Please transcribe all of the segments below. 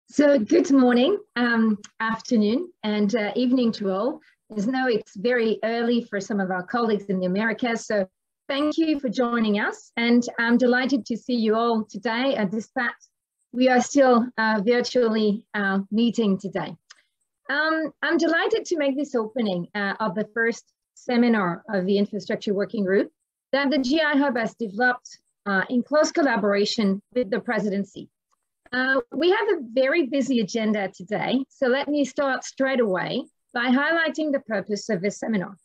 So good morning, afternoon, and evening to all. As now it's very early for some of our colleagues in the Americas, so thank you for joining us. And I'm delighted to see you all today. Despite we are still virtually meeting today. I'm delighted to make this opening of the first seminar of the Infrastructure Working Group that the GI Hub has developed in close collaboration with the presidency. We have a very busy agenda today, so let me start straight away by highlighting the purpose of this seminar.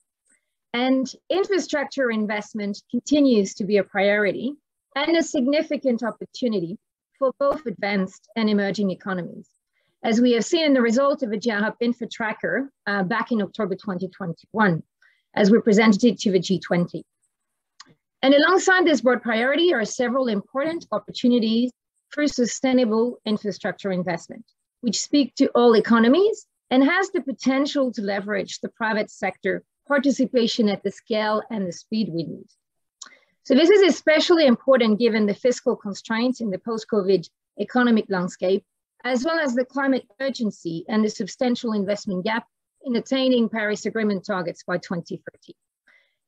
And infrastructure investment continues to be a priority and a significant opportunity for both advanced and emerging economies, as we have seen in the result of a GI Hub Infra Tracker back in October 2021, as we presented it to the G20. And alongside this broad priority are several important opportunities for sustainable infrastructure investment, which speak to all economies and has the potential to leverage the private sector participation at the scale and the speed we need. So this is especially important given the fiscal constraints in the post-COVID economic landscape, as well as the climate urgency and the substantial investment gap in attaining Paris Agreement targets by 2030.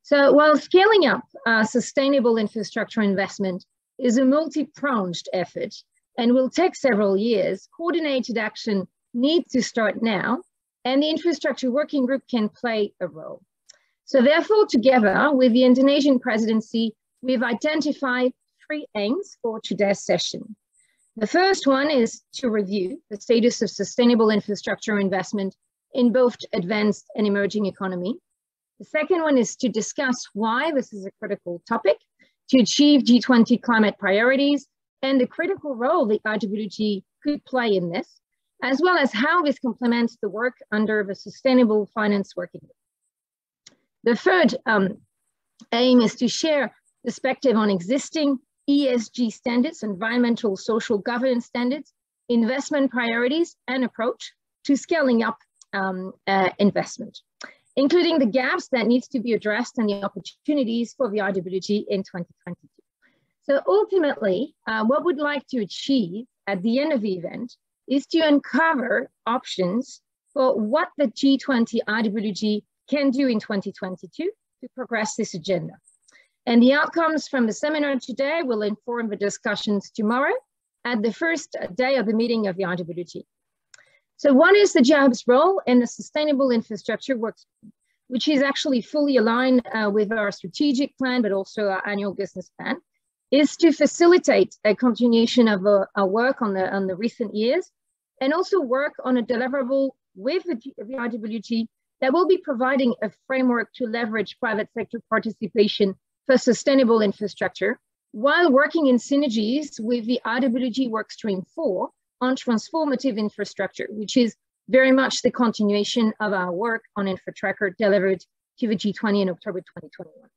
So while scaling up sustainable infrastructure investment is a multi-pronged effort and will take several years, coordinated action needs to start now, and the Infrastructure Working Group can play a role. So therefore, together with the Indonesian presidency, we've identified 3 aims for today's session. The first one is to review the status of sustainable infrastructure investment in both advanced and emerging economy. The second one is to discuss why this is a critical topic to achieve G20 climate priorities and the critical role the IWG could play in this, as well as how this complements the work under the Sustainable Finance Working Group. The third aim is to share perspective on existing ESG standards, environmental social governance standards, investment priorities, and approach to scaling up investment, including the gaps that needs to be addressed and the opportunities for the IWG in 2022. So ultimately, what we'd like to achieve at the end of the event is to uncover options for what the G20 IWG can do in 2022 to progress this agenda. And the outcomes from the seminar today will inform the discussions tomorrow at the first day of the meeting of the IWG. So one is the GI Hub's role in the Sustainable Infrastructure Working Group, which is actually fully aligned with our strategic plan, but also our annual business plan, is to facilitate a continuation of our work on the recent years, and also work on a deliverable with the IWG that will be providing a framework to leverage private sector participation for sustainable infrastructure, while working in synergies with the IWG Workstream 4 on transformative infrastructure, which is very much the continuation of our work on Infra Tracker delivered to the G20 in October 2021.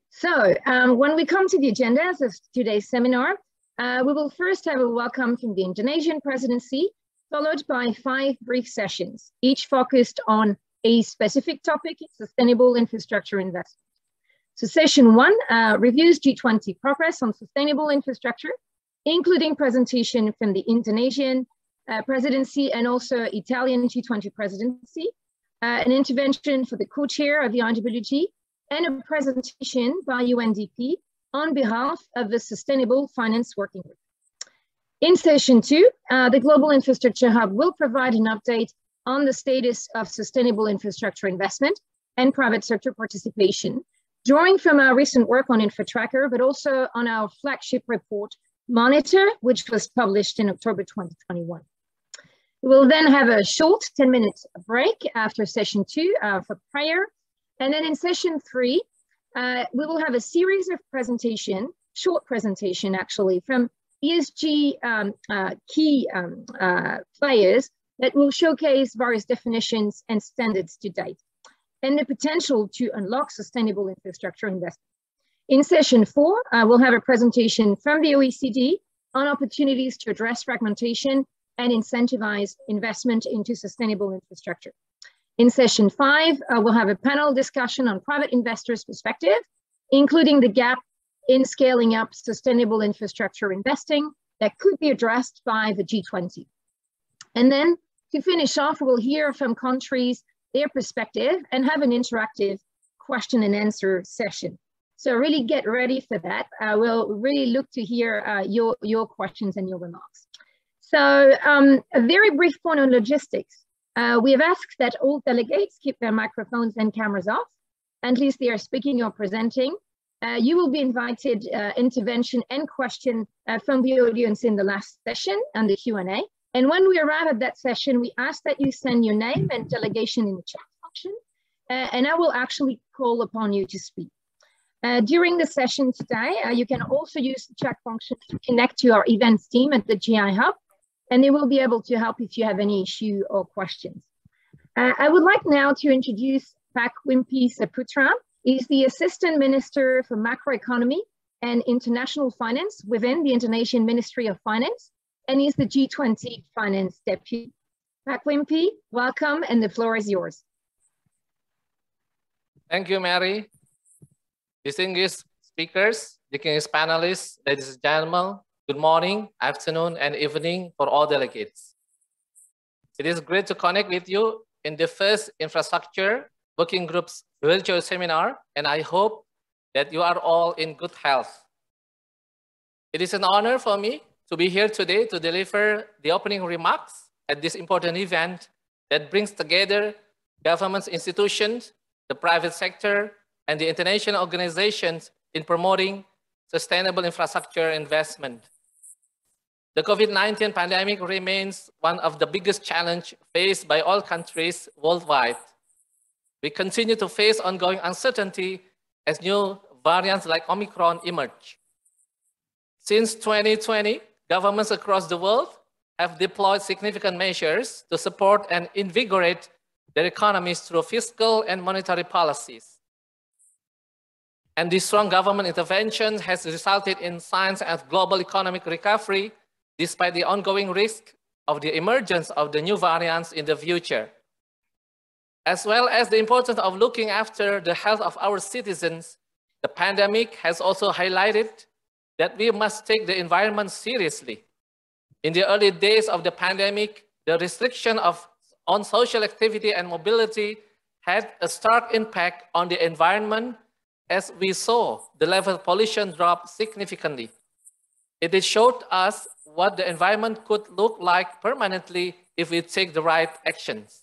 So when we come to the agenda of today's seminar, we will first have a welcome from the Indonesian presidency, followed by 5 brief sessions, each focused on a specific topic, sustainable infrastructure investment. So session 1 reviews G20 progress on sustainable infrastructure, including presentation from the Indonesian presidency and also Italian G20 presidency, an intervention for the co-chair of the IWG, and a presentation by UNDP on behalf of the Sustainable Finance Working Group. In session 2, the Global Infrastructure Hub will provide an update on the status of sustainable infrastructure investment and private sector participation, drawing from our recent work on Infra Tracker, but also on our flagship report, Monitor, which was published in October 2021. We'll then have a short 10-minute break after session 2 for prayer. And then in session 3, we will have a series of short presentation actually, from ESG key players that will showcase various definitions and standards to date, and the potential to unlock sustainable infrastructure investment. In session 4, we'll have a presentation from the OECD on opportunities to address fragmentation and incentivize investment into sustainable infrastructure. In session 5, we'll have a panel discussion on private investors' perspective, including the gap in scaling up sustainable infrastructure investing that could be addressed by the G20. And then to finish off, we'll hear from countries, their perspective, and have an interactive question and answer session. So really get ready for that. We'll really look to hear your questions and your remarks. So a very brief point on logistics. We have asked that all delegates keep their microphones and cameras off, at least they are speaking or presenting. You will be invited intervention and question from the audience in the last session and the Q&A. And when we arrive at that session, we ask that you send your name and delegation in the chat function, and I will actually call upon you to speak. During the session today, you can also use the chat function to connect to our events team at the GI Hub, and they will be able to help if you have any issue or questions. I would like now to introduce Pak Wimpy Saputra. He's the Assistant Minister for Macroeconomy and International Finance within the Indonesian Ministry of Finance, and he's the G20 Finance Deputy. Pak Wimpy, welcome, and the floor is yours. Thank you, Mary. Distinguished speakers, distinguished panelists, ladies and gentlemen, good morning, afternoon, and evening for all delegates. It is great to connect with you in the first Infrastructure Working Group's virtual seminar, and I hope that you are all in good health. It is an honor for me to be here today to deliver the opening remarks at this important event that brings together government institutions, the private sector, and the international organizations in promoting sustainable infrastructure investment. The COVID-19 pandemic remains one of the biggest challenges faced by all countries worldwide. We continue to face ongoing uncertainty as new variants like Omicron emerge. Since 2020, governments across the world have deployed significant measures to support and invigorate their economies through fiscal and monetary policies. And this strong government intervention has resulted in signs of global economic recovery despite the ongoing risk of the emergence of the new variants in the future. As well as the importance of looking after the health of our citizens, the pandemic has also highlighted that we must take the environment seriously. In the early days of the pandemic, the restriction on social activity and mobility had a stark impact on the environment, as we saw the level of pollution drop significantly. It showed us what the environment could look like permanently if we take the right actions.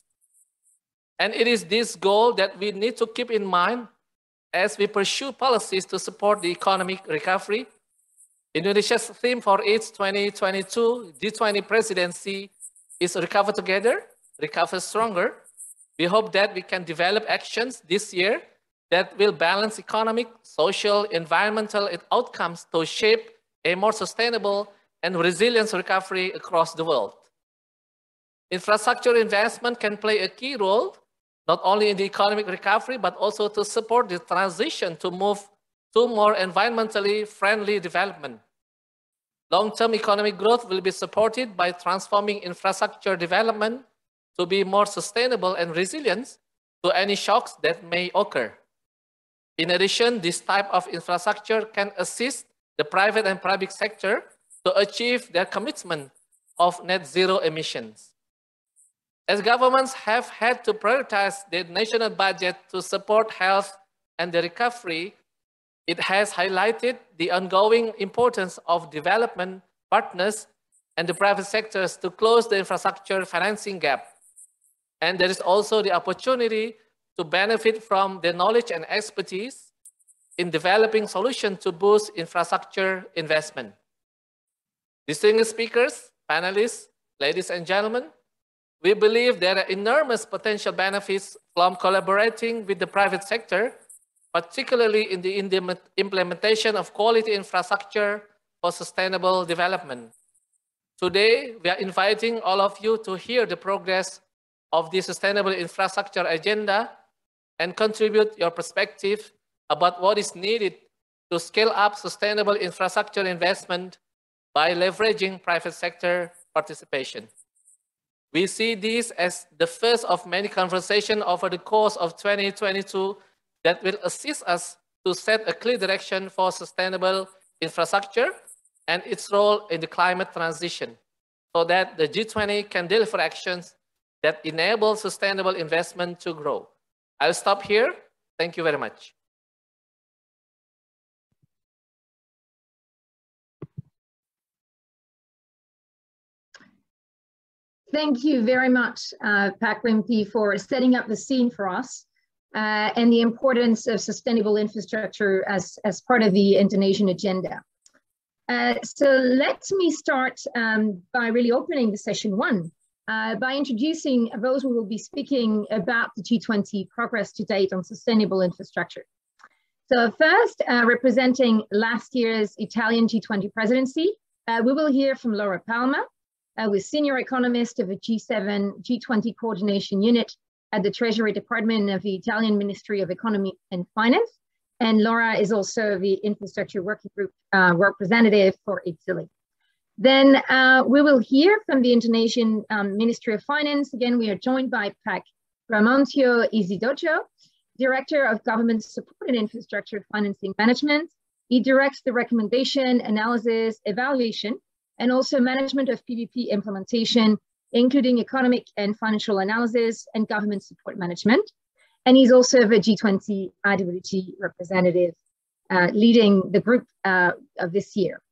And it is this goal that we need to keep in mind as we pursue policies to support the economic recovery. Indonesia's theme for its 2022 G20 presidency is Recover Together, Recover Stronger. We hope that we can develop actions this year that will balance economic, social, environmental outcomes to shape a more sustainable and resilient recovery across the world. Infrastructure investment can play a key role not only in the economic recovery, but also to support the transition to move to more environmentally friendly development. Long-term economic growth will be supported by transforming infrastructure development to be more sustainable and resilient to any shocks that may occur. In addition, this type of infrastructure can assist the private and public sector to achieve their commitment of net zero emissions. As governments have had to prioritize their national budget to support health and the recovery, it has highlighted the ongoing importance of development partners and the private sectors to close the infrastructure financing gap. And there is also the opportunity to benefit from the knowledge and expertise in developing solutions to boost infrastructure investment. Distinguished speakers, panelists, ladies and gentlemen, We believe there are enormous potential benefits from collaborating with the private sector, particularly in the implementation of quality infrastructure for sustainable development. Today, we are inviting all of you to hear the progress of the Sustainable Infrastructure Agenda and contribute your perspective about what is needed to scale up sustainable infrastructure investment by leveraging private sector participation. We see this as the first of many conversations over the course of 2022 that will assist us to set a clear direction for sustainable infrastructure and its role in the climate transition, so that the G20 can deliver actions that enable sustainable investment to grow. I'll stop here. Thank you very much. Thank you very much, Pak Wimpi, for setting up the scene for us and the importance of sustainable infrastructure as part of the Indonesian agenda. So let me start by really opening the session one by introducing those who will be speaking about the G20 progress to date on sustainable infrastructure. So first, representing last year's Italian G20 presidency, we will hear from Laura Palma, who is senior economist of the G20 coordination unit at the Treasury Department of the Italian Ministry of Economy and Finance. And Laura is also the Infrastructure Working Group representative for Italy. Then we will hear from the Indonesian Ministry of Finance. Again, we are joined by Pak Ramontio Isidojo, Director of Government Support and Infrastructure Financing Management. He directs the recommendation, analysis, evaluation, and also management of PPP implementation, including economic and financial analysis and government support management. And he's also the G20 IWG representative, leading the group of this year.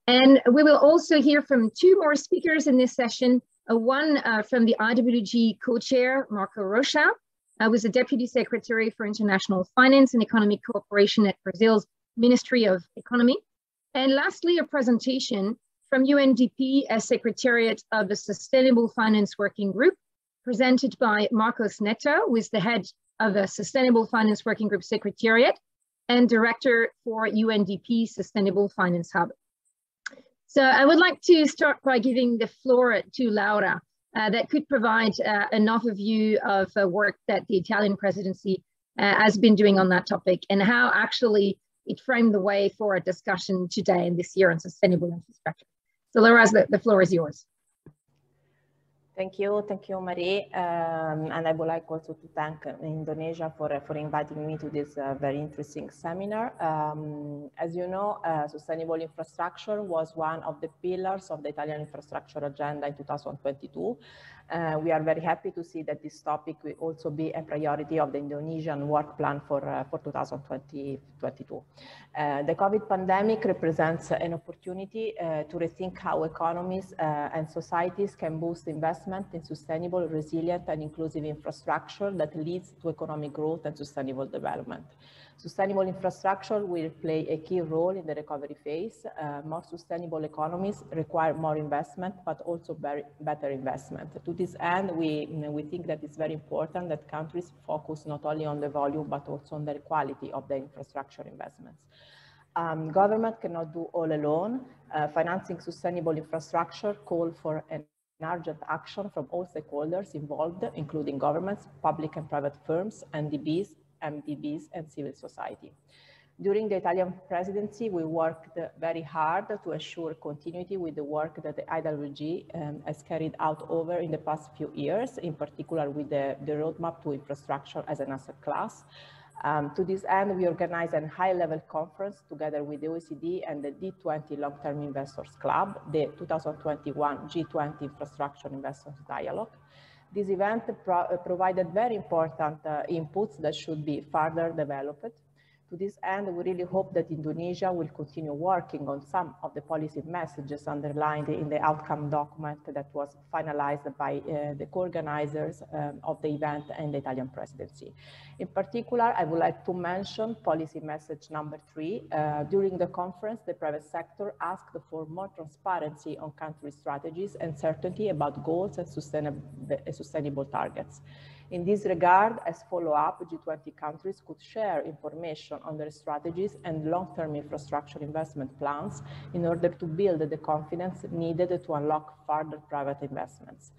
And we will also hear from two more speakers in this session, one from the IWG co-chair, Marco Rocha, who is the Deputy Secretary for International Finance and Economic Cooperation at Brazil's Ministry of Economy. And lastly, a presentation from UNDP as Secretariat of the Sustainable Finance Working Group, presented by Marcos Neto, who is the head of the Sustainable Finance Working Group Secretariat and Director for UNDP Sustainable Finance Hub. So I would like to start by giving the floor to Laura that could provide an overview of work that the Italian presidency has been doing on that topic and how actually it framed the way for a discussion today and this year on sustainable infrastructure. So Laura, the floor is yours. Thank you, Marie. And I would like also to thank Indonesia for inviting me to this very interesting seminar. As you know, sustainable infrastructure was one of the pillars of the Italian infrastructure agenda in 2022. We are very happy to see that this topic will also be a priority of the Indonesian work plan for 2022. The COVID pandemic represents an opportunity to rethink how economies and societies can boost investment in sustainable, resilient, and inclusive infrastructure that leads to economic growth and sustainable development. Sustainable infrastructure will play a key role in the recovery phase. More sustainable economies require more investment, but also better investment. To this end, we think that it's very important that countries focus not only on the volume, but also on the quality of the infrastructure investments. Government cannot do all alone. Financing sustainable infrastructure call for an urgent action from all stakeholders involved, including governments, public and private firms, NDBs, MDBs, and civil society. During the Italian presidency, we worked very hard to assure continuity with the work that the IWG has carried out over in the past few years, in particular with the roadmap to infrastructure as an asset class. To this end, we organized a high-level conference together with the OECD and the G20 Long-Term Investors Club, the 2021 G20 Infrastructure Investors Dialogue. This event provided very important inputs that should be further developed. To this end, we really hope that Indonesia will continue working on some of the policy messages underlined in the outcome document that was finalized by the co-organizers of the event and the Italian presidency. In particular, I would like to mention policy message number 3. During the conference, the private sector asked for more transparency on country strategies and certainty about goals and sustainable targets. In this regard, as follow-up, G20 countries could share information on their strategies and long-term infrastructure investment plans in order to build the confidence needed to unlock further private investments.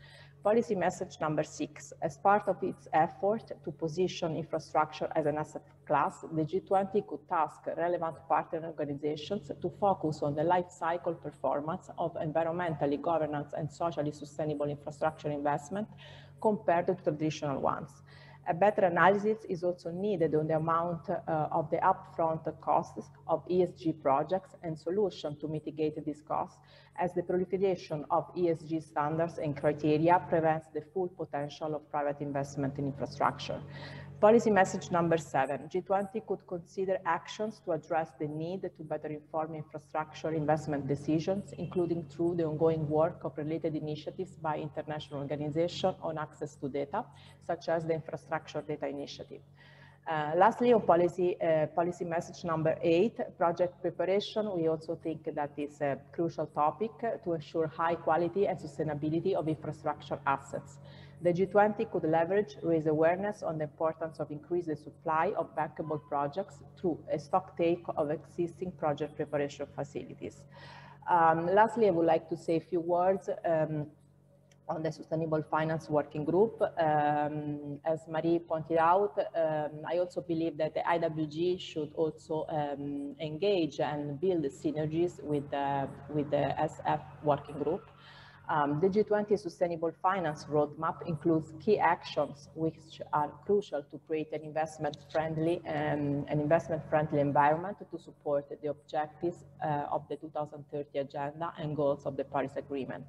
Policy message number 6. As part of its effort to position infrastructure as an asset class, the G20 could task relevant partner organizations to focus on the life cycle performance of environmentally, governance, and socially sustainable infrastructure investment compared to traditional ones. A better analysis is also needed on the amount of the upfront costs of ESG projects and solutions to mitigate these costs, as the proliferation of ESG standards and criteria prevents the full potential of private investment in infrastructure. Policy message number 7. G20 could consider actions to address the need to better inform infrastructure investment decisions, including through the ongoing work of related initiatives by international organizations on access to data, such as the Infrastructure Data Initiative. Lastly, on policy message number 8, project preparation, we also think that is a crucial topic to ensure high quality and sustainability of infrastructure assets. The G20 could raise awareness on the importance of increasing the supply of bankable projects through a stock take of existing project preparation facilities. Lastly, I would like to say a few words on the Sustainable Finance Working Group. As Marie pointed out, I also believe that the IWG should also engage and build synergies with the SF Working Group. The G20 Sustainable Finance Roadmap includes key actions which are crucial to create an investment-friendly environment to support the objectives of the 2030 Agenda and goals of the Paris Agreement.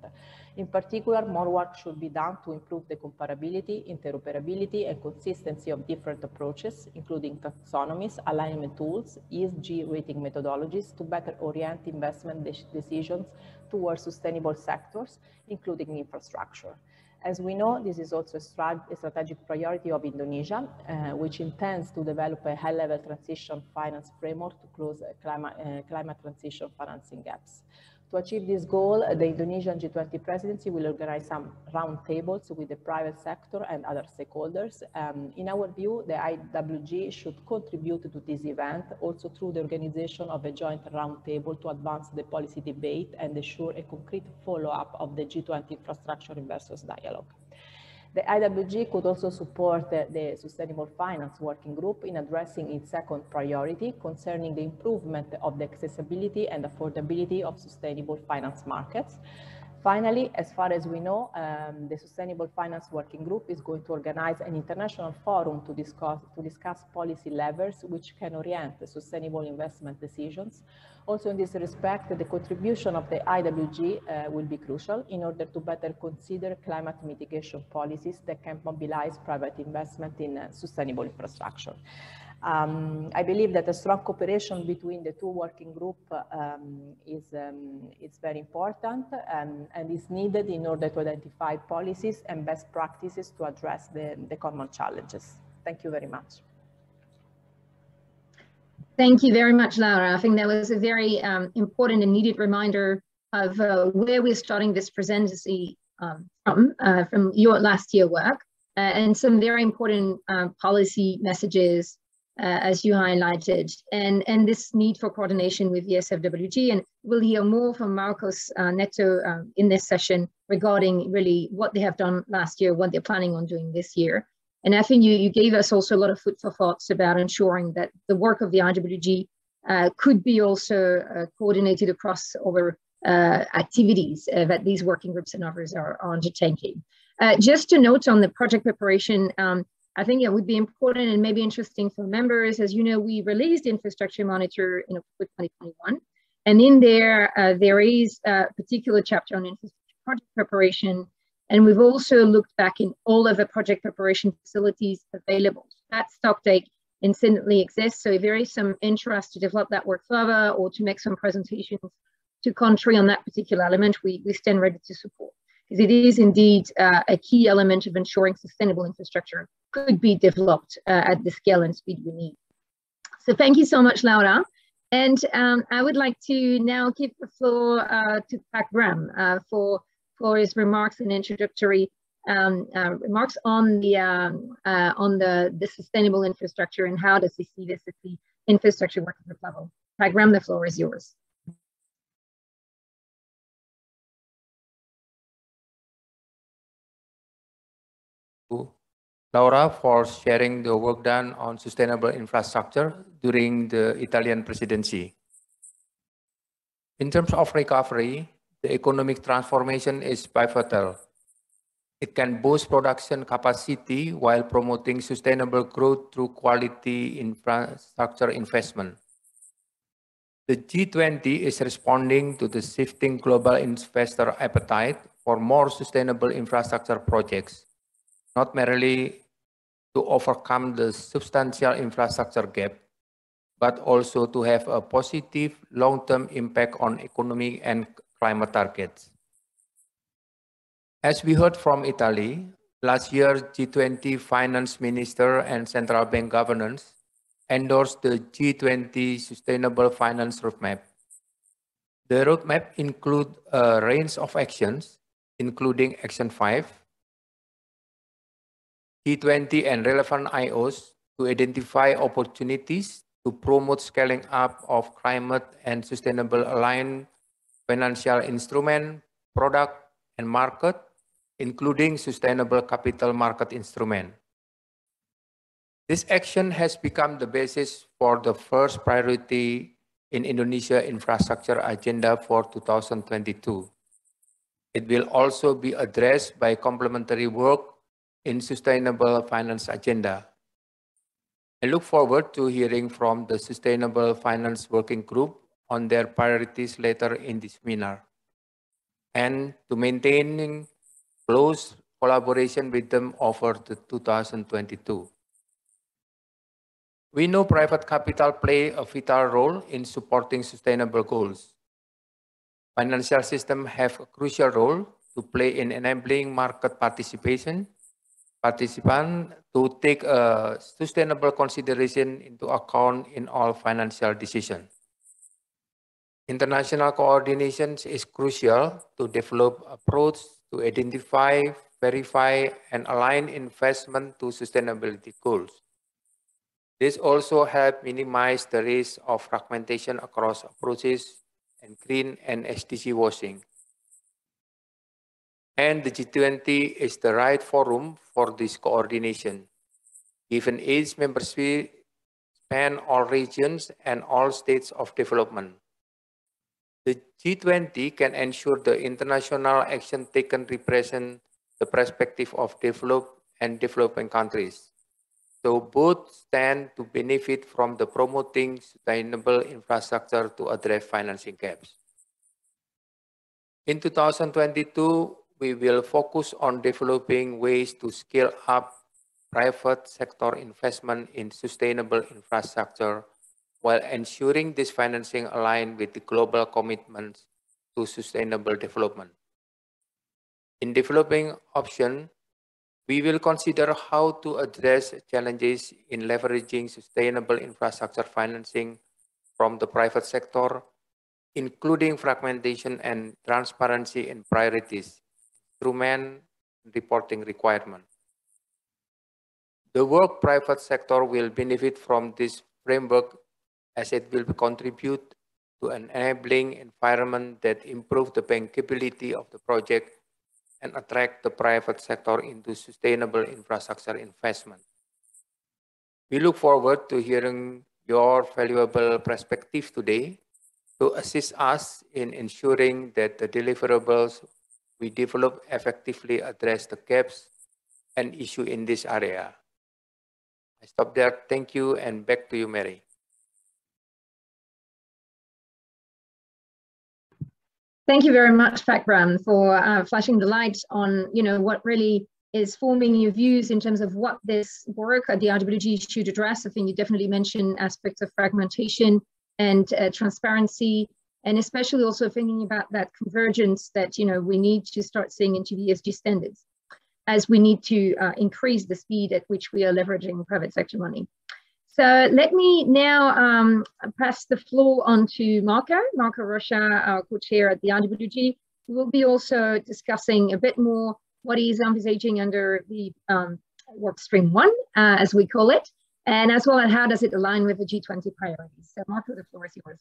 In particular, more work should be done to improve the comparability, interoperability, and consistency of different approaches, including taxonomies, alignment tools, ESG rating methodologies to better orient investment decisions towards sustainable sectors, including infrastructure. As we know, this is also a strategic priority of Indonesia, which intends to develop a high-level transition finance framework to close climate transition financing gaps. To achieve this goal, the Indonesian G20 presidency will organize some roundtables with the private sector and other stakeholders. In our view, the IWG should contribute to this event also through the organization of a joint roundtable to advance the policy debate and ensure a concrete follow-up of the G20 Infrastructure Investors Dialogue. The IWG could also support the Sustainable Finance Working Group in addressing its second priority concerning the improvement of the accessibility and affordability of sustainable finance markets. Finally, as far as we know, the Sustainable Finance Working Group is going to organize an international forum to discuss policy levers which can orient the sustainable investment decisions. Also in this respect, the contribution of the IWG will be crucial in order to better consider climate mitigation policies that can mobilize private investment in sustainable infrastructure. I believe that a strong cooperation between the two working groups is very important and is needed in order to identify policies and best practices to address the common challenges. Thank you very much. Thank you very much, Laura. I think that was a very important and needed reminder of where we're starting this presidency from your last year work and some very important policy messages as you highlighted, and this need for coordination with the SFWG. And we'll hear more from Marcos Neto in this session regarding really what they have done last year, what they're planning on doing this year. And I think you gave us also a lot of food for thoughts about ensuring that the work of the IWG could be also coordinated across over activities that these working groups and others are undertaking. Just to note on the project preparation, I think it would be important and maybe interesting for members. As you know, we released Infrastructure Monitor in October 2021. And in there, there is a particular chapter on infrastructure project preparation. And we've also looked back in all of the project preparation facilities available. That stock take incidentally exist. So if there is some interest to develop that work further or to make some presentations to country on that particular element, we stand ready to support, because it is indeed a key element of ensuring sustainable infrastructure could be developed at the scale and speed we need. So thank you so much, Laura. And I would like to now give the floor to Pak Graham for his remarks and introductory remarks on the sustainable infrastructure and how does he see this at the infrastructure working group level. Pak Graham, the floor is yours. Laura, for sharing the work done on sustainable infrastructure during the Italian presidency. In terms of recovery, the economic transformation is pivotal. It can boost production capacity while promoting sustainable growth through quality infrastructure investment. The G20 is responding to the shifting global investor appetite for more sustainable infrastructure projects, not merely to overcome the substantial infrastructure gap, but also to have a positive long-term impact on economic and climate targets. As we heard from Italy, last year G20 finance minister and central bank governors endorsed the G20 Sustainable Finance Roadmap. The roadmap includes a range of actions, including Action 5, G20 and relevant IOs to identify opportunities to promote scaling up of climate and sustainable aligned financial instrument, product, and market, including sustainable capital market instrument. This action has become the basis for the first priority in Indonesia infrastructure agenda for 2022. It will also be addressed by complementary work in sustainable finance agenda. I look forward to hearing from the Sustainable Finance Working Group on their priorities later in this seminar, and to maintaining close collaboration with them over the 2022. We know private capital play a vital role in supporting sustainable goals. Financial systems have a crucial role to play in enabling market participants to take a sustainable consideration into account in all financial decisions. International coordination is crucial to develop approach to identify, verify, and align investment to sustainability goals. This also helps minimize the risk of fragmentation across approaches and green and SDG washing. And the G20 is the right forum for this coordination, given its membership span all regions and all states of development. The G20 can ensure the international action taken represent the perspective of developed and developing countries. So both stand to benefit from the promoting sustainable infrastructure to address financing gaps. In 2022, we will focus on developing ways to scale up private sector investment in sustainable infrastructure while ensuring this financing aligns with the global commitments to sustainable development. In developing options, we will consider how to address challenges in leveraging sustainable infrastructure financing from the private sector, including fragmentation and transparency in priorities, instrument, reporting requirements. The work private sector will benefit from this framework as it will contribute to an enabling environment that improves the bankability of the project and attract the private sector into sustainable infrastructure investment. We look forward to hearing your valuable perspective today to assist us in ensuring that the deliverables we develop effectively address the gaps and issues in this area. I stop there. Thank you, and back to you, Mary. Thank you very much, Pak Graham, for flashing the light on what really is forming your views in terms of what this work at the IWG should address. I think you definitely mentioned aspects of fragmentation and transparency, and especially also thinking about that convergence that we need to start seeing into the ESG standards, as we need to increase the speed at which we are leveraging private sector money. So let me now pass the floor on to Marco Rocha, our co-chair at the IWG, who will be also discussing a bit more what he's envisaging under the work stream 1, as we call it, and as well as how does it align with the G20 priorities. So Marco, the floor is yours.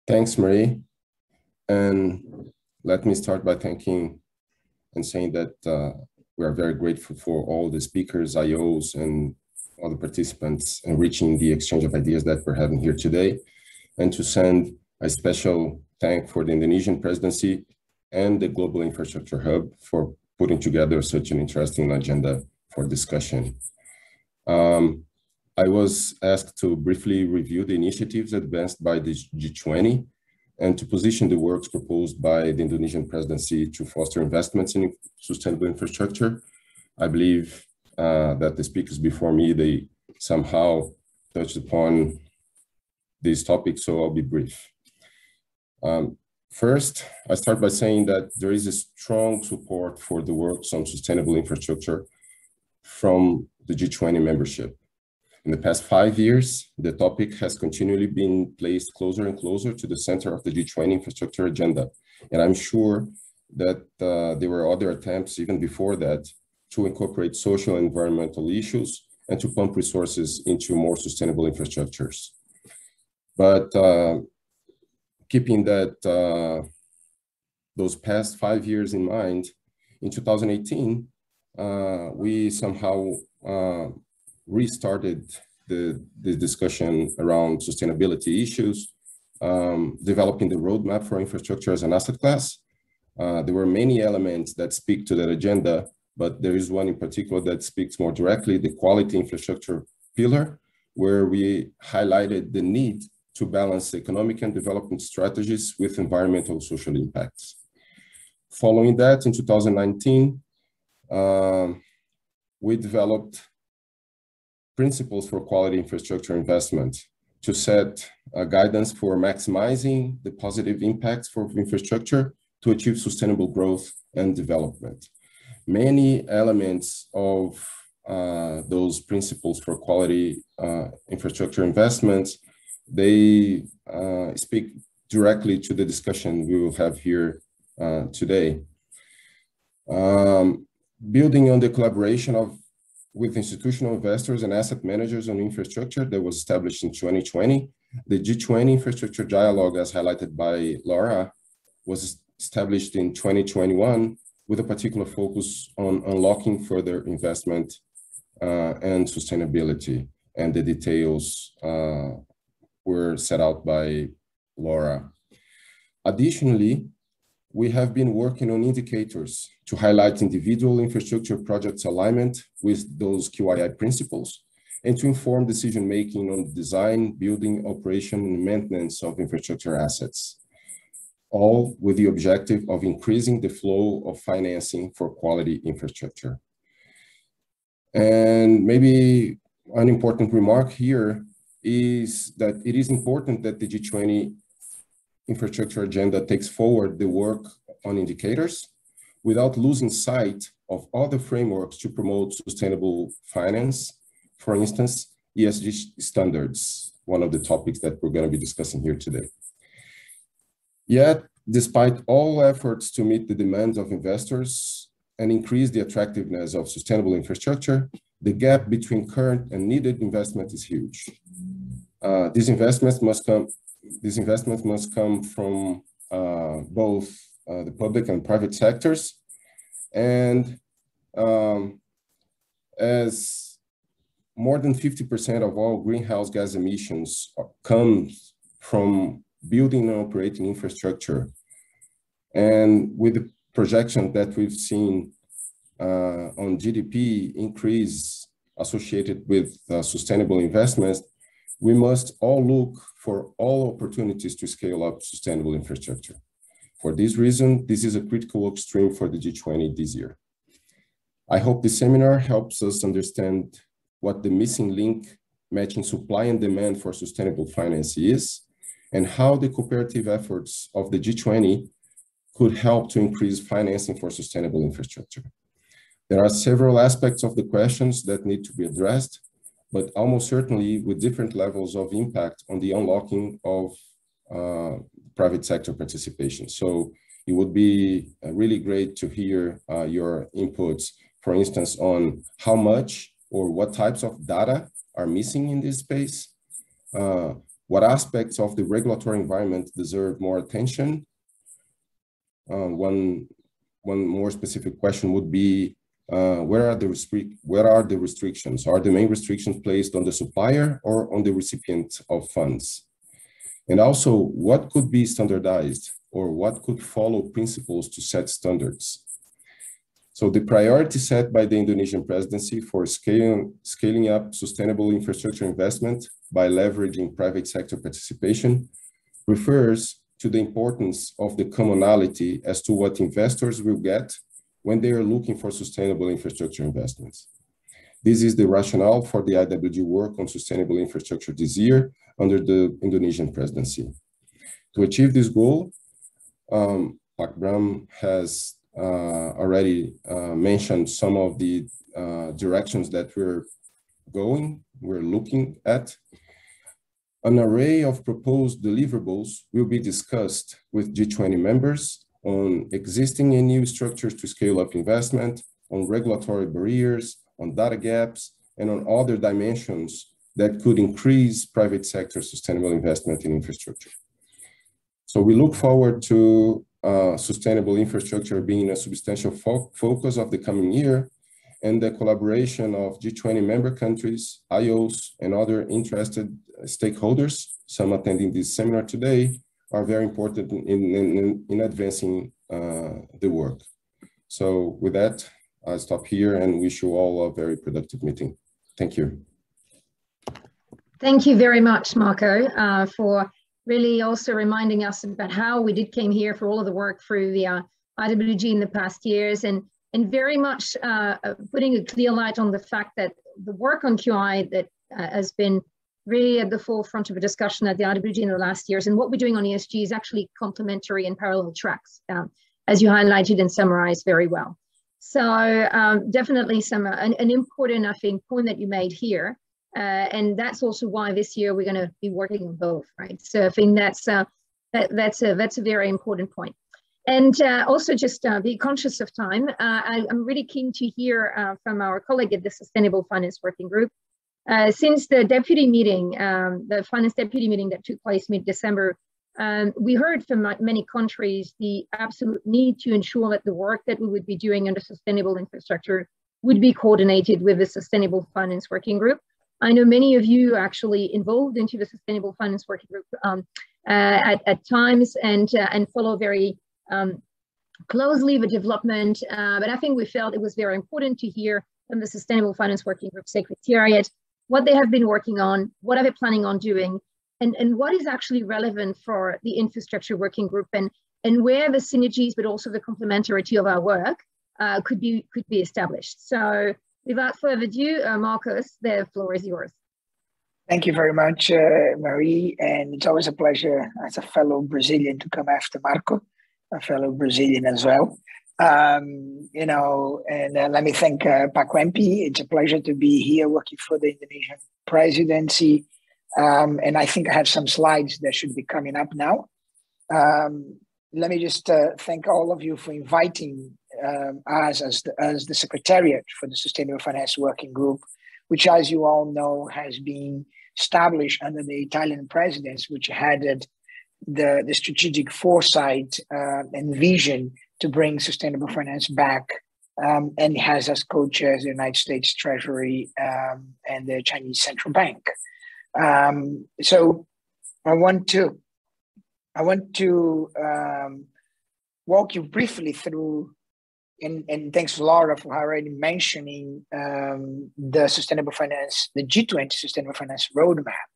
Thanks, Marie. And let me start by thanking and saying that we are very grateful for all the speakers, IOs, and all the participants enriching the exchange of ideas that we're having here today, and to send a special thank for the Indonesian presidency and the Global Infrastructure Hub for putting together such an interesting agenda for discussion. I was asked to briefly review the initiatives advanced by the G20 and to position the works proposed by the Indonesian presidency to foster investments in sustainable infrastructure. I believe that the speakers before me, they somehow touched upon these topics, so I'll be brief. First, I start by saying that there is a strong support for the works on sustainable infrastructure from the G20 membership. In the past 5 years, the topic has continually been placed closer and closer to the center of the G20 infrastructure agenda. And I'm sure that there were other attempts even before that to incorporate social and environmental issues and to pump resources into more sustainable infrastructures. But keeping that those past 5 years in mind, in 2018, we somehow restarted the discussion around sustainability issues, developing the roadmap for infrastructure as an asset class. There were many elements that speak to that agenda, but there is one in particular that speaks more directly, the quality infrastructure pillar, where we highlighted the need to balance economic and development strategies with environmental and social impacts. Following that, in 2019, we developed principles for quality infrastructure investment to set guidance for maximizing the positive impacts for infrastructure to achieve sustainable growth and development. Many elements of those principles for quality infrastructure investments, they speak directly to the discussion we will have here today. Building on the collaboration with institutional investors and asset managers on infrastructure that was established in 2020, the G20 Infrastructure Dialogue, as highlighted by Laura, was established in 2021 with a particular focus on unlocking further investment and sustainability, and the details were set out by Laura. Additionally, we have been working on indicators to highlight individual infrastructure projects' alignment with those QII principles and to inform decision-making on design, building, operation, and maintenance of infrastructure assets, all with the objective of increasing the flow of financing for quality infrastructure. And maybe an important remark here is that it is important that the G20 infrastructure agenda takes forward the work on indicators without losing sight of other frameworks to promote sustainable finance. For instance, ESG standards, one of the topics that we're going to be discussing here today. Yet, despite all efforts to meet the demands of investors and increase the attractiveness of sustainable infrastructure, the gap between current and needed investment is huge. These investments must come from both the public and private sectors. And as more than 50% of all greenhouse gas emissions comes from building and operating infrastructure, and with the projection that we've seen on GDP increase associated with sustainable investments, we must all look for all opportunities to scale up sustainable infrastructure. For this reason, this is a critical work stream for the G20 this year. I hope this seminar helps us understand what the missing link matching supply and demand for sustainable finance is, and how the cooperative efforts of the G20 could help to increase financing for sustainable infrastructure. There are several aspects of the questions that need to be addressed, but almost certainly with different levels of impact on the unlocking of private sector participation. So it would be really great to hear your inputs, for instance, on how much or what types of data are missing in this space, what aspects of the regulatory environment deserve more attention. One more specific question would be, where are the restrictions? Are the main restrictions placed on the supplier or on the recipient of funds? And also, what could be standardized or what could follow principles to set standards? So the priority set by the Indonesian presidency for scaling up sustainable infrastructure investment by leveraging private sector participation refers to the importance of the commonality as to what investors will get when they are looking for sustainable infrastructure investments. This is the rationale for the IWG work on sustainable infrastructure this year under the Indonesian presidency. To achieve this goal, Pak Bram has already mentioned some of the directions that we're looking at. An array of proposed deliverables will be discussed with G20 members on existing and new structures to scale up investment, on regulatory barriers, on data gaps, and on other dimensions that could increase private sector sustainable investment in infrastructure. So we look forward to sustainable infrastructure being a substantial focus of the coming year, and the collaboration of G20 member countries, IOs, and other interested stakeholders, some attending this seminar today, are very important in advancing the work. So with that, I'll stop here and wish you all a very productive meeting. Thank you. Thank you very much, Marco, for really also reminding us about how we came here for all of the work through the IWG in the past years, and very much putting a clear light on the fact that the work on QI that has been really at the forefront of a discussion at the IWG in the last years, and what we're doing on ESG is actually complementary and parallel tracks, as you highlighted and summarized very well. So definitely an important, I think, point that you made here. And that's also why this year we're going to be working on both, right? So I think that's a very important point. And also just be conscious of time. I'm really keen to hear from our colleague at the Sustainable Finance Working Group. Since the deputy meeting, the finance deputy meeting that took place mid-December, we heard from many countries the absolute need to ensure that the work that we would be doing under sustainable infrastructure would be coordinated with the Sustainable Finance Working Group. I know many of you are actually involved into the Sustainable Finance Working Group at times and follow very closely the development, but I think we felt it was very important to hear from the Sustainable Finance Working Group Secretariat what they have been working on, what are they planning on doing, and what is actually relevant for the Infrastructure Working Group, and where the synergies, but also the complementarity of our work could be established. So without further ado, Marcos, the floor is yours. Thank you very much, Marie, and it's always a pleasure as a fellow Brazilian to come after Marco, a fellow Brazilian as well. You know, and let me thank Pak Wempi. It's a pleasure to be here working for the Indonesian presidency. And I think I have some slides that should be coming up now. Let me just thank all of you for inviting us as the Secretariat for the Sustainable Finance Working Group, which, as you all know, has been established under the Italian presidency, which had the strategic foresight and vision to bring sustainable finance back, and has as co-chairs the United States Treasury and the Chinese Central Bank. So I want to walk you briefly through, and thanks Laura for already mentioning the sustainable finance, the G20 Sustainable Finance Roadmap.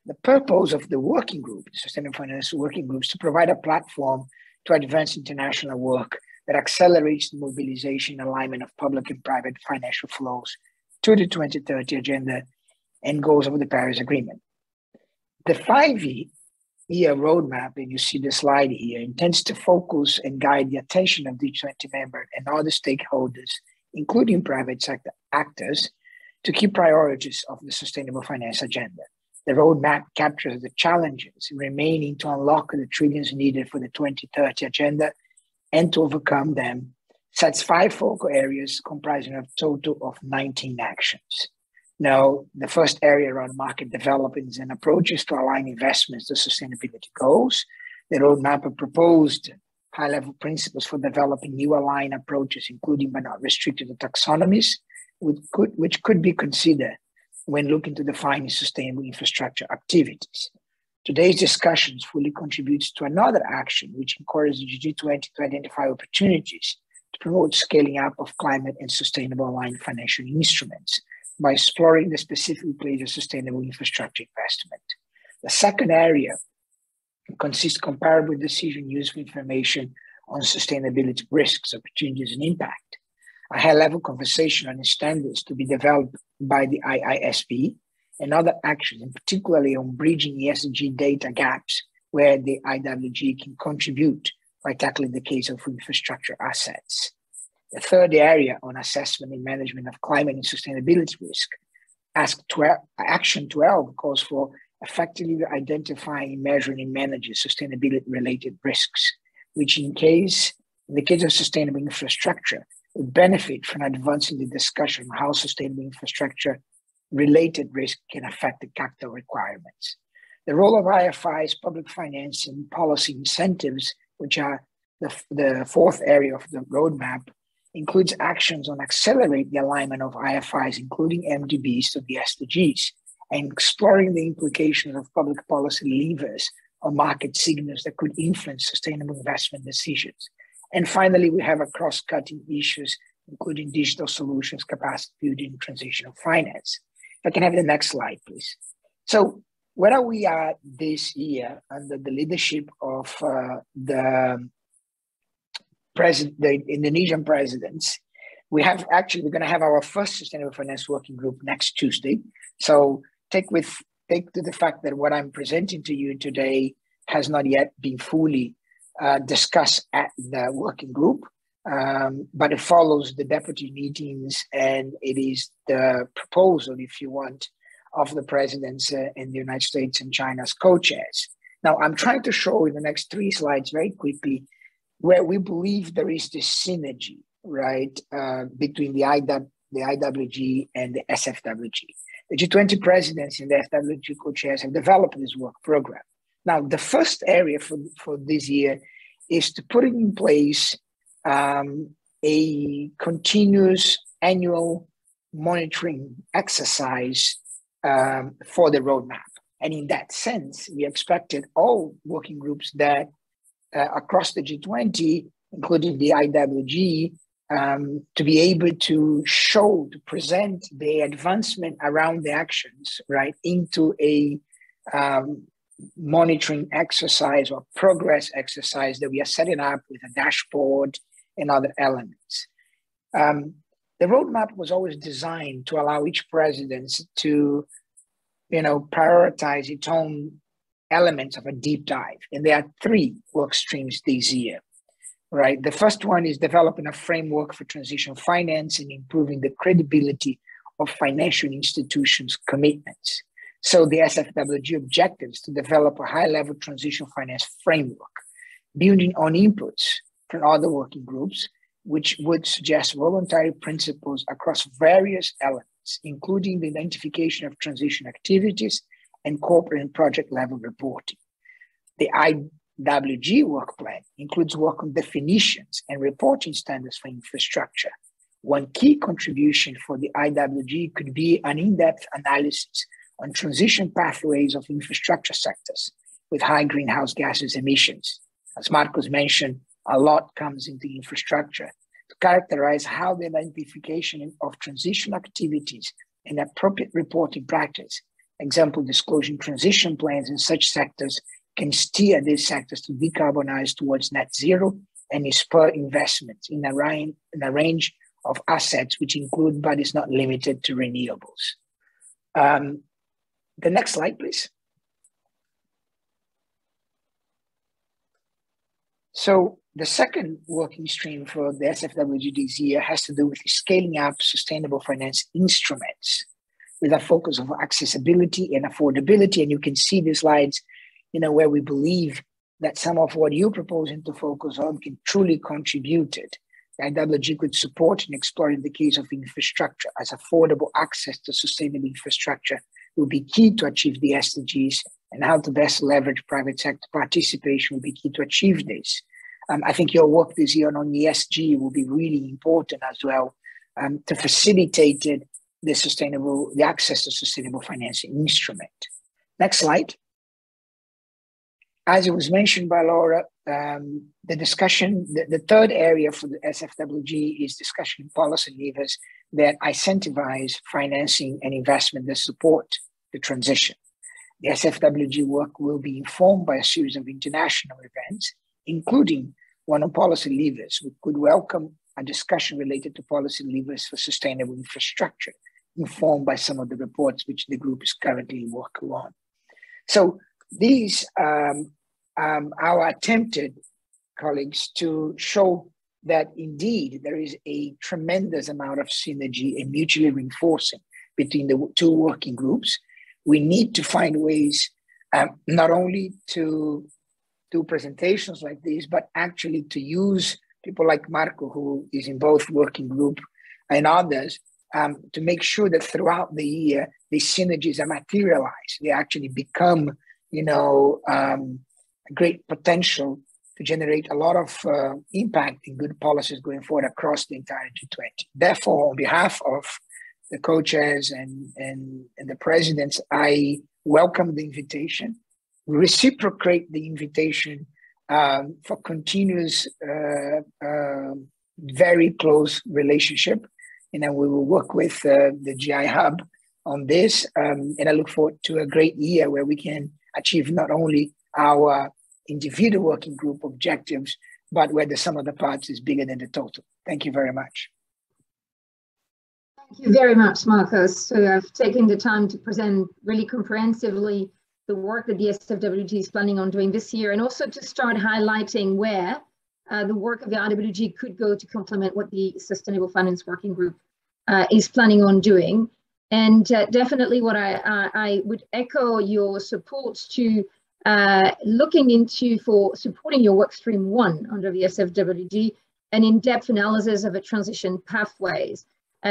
The purpose of the working group, the Sustainable Finance Working Group, is to provide a platform to advance international work that accelerates the mobilization and alignment of public and private financial flows to the 2030 agenda and goals of the Paris Agreement. The 5-year roadmap, and you see the slide here, intends to focus and guide the attention of the G20 member and other stakeholders, including private sector actors, to key priorities of the sustainable finance agenda. The roadmap captures the challenges remaining to unlock the trillions needed for the 2030 agenda and to overcome them, sets 5 focal areas comprising a total of 19 actions. Now, the first area around market developments and approaches to align investments to sustainability goals. The roadmap proposed high-level principles for developing new aligned approaches, including but not restricted to taxonomies, which could be considered when looking to define sustainable infrastructure activities. Today's discussions fully contributes to another action, which encourages the G20 to identify opportunities to promote scaling up of climate and sustainable aligned financial instruments by exploring the specific place of sustainable infrastructure investment. The second area consists comparable decision useful information on sustainability risks, opportunities, and impact. A high-level conversation on standards to be developed by the IISP and other actions, and particularly on bridging ESG data gaps where the IWG can contribute by tackling the case of infrastructure assets. The third area on assessment and management of climate and sustainability risk. Action 12 calls for effectively identifying, measuring, and managing sustainability-related risks, which in the case of sustainable infrastructure, would benefit from advancing the discussion on how sustainable infrastructure-related risk can affect the capital requirements. The role of IFI's public finance and policy incentives, which are the fourth area of the roadmap, includes actions on accelerate the alignment of IFIs, including MDBs, to the SDGs, and exploring the implications of public policy levers or market signals that could influence sustainable investment decisions. And finally, we have a cross-cutting issues, including digital solutions, capacity building, and transitional finance. If I can have the next slide, please. So where we are this year under the leadership of the Indonesian presidents, we're going to have our first Sustainable Finance Working Group next Tuesday. So take to the fact that what I'm presenting to you today has not yet been fully discussed at the working group, but it follows the deputy meetings, and it is the proposal, if you want, of the presidents in the United States and China's co-chairs. Now, I'm trying to show in the next 3 slides very quickly where we believe there is this synergy, right, between the IWG and the SFWG. The G20 presidents and the FWG co-chairs have developed this work program. Now, the first area for this year is to put in place a continuous annual monitoring exercise for the roadmap. And in that sense, we expected all working groups that across the G20, including the IWG, to be able to present the advancement around the actions, right, into a monitoring exercise or progress exercise that we are setting up with a dashboard and other elements. The roadmap was always designed to allow each president to, prioritize its own elements of a deep dive. And there are 3 work streams this year, right? The first one is developing a framework for transition finance and improving the credibility of financial institutions' commitments. So the SFWG objectives to develop a high-level transition finance framework, building on inputs from other working groups, which would suggest voluntary principles across various elements, including the identification of transition activities and corporate and project level reporting. The IWG work plan includes work on definitions and reporting standards for infrastructure. One key contribution for the IWG could be an in-depth analysis on transition pathways of infrastructure sectors with high greenhouse gases emissions. As Marcos mentioned, a lot comes into infrastructure to characterize how the identification of transition activities and appropriate reporting practice, example, disclosing transition plans in such sectors, can steer these sectors to decarbonize towards net zero and spur investments in a range of assets, which include but is not limited to renewables. The next slide, please. So the second working stream for the SFWG this year has to do with scaling up sustainable finance instruments with a focus of accessibility and affordability. And you can see the slides, where we believe that some of what you're proposing to focus on can truly contribute it. The IWG could support and explore in the case of infrastructure, as affordable access to sustainable infrastructure will be key to achieve the SDGs, and how to best leverage private sector participation will be key to achieve this. I think your work this year on ESG will be really important as well, to facilitate the access to sustainable financing instrument. Next slide. As it was mentioned by Laura, the discussion, the third area for the SFWG is discussion policy levers that incentivize financing and investment that support the transition. The SFWG work will be informed by a series of international events, including one on policy levers. We could welcome a discussion related to policy levers for sustainable infrastructure, informed by some of the reports which the group is currently working on. So these our attempted, colleagues, to show that indeed there is a tremendous amount of synergy and mutually reinforcing between the two working groups. We need to find ways not only to do presentations like this, but actually to use people like Marco, who is in both working group, and others, to make sure that throughout the year, these synergies are materialized. They actually become, a great potential to generate a lot of impact in good policies going forward across the entire G20. Therefore, on behalf of the co-chairs and the presidents, I welcome the invitation, reciprocate the invitation for continuous, very close relationship. We will work with the GI Hub on this, and I look forward to a great year where we can achieve not only our individual working group objectives, but where the sum of the parts is bigger than the total. Thank you very much. Thank you very much, Marcos. So I've taken the time to present really comprehensively the work that the SFWG is planning on doing this year, and also to start highlighting where the work of the IWG could go to complement what the Sustainable Finance Working Group is planning on doing. And definitely what I would echo your support to looking into for supporting your workstream 1 under the SFWG, an in-depth analysis of a transition pathways,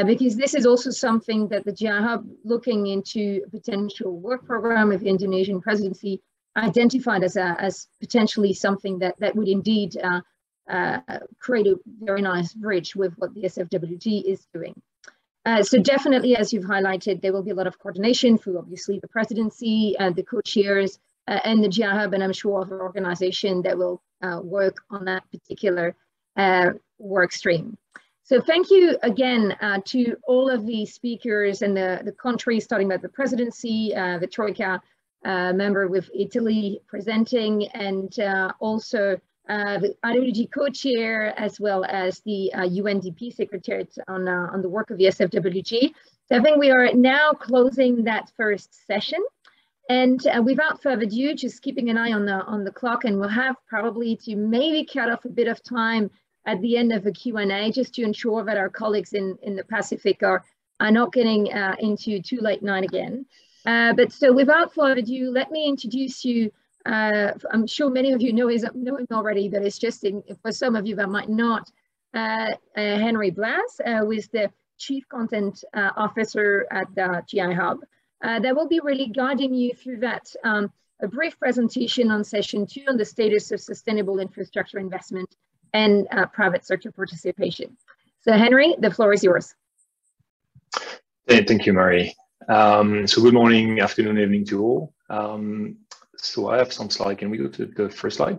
because this is also something that the GI Hub, looking into a potential work program of the Indonesian presidency, identified as potentially something that would indeed create a very nice bridge with what the SFWG is doing. So definitely, as you've highlighted, there will be a lot of coordination through obviously the presidency and the co-chairs and the GI Hub, and I'm sure other organizations that will work on that particular work stream. So thank you again to all of the speakers and the countries, starting with the presidency, the Troika member with Italy presenting, and also the IWG co-chair, as well as the UNDP secretariat on the work of the SFWG. So I think we are now closing that first session. And without further ado, just keeping an eye on the clock, and we'll have probably to maybe cut off a bit of time at the end of the Q&A, just to ensure that our colleagues in the Pacific are not getting into too late night again. But so without further ado, let me introduce you. I'm sure many of you know him already, but it's just for some of you that might not. Henry Blas, who is the Chief Content Officer at the GI Hub. That will be really guiding you through that, a brief presentation on session 2 on the status of sustainable infrastructure investment and private sector participation. So Henry, the floor is yours. Thank you, Marie. So good morning, afternoon, evening to all. So I have some slide. Can we go to the first slide?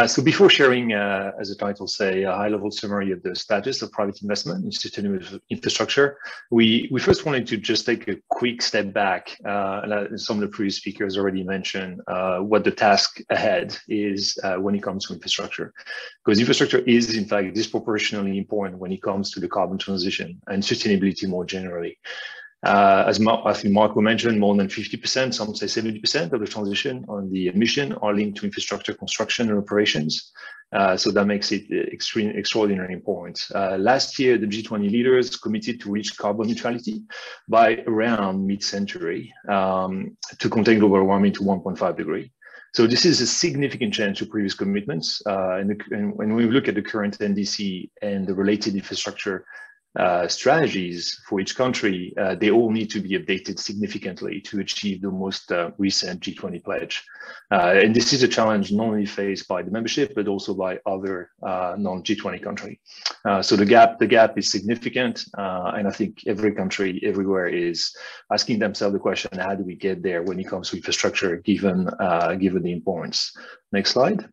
So before sharing, as the title say, a high-level summary of the status of private investment in sustainable infrastructure, we first wanted to just take a quick step back. And some of the previous speakers already mentioned what the task ahead is when it comes to infrastructure. Because infrastructure is, in fact, disproportionately important when it comes to the carbon transition and sustainability more generally. As I think Marco mentioned, more than 50%, some say 70% of the transition on the emission are linked to infrastructure construction and operations. So that makes it extraordinarily important. Last year, the G20 leaders committed to reach carbon neutrality by around mid-century to contain global warming to 1.5 degrees. So this is a significant change to previous commitments. And when we look at the current NDC and the related infrastructure strategies for each country, they all need to be updated significantly to achieve the most recent G20 pledge. And this is a challenge not only faced by the membership, but also by other non-G20 countries. So the gap is significant. And I think every country everywhere is asking themselves the question, how do we get there when it comes to infrastructure, given the importance? Next slide.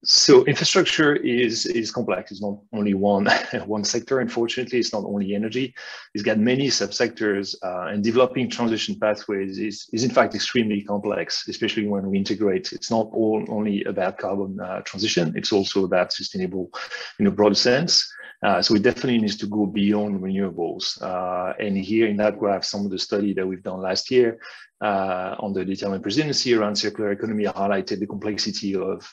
So infrastructure is complex. It's not only one sector. Unfortunately, it's not only energy. It's got many subsectors, and developing transition pathways is in fact extremely complex, especially when we integrate. It's not only about carbon transition. It's also about sustainable in a broader sense. So it definitely needs to go beyond renewables. And here in that graph, some of the study that we've done last year on the determined presidency around circular economy highlighted the complexity of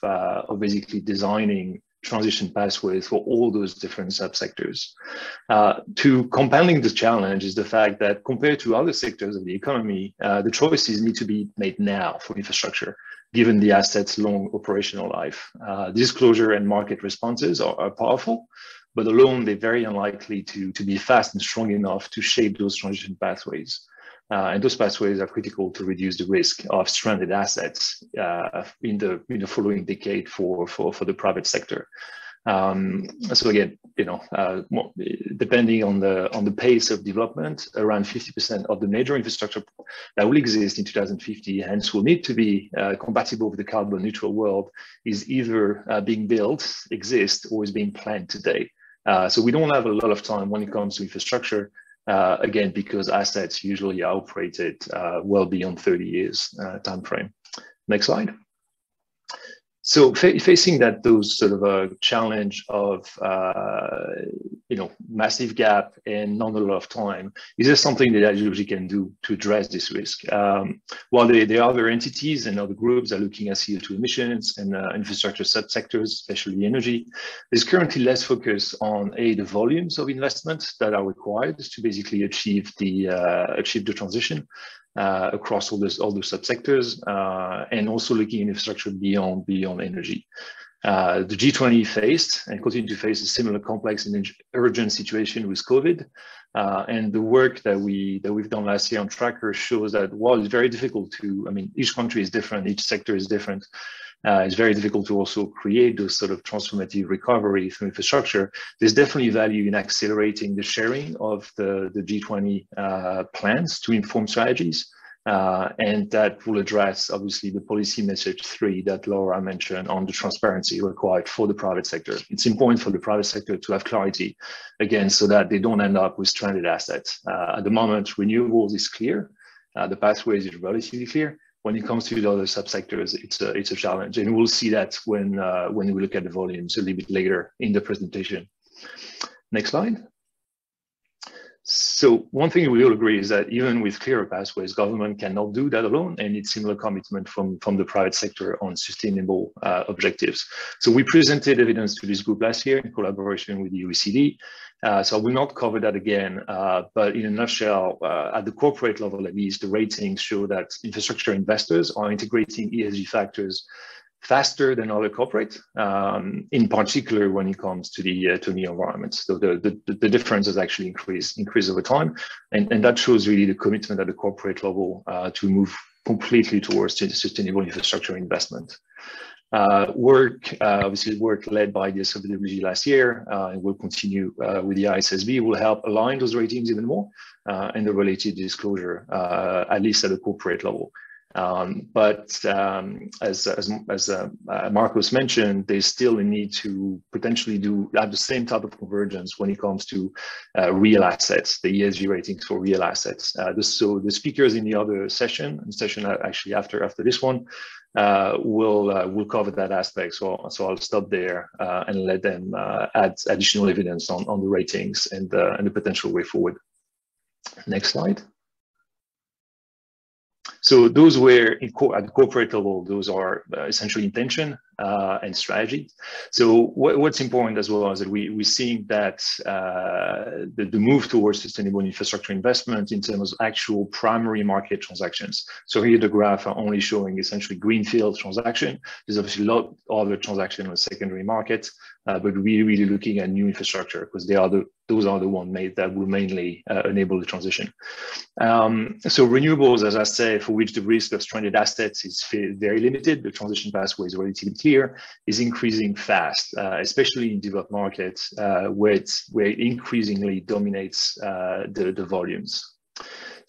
basically designing transition pathways for all those different subsectors. To compounding the challenge is the fact that compared to other sectors of the economy, the choices need to be made now for infrastructure, given the asset's long operational life. Disclosure and market responses are powerful, but alone they're very unlikely to be fast and strong enough to shape those transition pathways. And those pathways are critical to reduce the risk of stranded assets in the following decade for the private sector. So again, depending on the pace of development, around 50% of the major infrastructure that will exist in 2050, hence will need to be compatible with the carbon neutral world, is either being built, exists, or is being planned today. So we don't have a lot of time when it comes to infrastructure. Again, because assets usually are operated well beyond 30 years time frame. Next slide. So facing those sort of a challenge of massive gap and not a lot of time, is there something that usually can do to address this risk? While there are other entities and other groups are looking at CO2 emissions and infrastructure subsectors, especially energy, there's currently less focus on the volumes of investment that are required to basically achieve the transition. Across all those subsectors, and also looking at infrastructure beyond energy. The G20 faced and continue to face a similar complex and urgent situation with COVID, and the work that we've done last year on Tracker shows that while it's very difficult each country is different, each sector is different. It's very difficult to also create those sort of transformative recovery through infrastructure. There's definitely value in accelerating the sharing of the G20 plans to inform strategies. And that will address, obviously, the policy message 3 that Laura mentioned on the transparency required for the private sector. It's important for the private sector to have clarity, again, so that they don't end up with stranded assets. At the moment, renewables is clear. The pathways is relatively clear. When it comes to the other subsectors, it's a challenge, and we'll see that when we look at the volumes a little bit later in the presentation. Next slide. So one thing we all agree is that even with clearer pathways, government cannot do that alone, and it's similar commitment from the private sector on sustainable objectives. So we presented evidence to this group last year in collaboration with the OECD. So I will not cover that again, but in a nutshell, at the corporate level at least, the ratings show that infrastructure investors are integrating ESG factors faster than other corporates, in particular when it comes to the environment. So the difference has actually increased over time, and that shows really the commitment at the corporate level to move completely towards sustainable infrastructure investment. Obviously work led by the Affordability last year, and will continue with the ISSB, will help align those ratings even more and the related disclosure, at least at a corporate level. As Marcos mentioned, there's still a need to potentially have the same type of convergence when it comes to real assets, the ESG ratings for real assets. So the speakers in the other session actually after this one, will cover that aspect. So I'll stop there and let them add additional evidence on the ratings and the potential way forward. Next slide. So those were at the corporate level, those are essentially intention and strategy. So what's important as well is that we're seeing that the move towards sustainable infrastructure investment in terms of actual primary market transactions. So here the graph are only showing essentially greenfield transaction. There's obviously a lot of other transactions on the secondary market, but we're really looking at new infrastructure because those are the ones that will mainly enable the transition. So renewables, as I say, for which the risk of stranded assets is very limited, the transition pathway is relatively clear, is increasing fast, especially in developed markets where it increasingly dominates the volumes.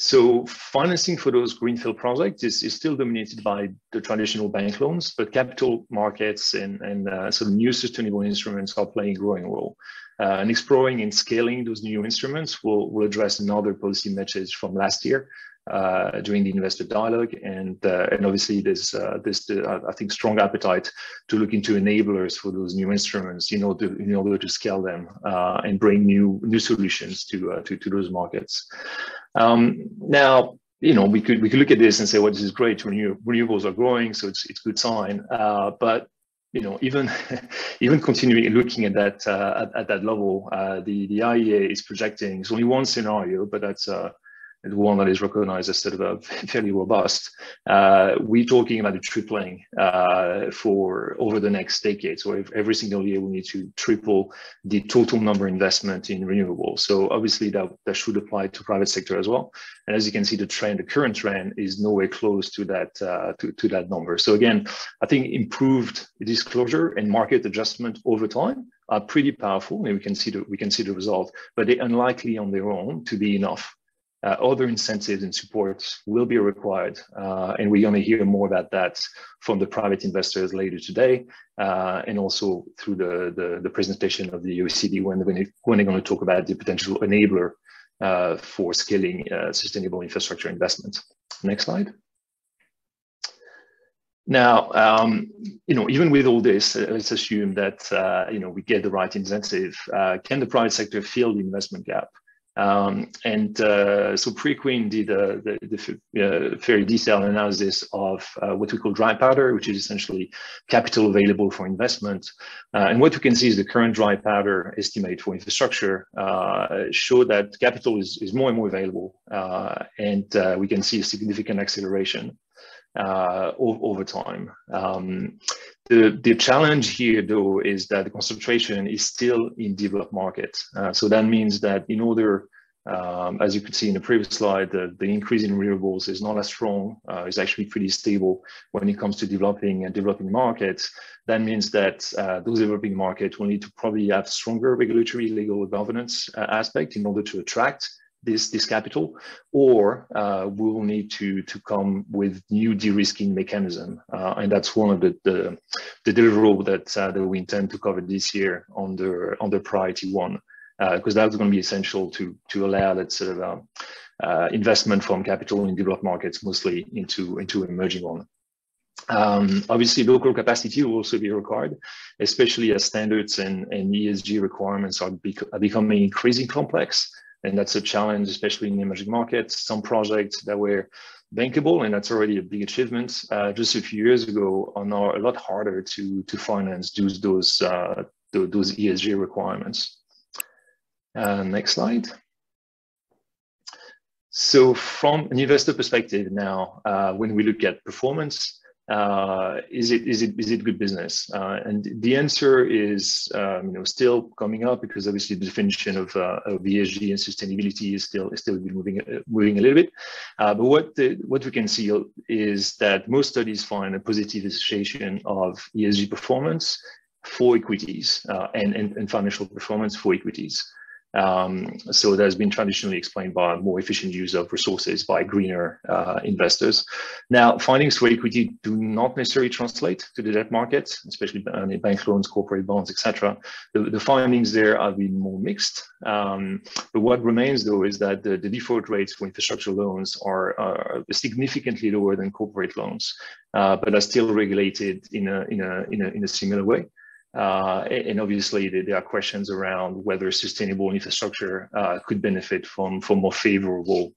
So financing for those greenfield projects is still dominated by the traditional bank loans, but capital markets and sort of new sustainable instruments are playing a growing role. And exploring and scaling those new instruments will address another policy message from last year during the investor dialogue, and obviously there's I think strong appetite to look into enablers for those new instruments in order to scale them and bring new solutions to those markets. Now, we could look at this and say, well, this is great. Renewables are growing, so it's a good sign. But even continuing looking at that level, the IEA is projecting. It's only one scenario, but that's the one that is recognized as sort of fairly robust. We're talking about a tripling for over the next decade. So every single year we need to triple the total number investment in renewables. So obviously that should apply to private sector as well. And as you can see, the current trend is nowhere close to that to that number. So again, I think improved disclosure and market adjustment over time are pretty powerful, and we can see the result, but they're unlikely on their own to be enough. Other incentives and supports will be required, and we're going to hear more about that from the private investors later today, and also through the presentation of the OECD when they're going to talk about the potential enabler for scaling sustainable infrastructure investment. Next slide. Now, even with all this, let's assume that we get the right incentive. Can the private sector fill the investment gap? So Preqin did the very detailed analysis of what we call dry powder, which is essentially capital available for investment. And what we can see is the current dry powder estimate for infrastructure show that capital is more and more available, and we can see a significant acceleration over time. The challenge here, though, is that the concentration is still in developed markets. So that means that in order, as you could see in the previous slide, the increase in renewables is not as strong. It's actually pretty stable when it comes to developing markets. That means that those developing markets will need to probably have stronger regulatory legal governance aspect in order to attract this capital, or we will need to come with new de-risking mechanism, and that's one of the deliverable that we intend to cover this year under priority one, because that's going to be essential to allow that sort of investment from capital in developed markets, mostly into emerging one. Obviously, local capacity will also be required, especially as standards and ESG requirements are becoming increasingly complex. And that's a challenge, especially in emerging markets. Some projects that were bankable, and that's already a big achievement, just a few years ago, are now a lot harder to finance those ESG requirements. Next slide. So from an investor perspective now, when we look at performance, is it good business? And the answer is still coming up, because obviously the definition of ESG and sustainability is still moving a little bit. But what we can see is that most studies find a positive association of ESG performance for equities and financial performance for equities. So that's been traditionally explained by more efficient use of resources by greener investors. Now, findings for equity do not necessarily translate to the debt market, especially bank loans, corporate bonds, etc. The findings there have been more mixed. But what remains, though, is that the default rates for infrastructure loans are significantly lower than corporate loans, but are still regulated in a similar way. And obviously, there are questions around whether sustainable infrastructure could benefit from more favorable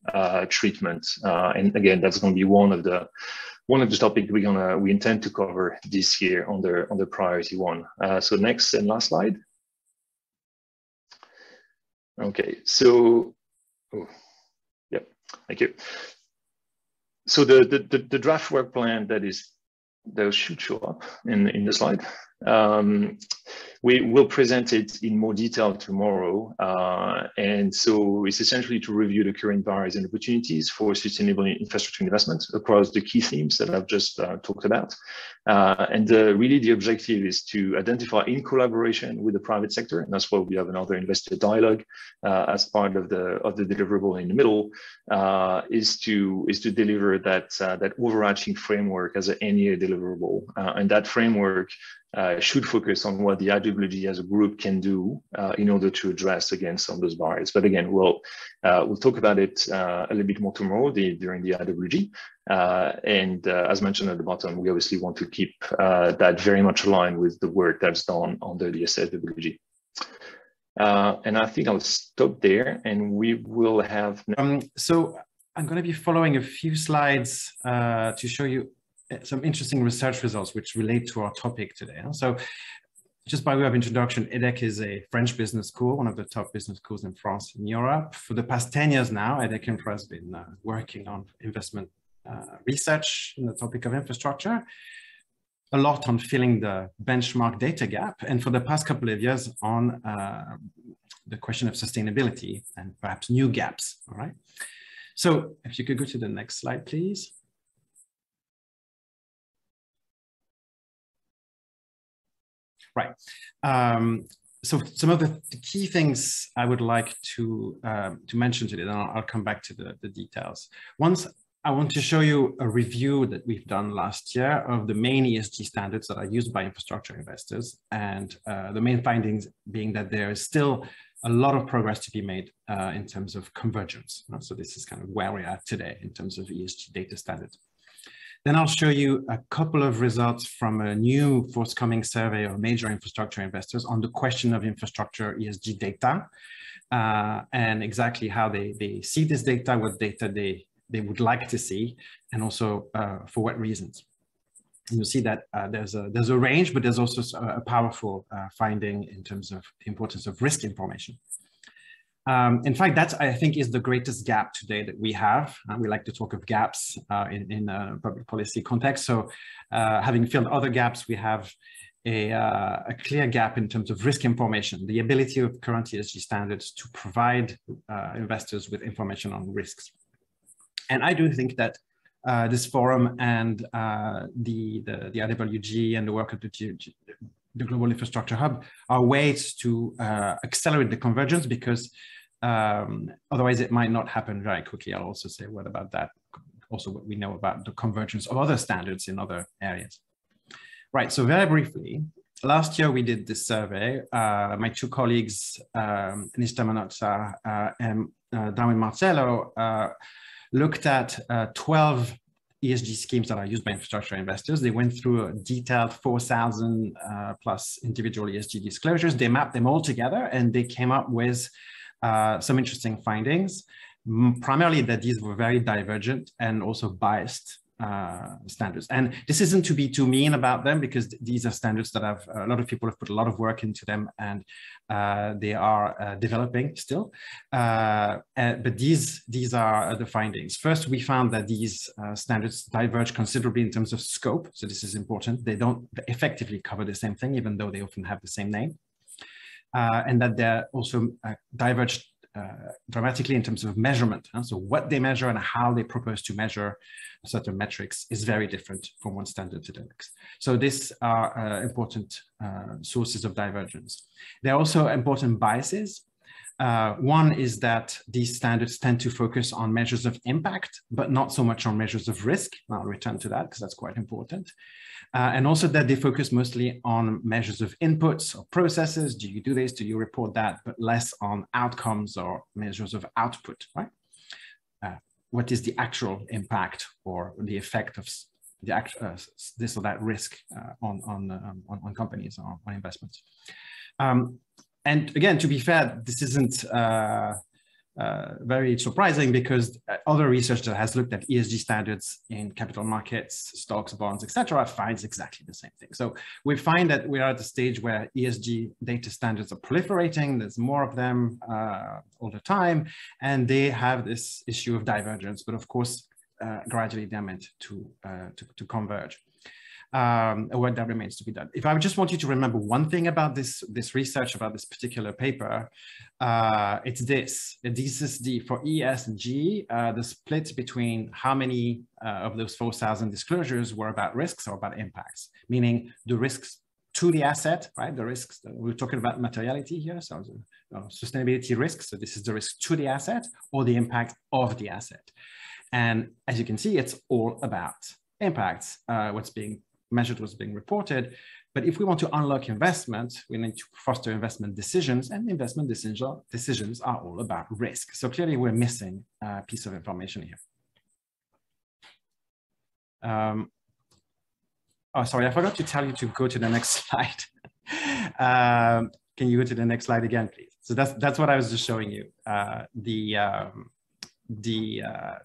treatment. And again, that's going to be one of the topics we intend to cover this year on the priority one. So next and last slide. Okay, so yeah, thank you. So the draft work plan that should show up in the slide. We will present it in more detail tomorrow. And so it's essentially to review the current barriers and opportunities for sustainable infrastructure investment across the key themes that I've just talked about. And really the objective is to identify, in collaboration with the private sector, and that's why we have another investor dialogue as part of the deliverable in the middle, is to deliver that overarching framework as an end-year deliverable. And that framework should focus on what the IWG as a group can do in order to address against some of those barriers. But again, we'll talk about it a little bit more tomorrow during the IWG. And as mentioned at the bottom, we obviously want to keep that very much aligned with the work that's done under the SIWG. And I think I'll stop there, and we will have. So I'm going to be following a few slides to show you some interesting research results which relate to our topic today. So just by way of introduction, EDEC is a French business school, one of the top business schools in France and Europe. For the past 10 years now, EDEC Infra has been working on investment research in the topic of infrastructure, a lot on filling the benchmark data gap, and for the past couple of years on the question of sustainability and perhaps new gaps, all right? So if you could go to the next slide, please. Right. So some of the key things I would like to mention today, then I'll come back to the details. Once I want to show you a review that we've done last year of the main ESG standards that are used by infrastructure investors, and the main findings being that there is still a lot of progress to be made in terms of convergence. So this is kind of where we are today in terms of ESG data standards. Then I'll show you a couple of results from a new forthcoming survey of major infrastructure investors on the question of infrastructure ESG data and exactly how they see this data, what data they would like to see, and also for what reasons. And you'll see that there's a range, but there's also a powerful finding in terms of the importance of risk information. In fact, that I think is the greatest gap today that we have. We like to talk of gaps in a public policy context. So having filled other gaps, we have a clear gap in terms of risk information, the ability of current ESG standards to provide investors with information on risks. And I do think that this forum and the IWG and the work of the Global Infrastructure Hub are ways to accelerate the convergence, because otherwise it might not happen very quickly. I'll also say what about that, also what we know about the convergence of other standards in other areas. Right, so very briefly, last year we did this survey. My two colleagues, Nishta Manotsa and Darwin Marcello, looked at 12 ESG schemes that are used by infrastructure investors. They went through a detailed 4,000 plus individual ESG disclosures. They mapped them all together, and they came up with some interesting findings, primarily that these were very divergent and also biased standards. And this isn't to be too mean about them, because these are standards that have a lot of people have put a lot of work into them, and they are developing still. But these are the findings. First, we found that these standards diverge considerably in terms of scope. So this is important. They don't effectively cover the same thing, even though they often have the same name. And that they're also diverged dramatically in terms of measurement. So what they measure and how they propose to measure certain metrics is very different from one standard to the next. So these are important sources of divergence. There are also important biases. One is that these standards tend to focus on measures of impact, but not so much on measures of risk. I'll return to that because that's quite important. And also that they focus mostly on measures of inputs or processes. Do you do this? Do you report that? But less on outcomes or measures of output, right? What is the actual impact or the effect of the this or that risk on companies or on investments? And again, to be fair, this isn't very surprising, because other research that has looked at ESG standards in capital markets, stocks, bonds, etc., finds exactly the same thing. So we find that we are at the stage where ESG data standards are proliferating. There's more of them all the time, and they have this issue of divergence. But of course, gradually they're meant to converge. Work that remains to be done. If I just want you to remember one thing about this research, about this particular paper, it's this. This is for E, S, and G, the split between how many of those 4,000 disclosures were about risks or about impacts, meaning the risks to the asset, right? The risks, we're talking about materiality here, so sustainability risks. So this is the risk to the asset or the impact of the asset. And as you can see, it's all about impacts, what's being measured, what's being reported. But if we want to unlock investment, we need to foster investment decisions, and investment decisions are all about risk. So clearly we're missing a piece of information here. Oh, sorry, I forgot to tell you to go to the next slide. Can you go to the next slide again, please? So that's what I was just showing you, the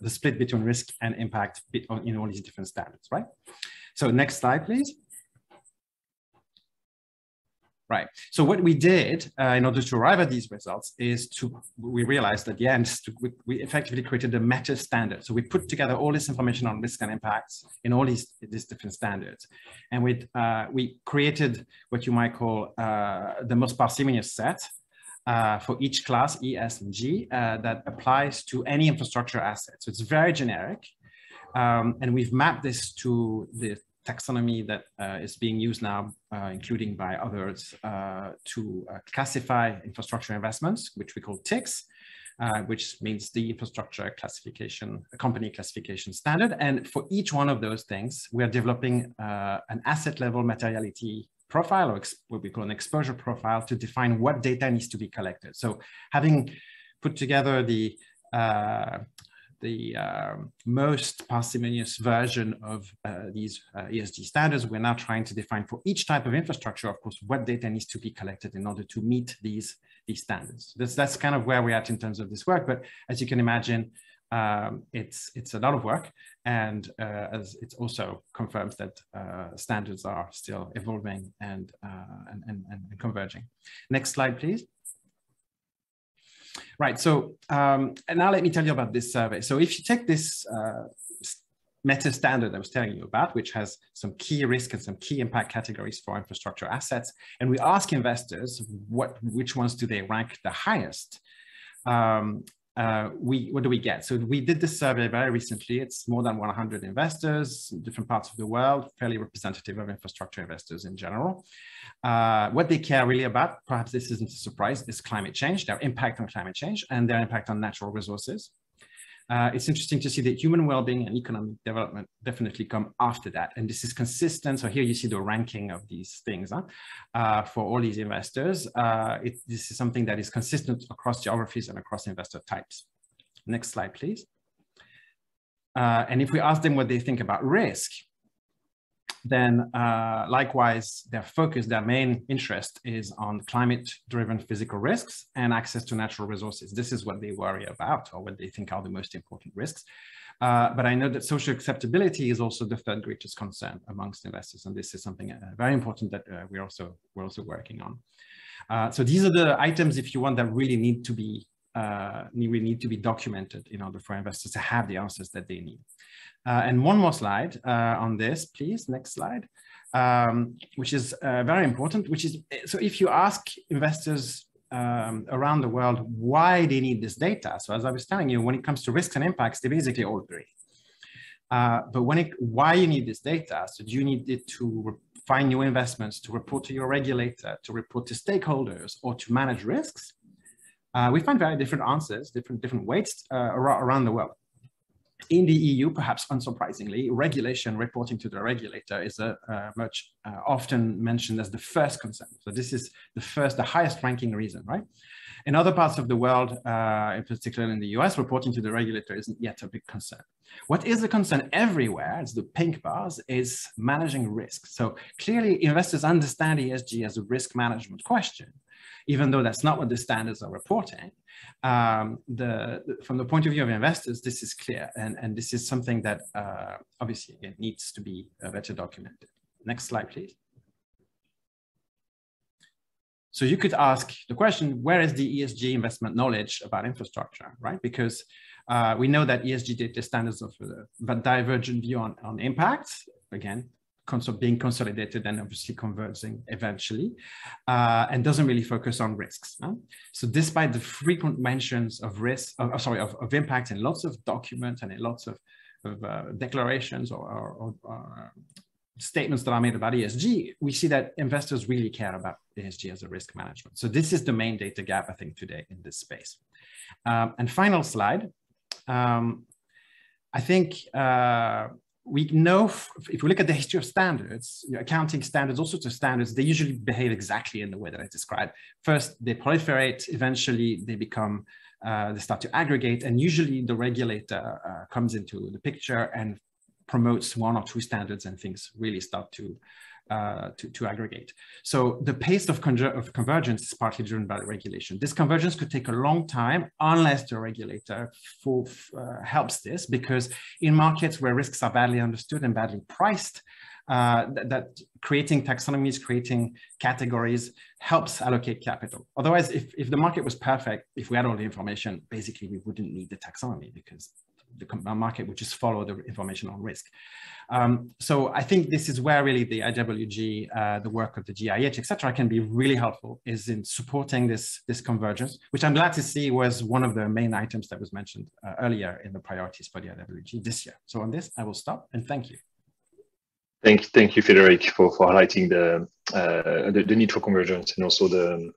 split between risk and impact in all these different standards, right? So next slide, please. Right. So what we did in order to arrive at these results is we realized at the end, we effectively created a meta standard. So we put together all this information on risk and impacts in all these different standards. And we created what you might call the most parsimonious set for each class, E, S, and G, that applies to any infrastructure asset. So it's very generic. And we've mapped this to the taxonomy that is being used now, including by others, to classify infrastructure investments, which we call TICS, which means the infrastructure classification, company classification standard. And for each one of those things, we are developing an asset level materiality profile, or what we call an exposure profile, to define what data needs to be collected. So having put together the most parsimonious version of these ESG standards, we're now trying to define for each type of infrastructure, of course, what data needs to be collected in order to meet these standards. That's kind of where we're at in terms of this work. But as you can imagine, it's a lot of work, and as it also confirms that standards are still evolving and converging. Next slide, please. Right, so and now let me tell you about this survey. So if you take this meta standard I was telling you about, which has some key risk and some key impact categories for infrastructure assets, and we ask investors which ones do they rank the highest, what do we get? So we did this survey very recently. It's more than 100 investors in different parts of the world, fairly representative of infrastructure investors in general. What they care really about, perhaps this isn't a surprise, is climate change, their impact on climate change, and their impact on natural resources. It's interesting to see that human well-being and economic development definitely come after that. And this is consistent. So here you see the ranking of these things for all these investors. This is something that is consistent across geographies and across investor types. Next slide, please. And if we ask them what they think about risk, then likewise, their main interest is on climate-driven physical risks and access to natural resources. This is what they worry about, or what they think are the most important risks. But I know that social acceptability is also the third greatest concern amongst investors, and this is something very important that we're also working on. So these are the items, if you want, that really need to be documented in order for investors to have the answers that they need. And one more slide on this, please. Next slide, which is very important, which is, so if you ask investors around the world why they need this data, so as I was telling you, when it comes to risks and impacts, they basically all agree. But why you need this data? So do you need it to find new investments, to report to your regulator, to report to stakeholders, or to manage risks? We find very different answers, different weights around the world. In the EU, perhaps unsurprisingly, regulation, reporting to the regulator is much often mentioned as the first concern. So this is the highest ranking reason, right? In other parts of the world, in particular in the US, reporting to the regulator isn't yet a big concern. What is a concern everywhere, it's the pink bars, is managing risk. So clearly investors understand ESG as a risk management question, even though that's not what the standards are reporting. From the point of view of investors, this is clear. And this is something that obviously it needs to be better documented. Next slide, please. So you could ask the question, where is the ESG investment knowledge about infrastructure, right? Because we know that ESG data standards of a divergent view on impacts, again, being consolidated and obviously converging eventually, and doesn't really focus on risks. Huh? So despite the frequent mentions of risk, of impact in lots of documents and in lots of declarations or statements that are made about ESG, we see that investors really care about ESG as a risk management. So this is the main data gap, I think, today in this space. And final slide, I think we know, if we look at the history of standards, accounting standards, all sorts of standards, they usually behave exactly in the way that I described. First, they proliferate, eventually they become, they start to aggregate, and usually the regulator comes into the picture and promotes one or two standards and things really start to aggregate. So the pace of convergence is partly driven by the regulation. This convergence could take a long time unless the regulator helps this, because in markets where risks are badly understood and badly priced, that creating taxonomies, creating categories helps allocate capital. Otherwise, if the market was perfect, if we had all the information, basically we wouldn't need the taxonomy, because the market would just follow the information on risk. So I think this is where really the IWG, the work of the GIH, etc., can be really helpful, is in supporting this convergence, which I'm glad to see was one of the main items that was mentioned earlier in the priorities for the IWG this year. So on this, I will stop and thank you. Thank you, Frederic, for highlighting the need for convergence and also the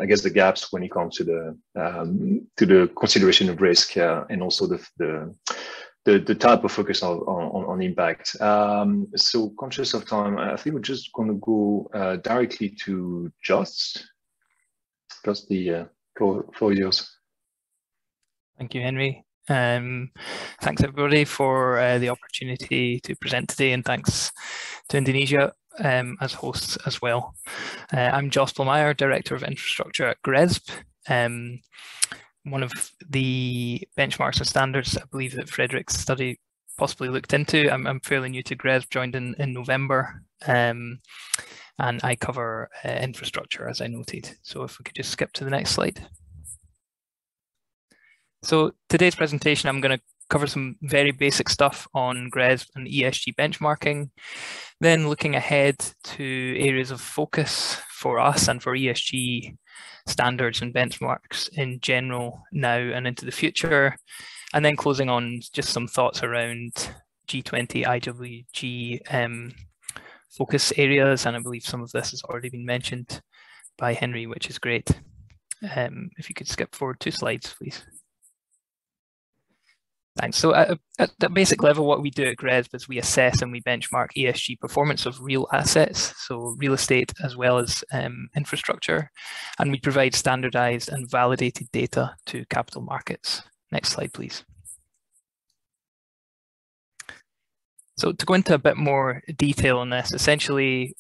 I guess the gaps when it comes to the consideration of risk and also the type of focus on impact. So conscious of time, I think we're just going to go directly to Just the floor is yours. Thank you, Henry. Thanks everybody for the opportunity to present today, and thanks to Indonesia as hosts as well. I'm Jos Plummeyer, Director of Infrastructure at GRESB. One of the benchmarks and standards I believe that Frederic's study possibly looked into. I'm fairly new to GRESB, joined in November, and I cover infrastructure, as I noted. So if we could just skip to the next slide. So today's presentation, I'm going to cover some very basic stuff on GRESB and ESG benchmarking, then looking ahead to areas of focus for us and for ESG standards and benchmarks in general now and into the future, and then closing on just some thoughts around G20 IWG focus areas, and I believe some of this has already been mentioned by Henry, which is great. If you could skip forward 2 slides, please. Thanks. So at the basic level, what we do at GRESB is we assess and we benchmark ESG performance of real assets, so real estate as well as infrastructure, and we provide standardized and validated data to capital markets. Next slide, please. So to go into a bit more detail on this, essentially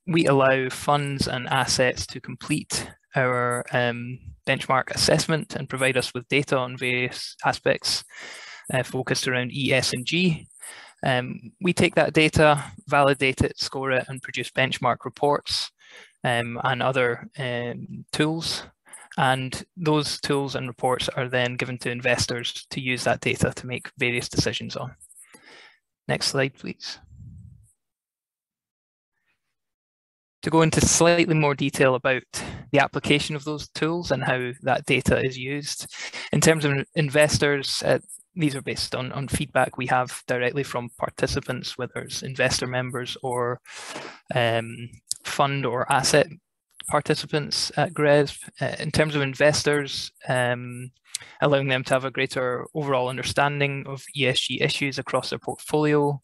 we allow funds and assets to complete our benchmark assessment and provide us with data on various aspects focused around E, S, and G. We take that data, validate it, score it, and produce benchmark reports and other tools. And those tools and reports are then given to investors to use that data to make various decisions on. Next slide, please. To go into slightly more detail about the application of those tools and how that data is used. In terms of investors, these are based on feedback we have directly from participants, whether it's investor members or fund or asset participants at GRESB. In terms of investors, allowing them to have a greater overall understanding of ESG issues across their portfolio.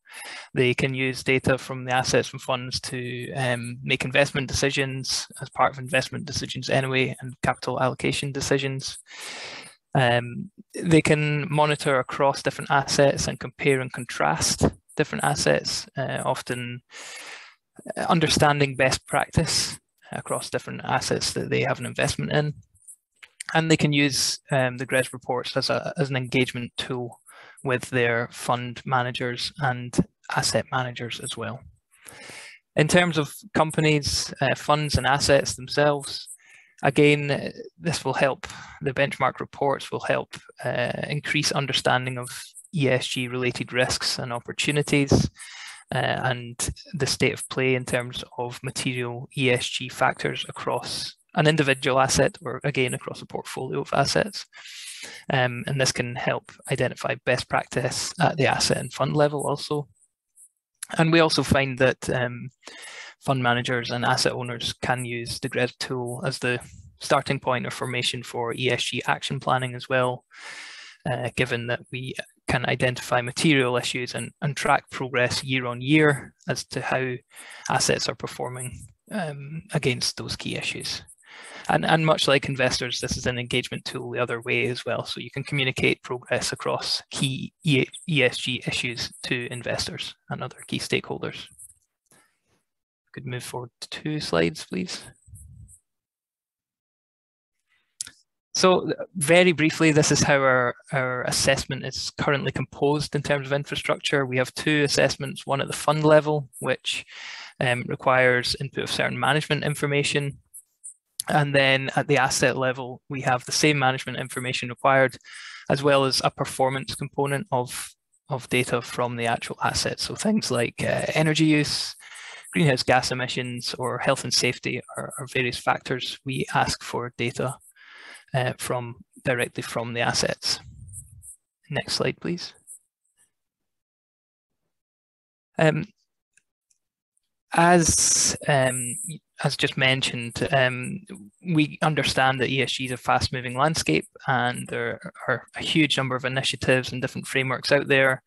They can use data from the assets and funds to make investment decisions as part of investment decisions anyway, and capital allocation decisions. They can monitor across different assets and compare and contrast different assets, often understanding best practice across different assets that they have an investment in. And they can use the GRESB reports as an engagement tool with their fund managers and asset managers as well. In terms of companies, funds and assets themselves, again, this will help, the benchmark reports will help increase understanding of ESG related risks and opportunities and the state of play in terms of material ESG factors across an individual asset or again across a portfolio of assets. And this can help identify best practice at the asset and fund level also. And we also find that fund managers and asset owners can use the GRESB tool as the starting point or formation for ESG action planning as well, given that we can identify material issues and track progress year on year as to how assets are performing against those key issues. And much like investors, this is an engagement tool the other way as well. So you can communicate progress across key ESG issues to investors and other key stakeholders. Could move forward to 2 slides, please. So very briefly, this is how our assessment is currently composed in terms of infrastructure. We have 2 assessments, one at the fund level, which requires input of certain management information. And then at the asset level, we have the same management information required, as well as a performance component of data from the actual asset. So things like energy use, greenhouse gas emissions, or health and safety are various factors we ask for data directly from the assets. Next slide, please. As just mentioned, we understand that ESG is a fast-moving landscape, and there are a huge number of initiatives and different frameworks out there,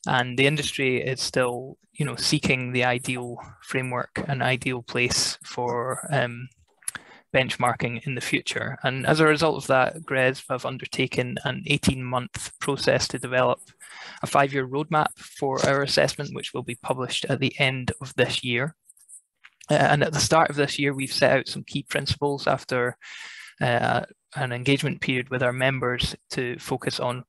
and the industry is still, seeking the ideal framework, an ideal place for benchmarking in the future. And as a result of that, GRESB have undertaken an 18-month process to develop a 5-year roadmap for our assessment, which will be published at the end of this year. And at the start of this year, we've set out some key principles after an engagement period with our members to focus on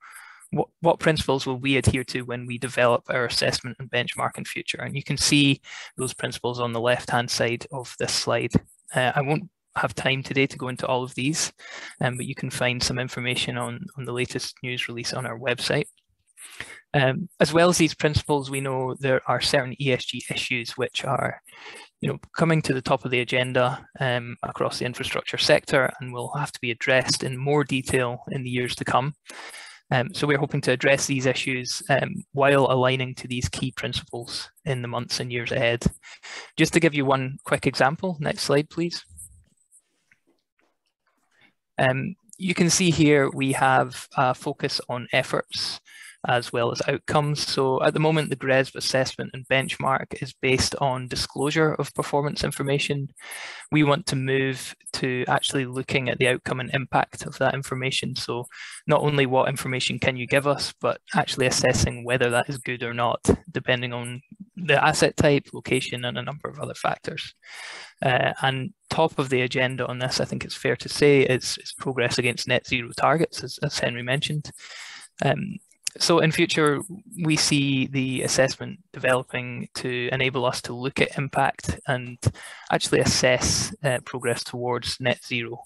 what principles will we adhere to when we develop our assessment and benchmark in future. And you can see those principles on the left-hand side of this slide. I won't have time today to go into all of these, but you can find some information on the latest news release on our website. As well as these principles, we know there are certain ESG issues which are coming to the top of the agenda across the infrastructure sector and will have to be addressed in more detail in the years to come. So we're hoping to address these issues while aligning to these key principles in the months and years ahead. Just to give you one quick example, next slide, please. You can see here we have a focus on efforts as well as outcomes. So at the moment, the GRESB assessment and benchmark is based on disclosure of performance information. We want to move to actually looking at the outcome and impact of that information. So not only what information can you give us, but actually assessing whether that is good or not, depending on the asset type, location, and a number of other factors. And top of the agenda on this, I think it's fair to say, is progress against net zero targets, as Henry mentioned. So in future, we see the assessment developing to enable us to look at impact and actually assess progress towards net zero.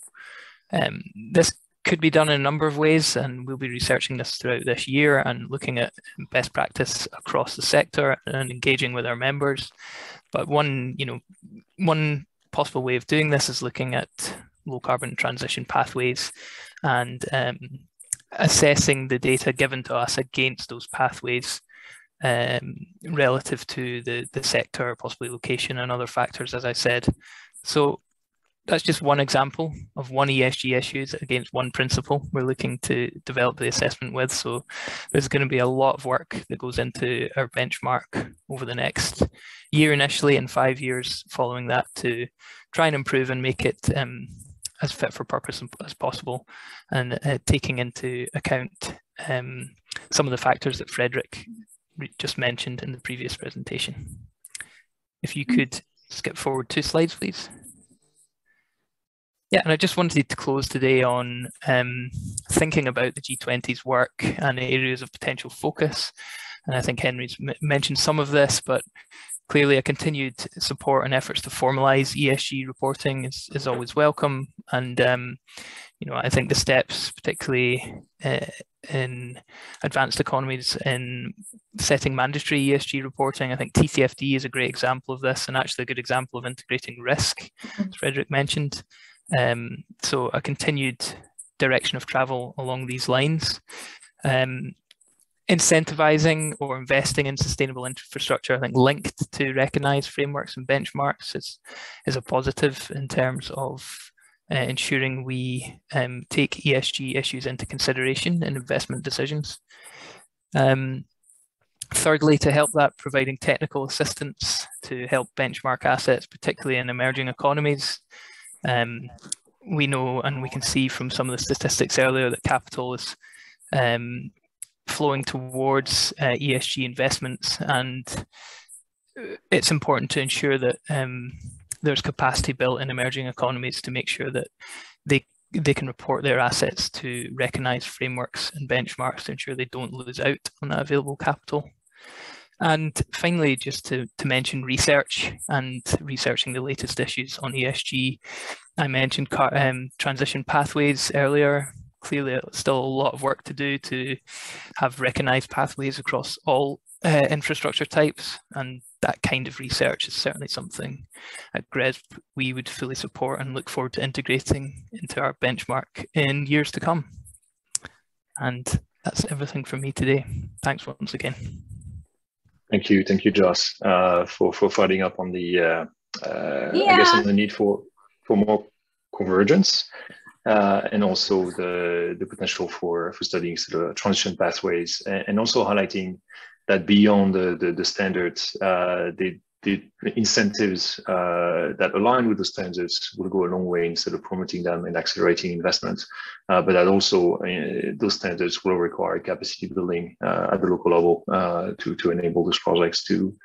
This could be done in a number of ways, and we'll be researching this throughout this year and looking at best practice across the sector and engaging with our members. But one possible way of doing this is looking at low carbon transition pathways and assessing the data given to us against those pathways relative to the sector, possibly location and other factors, as I said. So that's just one example of one ESG issues against one principle we're looking to develop the assessment with. So there's going to be a lot of work that goes into our benchmark over the next year initially and 5 years following that to try and improve and make it as fit for purpose as possible, and taking into account some of the factors that Frederick just mentioned in the previous presentation. If you could skip forward 2 slides, please. Yeah, and I just wanted to close today on thinking about the G20's work and areas of potential focus. And I think Henry's mentioned some of this, but clearly a continued support and efforts to formalise ESG reporting is always welcome. And I think the steps, particularly in advanced economies in setting mandatory ESG reporting, I think TCFD is a great example of this, and actually a good example of integrating risk, as Frederick mentioned. So a continued direction of travel along these lines. Incentivizing or investing in sustainable infrastructure, I think linked to recognised frameworks and benchmarks is a positive in terms of ensuring we take ESG issues into consideration in investment decisions. Thirdly, to help that, providing technical assistance to help benchmark assets, particularly in emerging economies. We know, and we can see from some of the statistics earlier, that capital is flowing towards ESG investments, and it's important to ensure that there's capacity built in emerging economies to make sure that they can report their assets to recognise frameworks and benchmarks to ensure they don't lose out on that available capital. And finally, just to mention research and researching the latest issues on ESG. I mentioned transition pathways earlier. Clearly, still a lot of work to do to have recognised pathways across all infrastructure types, and that kind of research is certainly something at GRESB we would fully support and look forward to integrating into our benchmark in years to come. And that's everything from me today. Thanks once again. Thank you, Joss, for following up on the I guess on the need for more convergence, and also the potential for studying sort of transition pathways, and also highlighting that beyond the standards, the incentives that align with the standards will go a long way in sort of promoting them and accelerating investment, but that also those standards will require capacity building at the local level to enable those projects to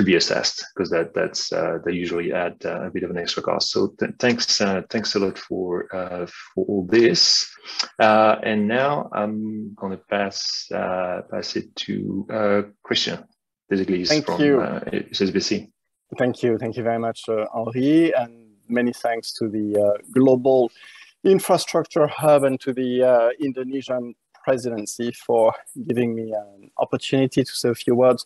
be assessed, because they usually add a bit of an extra cost. So thanks a lot for all this, and now I'm going to pass it to Christian. Thank you. HSBC. Thank you very much, Henri, and many thanks to the Global Infrastructure Hub and to the Indonesian presidency for giving me an opportunity to say a few words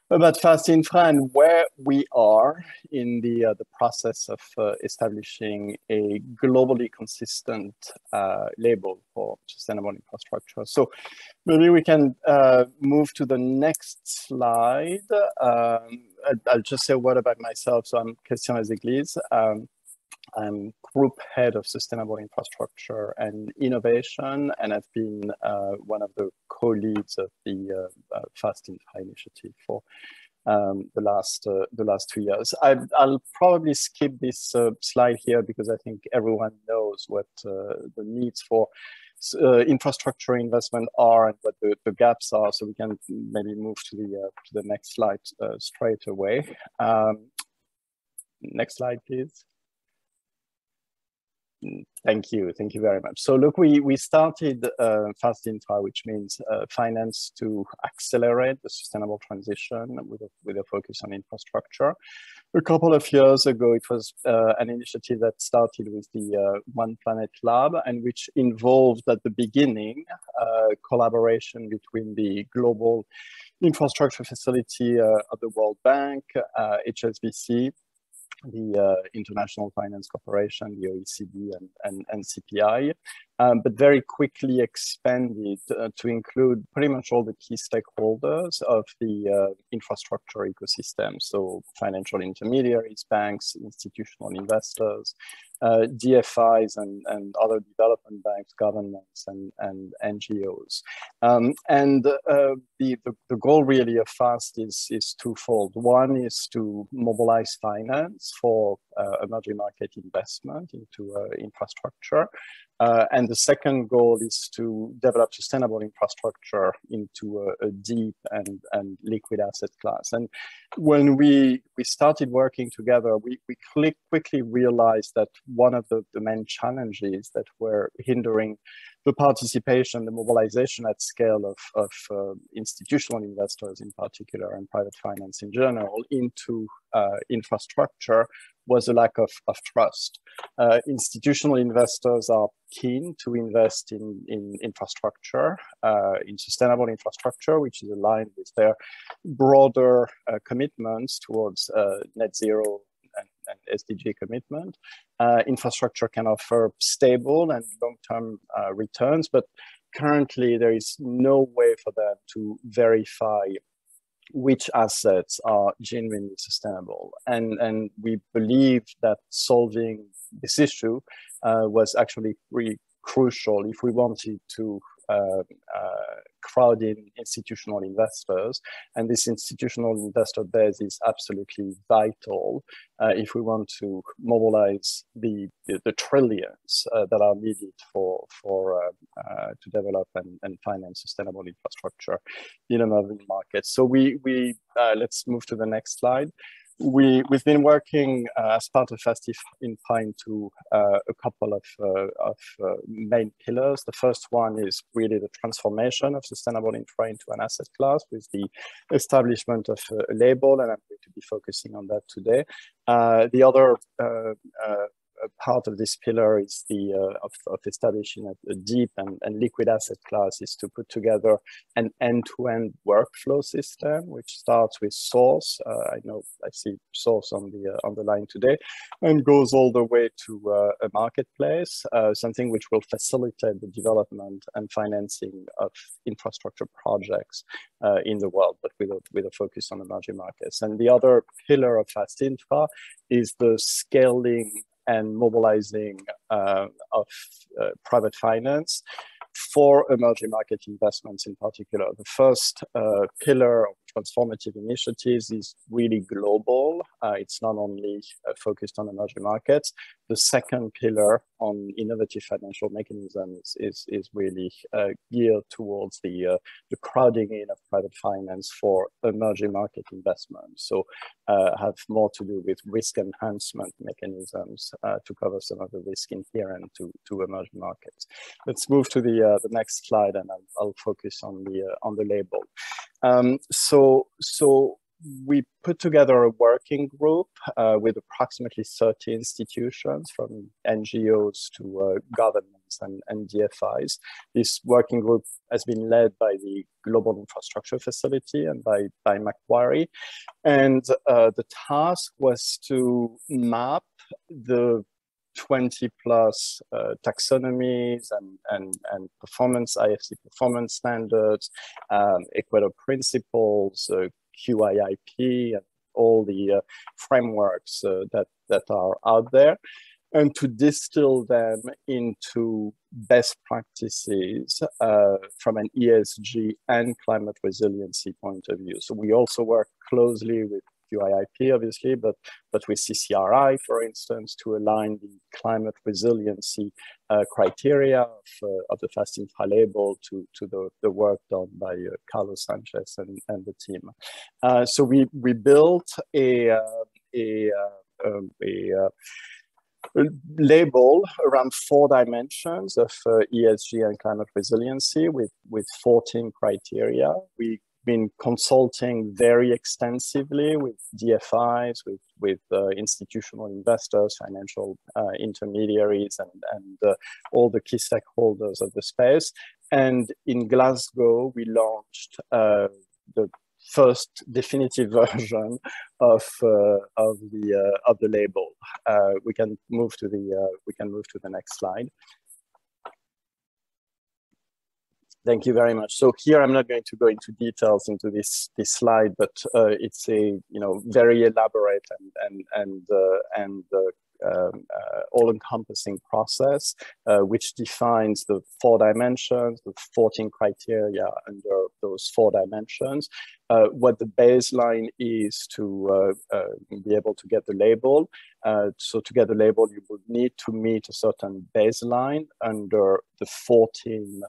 about Fast Infra and where we are in the process of establishing a globally consistent label for sustainable infrastructure. So maybe we can move to the next slide. I'll just say a word about myself. So I'm Christian Ezeglis. I'm Group Head of Sustainable Infrastructure and Innovation, and I've been one of the co-leads of the Fast Infra initiative for the last 2 years. I'll probably skip this slide here because I think everyone knows what the needs for infrastructure investment are and what the gaps are. So we can maybe move to the next slide straight away. Next slide, please. Thank you very much. So look, we started Fast Infra, which means finance to accelerate the sustainable transition with a focus on infrastructure. A couple of years ago, it was an initiative that started with the One Planet Lab, and which involved at the beginning collaboration between the Global Infrastructure Facility of the World Bank, HSBC, the International Finance Corporation, the OECD, and CPI, but very quickly expanded to include pretty much all the key stakeholders of the infrastructure ecosystem. So financial intermediaries, banks, institutional investors, DFIs and other development banks, governments, and NGOs. The goal really of FAST is twofold. One is to mobilize finance for emerging market investment into infrastructure. And the second goal is to develop sustainable infrastructure into a deep and liquid asset class. And when we started working together, we quickly realized that one of the main challenges that were hindering the participation, the mobilization at scale of institutional investors in particular, and private finance in general, into infrastructure was a lack of trust. Institutional investors are keen to invest in infrastructure, in sustainable infrastructure, which is aligned with their broader commitments towards net zero and SDG commitment. Infrastructure can offer stable and long-term returns, but currently there is no way for them to verify which assets are genuinely sustainable. And we believe that solving this issue was actually really crucial if we wanted to crowd in institutional investors. And this institutional investor base is absolutely vital if we want to mobilize the trillions that are needed to develop and finance sustainable infrastructure in emerging markets. So let's move to the next slide. We've been working as part of Fast Infra into a couple of main pillars. The first one is really the transformation of sustainable infra into an asset class with the establishment of a label, and I'm going to be focusing on that today. The other part of this pillar is of establishing a deep and liquid asset class is to put together an end-to-end workflow system, which starts with source. I see source on the line today, and goes all the way to a marketplace, something which will facilitate the development and financing of infrastructure projects in the world, but with a focus on emerging markets. And the other pillar of Fast Infra is the scaling and mobilizing of private finance for emerging market investments in particular. The first pillar of transformative initiatives is really global. It's not only focused on emerging markets. The second pillar on innovative financial mechanisms is really geared towards the crowding in of private finance for emerging market investments. So have more to do with risk enhancement mechanisms to cover some of the risk inherent to emerging markets. Let's move to the next slide, and I'll focus on the label. So we put together a working group with approximately 30 institutions, from NGOs to governments and DFIs. This working group has been led by the Global Infrastructure Facility and by Macquarie. And the task was to map the 20 plus taxonomies and performance, IFC performance standards, Equator principles, QIIP, and all the frameworks that are out there, and to distill them into best practices from an ESG and climate resiliency point of view. So we also work closely with QIIP, obviously, but with CCRI, for instance, to align the climate resiliency criteria of the Fast Infra label to the work done by Carlos Sanchez and the team. So we built a label around 4 dimensions of ESG and climate resiliency with 14 criteria. We've been consulting very extensively with DFIs, with institutional investors, financial intermediaries, and all the key stakeholders of the space. And in Glasgow, we launched the first definitive version of the label. We can move to the next slide. Thank you very much. So here I'm not going to go into details into this slide, but it's a very elaborate and all-encompassing process, which defines the 4 dimensions, the 14 criteria under those 4 dimensions, what the baseline is to be able to get the label. So to get the label, you would need to meet a certain baseline under the 14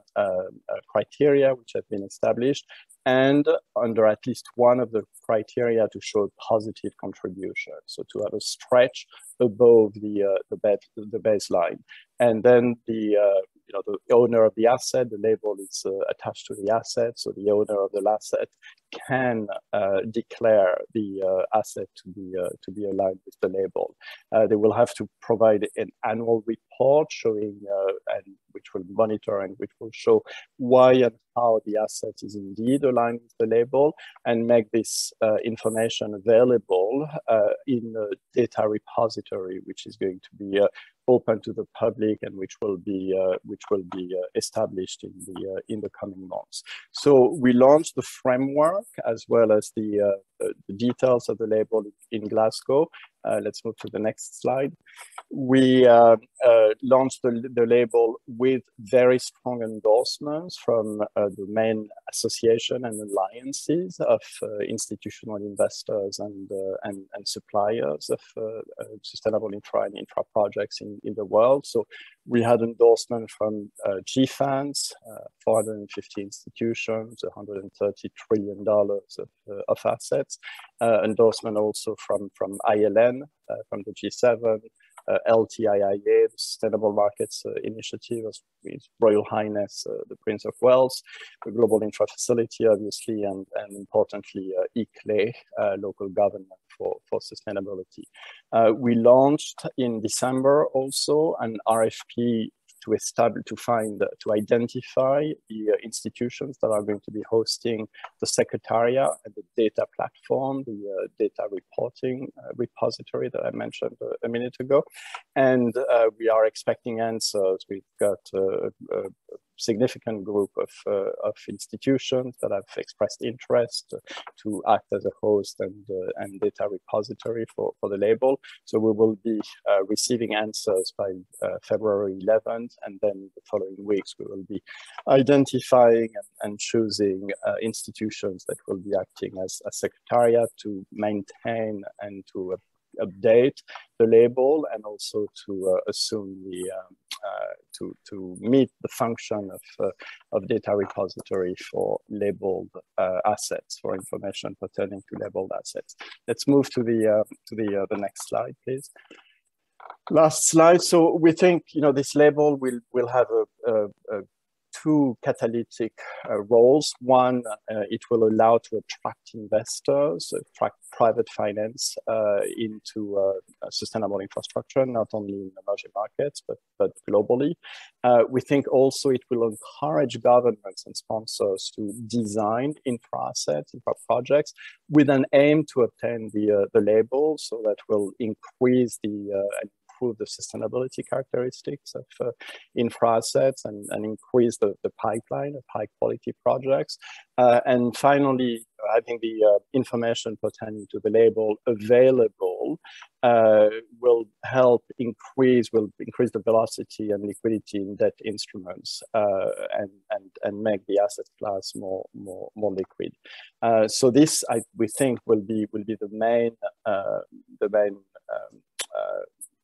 criteria which have been established, and under at least one of the criteria to show positive contribution. So to have a stretch above the baseline, and then the owner of the asset, the label is attached to the asset. So the owner of the asset can declare the asset to be aligned with the label. They will have to provide an annual report showing and which will monitor and which will show why and how the asset is indeed aligned with the label, and make this information available in a data repository, which is going to be open to the public and which will be established in the coming months. So we launched the framework as well as the details of the label in Glasgow. Let's move to the next slide. We launched the label with very strong endorsements from the main association and alliances of institutional investors and suppliers of sustainable infra and infra projects in the world. So we had endorsement from G-Funds, 450 institutions, $130 trillion of assets. Endorsement also from ILN, from the G7, LTIIA, the Sustainable Markets Initiative, with Royal Highness, the Prince of Wales, the Global Infra Facility, obviously, and importantly, Ccri, local government for sustainability. We launched in December also an RFP to identify the institutions that are going to be hosting the Secretariat and the data platform, the data reporting repository that I mentioned a minute ago. And we are expecting answers. We've got a significant group of institutions that have expressed interest to act as a host and data repository for the label. So we will be receiving answers by February 11th, and then the following weeks we will be identifying and choosing institutions that will be acting as a secretariat to maintain and to update the label, and also to assume the to meet the function of data repository for labeled assets, for information pertaining to labeled assets. Let's move to the next slide, please. Last slide. So we think this label will have two catalytic roles. One, it will allow to attract investors, attract private finance into sustainable infrastructure, not only in emerging markets, but globally. We think also it will encourage governments and sponsors to design infra assets, infra projects, with an aim to obtain the label. So that will increase improve the sustainability characteristics of infra assets and increase the pipeline of high quality projects. And finally, having the information pertaining to the label available will increase the velocity and liquidity in debt instruments and make the asset class more liquid. So this, we think, will be the main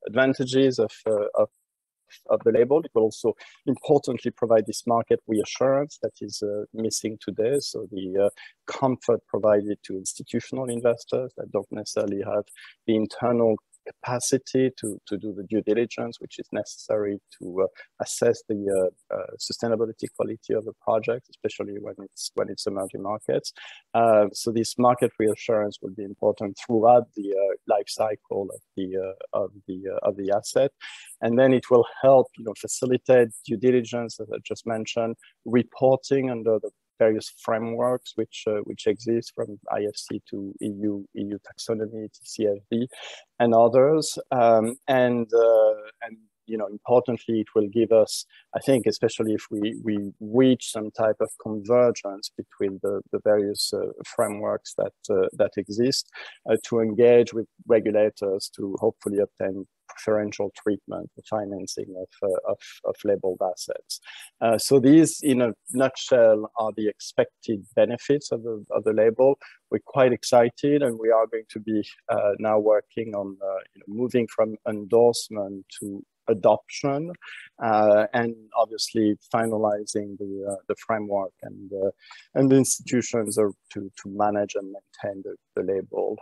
advantages of the label. It will also importantly provide this market reassurance that is missing today. So the comfort provided to institutional investors that don't necessarily have the internal capacity to do the due diligence, which is necessary to assess the sustainability quality of the project, especially when it's emerging markets. So this market reassurance will be important throughout the life cycle of the asset, and then it will help facilitate due diligence, as I just mentioned, reporting under the various frameworks which exist, from IFC to EU taxonomy, TCFD, and others. Importantly, it will give us, I think, especially if we reach some type of convergence between the various frameworks that exist, to engage with regulators to hopefully obtain preferential treatment for financing of labeled assets. So these, in a nutshell, are the expected benefits of the label. We're quite excited, and we are going to be now working on moving from endorsement to adoption, and obviously finalizing the framework and the institutions are to manage and maintain the label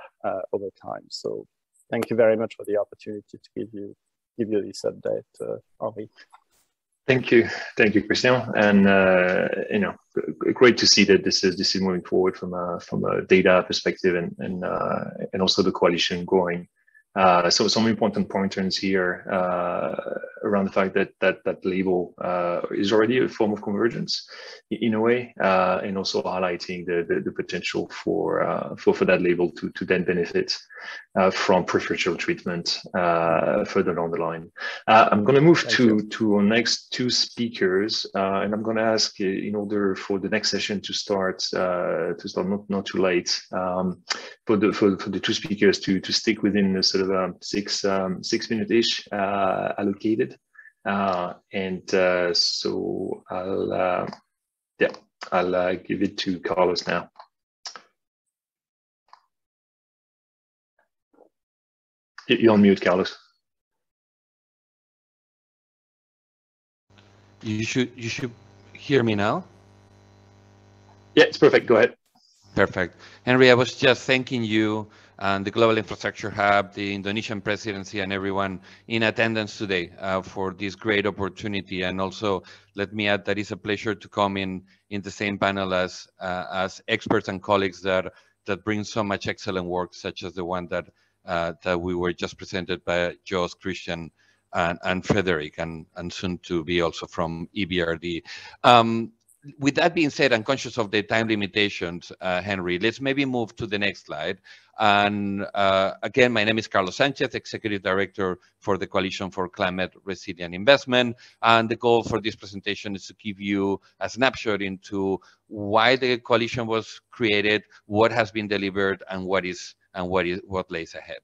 over time. So thank you very much for the opportunity to give you this update, Henri. Thank you, Christian, and great to see that this is moving forward from a data perspective and also the coalition growing. So some important pointers here around the fact that label is already a form of convergence in a way, and also highlighting the potential for that label to then benefit from preferential treatment further down the line. I'm going to move to our next two speakers, and I'm going to ask, in order for the next session to start not too late, for the two speakers to stick within the sort of 6 minute-ish allocated, so I'll give it to Carlos now. You're on mute, Carlos. You should hear me now. Yeah, it's perfect. Go ahead. Perfect. Henry, I was just thanking you and the Global Infrastructure Hub, the Indonesian presidency, and everyone in attendance today for this great opportunity. And also, let me add that it's a pleasure to come in the same panel as experts and colleagues that bring so much excellent work, such as the one that we were just presented by Jos, Christian, and Frederick, and soon to be also from EBRD. With that being said, I'm conscious of the time limitations, Henry. Let's maybe move to the next slide. And again, my name is Carlos Sanchez, Executive Director for the Coalition for Climate Resilient Investment. And the goal for this presentation is to give you a snapshot into why the coalition was created, what has been delivered, and what lays ahead.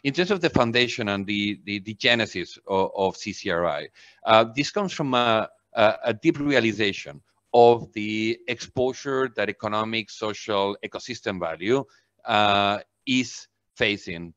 In terms of the foundation and the genesis of CCRI, this comes from a deep realization of the exposure that economic, social, ecosystem value is facing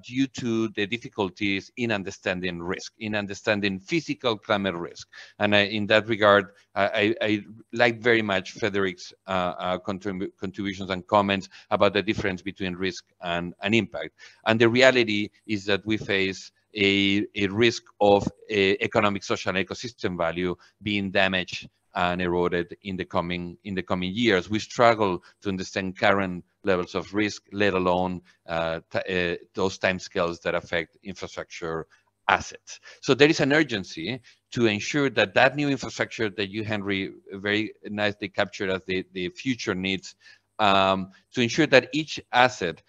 due to the difficulties in understanding risk, in understanding physical climate risk. And in that regard, I like very much Frederick's contributions and comments about the difference between risk and impact. And the reality is that we face a risk of economic, social, and ecosystem value being damaged and eroded in the coming years. We struggle to understand current levels of risk, let alone those timescales that affect infrastructure assets. So there is an urgency to ensure that new infrastructure that you, Henry, very nicely captured as the future needs, to ensure that each asset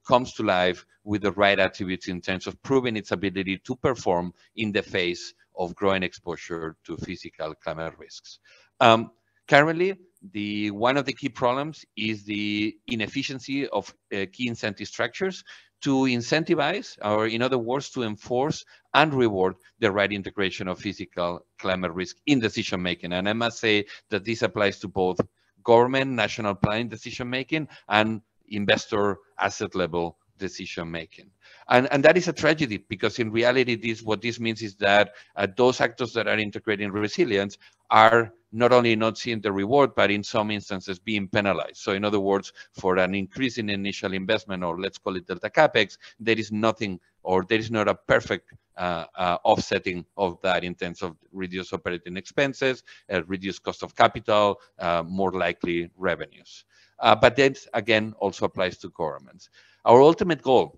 comes to life with the right attributes in terms of proving its ability to perform in the face of growing exposure to physical climate risks. Currently, one of the key problems is the inefficiency of key incentive structures to incentivize, or in other words, to enforce and reward the right integration of physical climate risk in decision-making. And I must say that this applies to both government, national planning decision-making, and investor asset level decision-making. And that is a tragedy, because in reality, what this means is that those actors that are integrating resilience are not only not seeing the reward, but in some instances being penalized. So in other words, for an increase in initial investment, or let's call it delta capex, there is nothing, or there is not a perfect offsetting of that in terms of reduced operating expenses, reduced cost of capital, more likely revenues. But that, again, also applies to governments. Our ultimate goal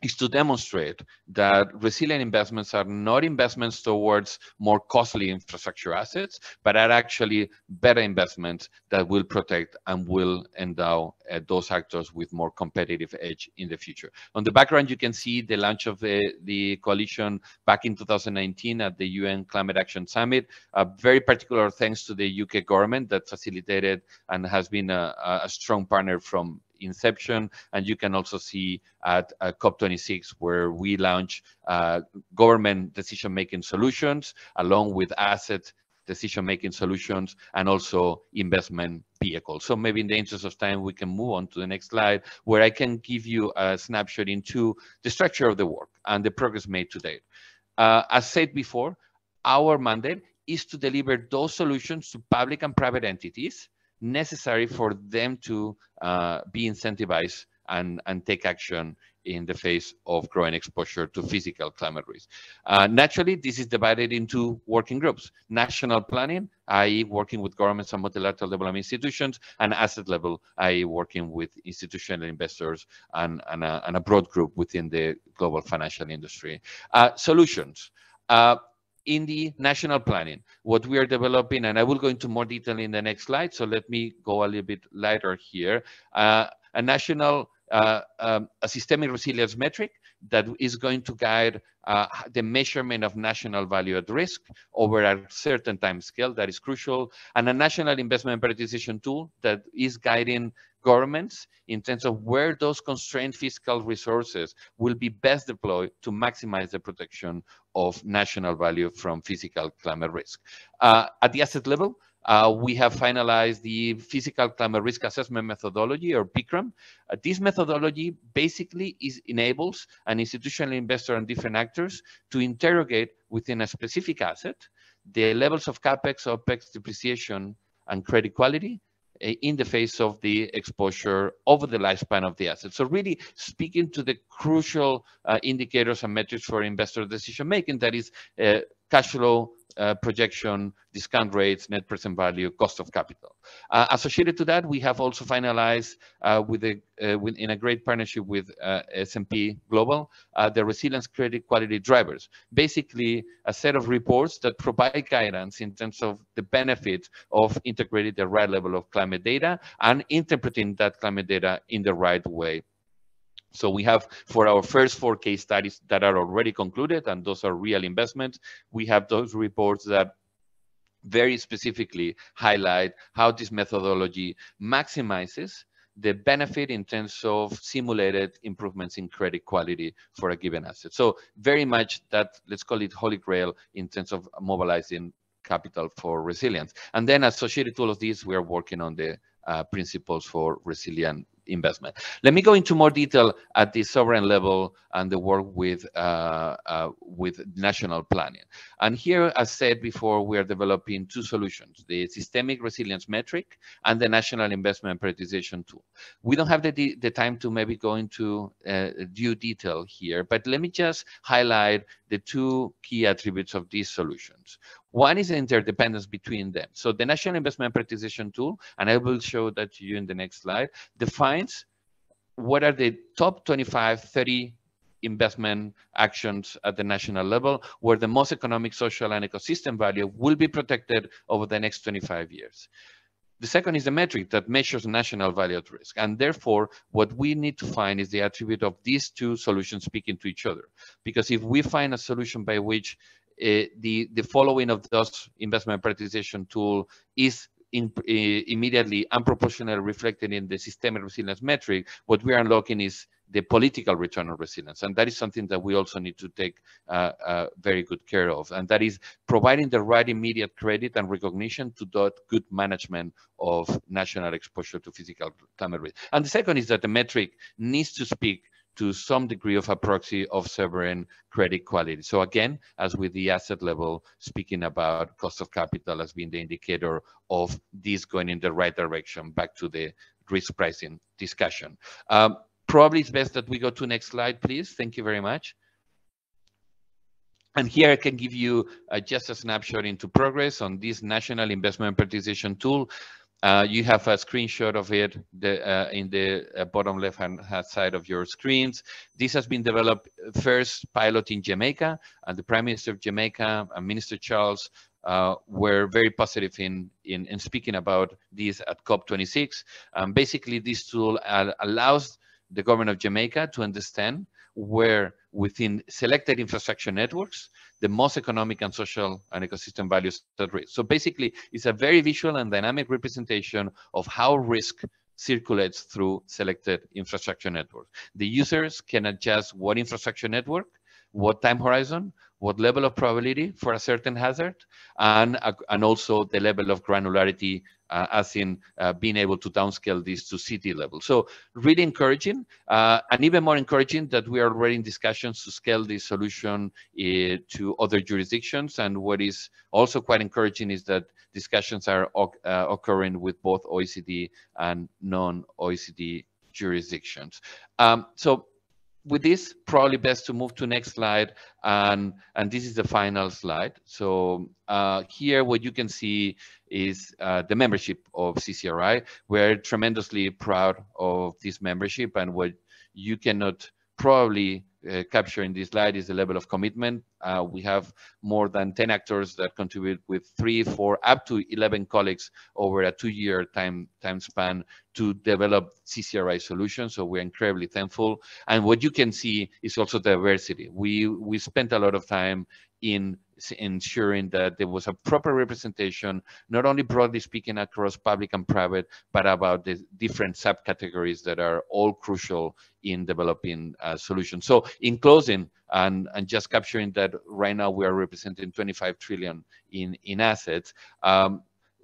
is to demonstrate that resilient investments are not investments towards more costly infrastructure assets, but are actually better investments that will protect and will endow those actors with more competitive edge in the future. On the background, you can see the launch of the coalition back in 2019 at the UN Climate Action Summit. Very particular thanks to the UK government that facilitated and has been a strong partner from inception. And you can also see at COP26 where we launch government decision-making solutions along with asset decision-making solutions and also investment vehicles. So maybe in the interest of time, we can move on to the next slide where I can give you a snapshot into the structure of the work and the progress made to date. As said before, our mandate is to deliver those solutions to public and private entities necessary for them to be incentivized and take action in the face of growing exposure to physical climate risk. Naturally, this is divided into working groups: national planning, i.e. working with governments and multilateral development institutions, and asset level, i.e. working with institutional investors and a broad group within the global financial industry. Solutions. In the national planning, what we are developing, and I will go into more detail in the next slide, so let me go a little bit lighter here, a national a systemic resilience metric that is going to guide the measurement of national value at risk over a certain time scale that is crucial, and a national investment prioritization tool that is guiding governments in terms of where those constrained fiscal resources will be best deployed to maximize the protection of national value from physical climate risk. At the asset level, we have finalized the Physical Climate Risk Assessment Methodology, or PCRAM. This methodology basically enables an institutional investor and different actors to interrogate within a specific asset the levels of CAPEX, OPEX, depreciation, and credit quality in the face of the exposure over the lifespan of the asset. So really speaking to the crucial indicators and metrics for investor decision-making, that is cash flow, projection, discount rates, net present value, cost of capital. Associated to that, we have also finalized in a great partnership with S&P Global, the resilience credit quality drivers. Basically, a set of reports that provide guidance in terms of the benefit of integrating the right level of climate data and interpreting that climate data in the right way. So we have, for our first 4 case studies that are already concluded, and those are real investments, we have those reports that very specifically highlight how this methodology maximizes the benefit in terms of simulated improvements in credit quality for a given asset. So very much that, let's call it holy grail in terms of mobilizing capital for resilience. And then associated to all of these, we are working on the principles for resilient investment. Let me go into more detail at the sovereign level and the work with national planning. And here, as said before, we are developing 2 solutions: the systemic resilience metric and the national investment prioritization tool. We don't have the time to maybe go into due detail here, but let me just highlight the 2 key attributes of these solutions. One is the interdependence between them. So the National Investment Prioritization Tool, and I will show that to you in the next slide, defines what are the top 25, 30 investment actions at the national level where the most economic, social, and ecosystem value will be protected over the next 25 years. The second is the metric that measures national value at risk. And therefore, what we need to find is the attribute of these 2 solutions speaking to each other. Because if we find a solution by which the following of those investment prioritization tool is immediately and proportionally reflected in the systemic resilience metric, what we are unlocking is the political return on resilience. And that is something that we also need to take very good care of. And that is providing the right immediate credit and recognition to that good management of national exposure to physical climate risk. And the second is that the metric needs to speak to some degree of a proxy of sovereign credit quality. So again, as with the asset level, speaking about cost of capital as being the indicator of this going in the right direction, back to the risk pricing discussion. Probably it's best that we go to next slide, please. Thank you very much. And here I can give you just a snapshot into progress on this National Investment Prioritization Tool. You have a screenshot of it in the bottom left-hand side of your screens. This has been developed first pilot in Jamaica, and the Prime Minister of Jamaica and Minister Charles were very positive in speaking about this at COP26. Basically, this tool allows the government of Jamaica to understand where within selected infrastructure networks, the most economic and social and ecosystem values at risk. So basically, it's a very visual and dynamic representation of how risk circulates through selected infrastructure networks. The users can adjust what infrastructure network, what time horizon, what level of probability for a certain hazard, and also the level of granularity, as in being able to downscale this to city level. So really encouraging, and even more encouraging that we are already in discussions to scale this solution to other jurisdictions. And what is also quite encouraging is that discussions are occurring with both OECD and non-OECD jurisdictions. So with this, probably best to move to next slide, and this is the final slide. So here what you can see is the membership of CCRI. We're tremendously proud of this membership, and what you cannot probably capture in this slide is the level of commitment. We have more than 10 actors that contribute with 3, 4, up to 11 colleagues over a 2-year time span to develop CCRI solutions. So we're incredibly thankful. And what you can see is also diversity. We spent a lot of time in ensuring that there was a proper representation, not only broadly speaking across public and private, but about the different subcategories that are all crucial in developing solutions. So in closing, and just capturing that right now we are representing 25 trillion in assets,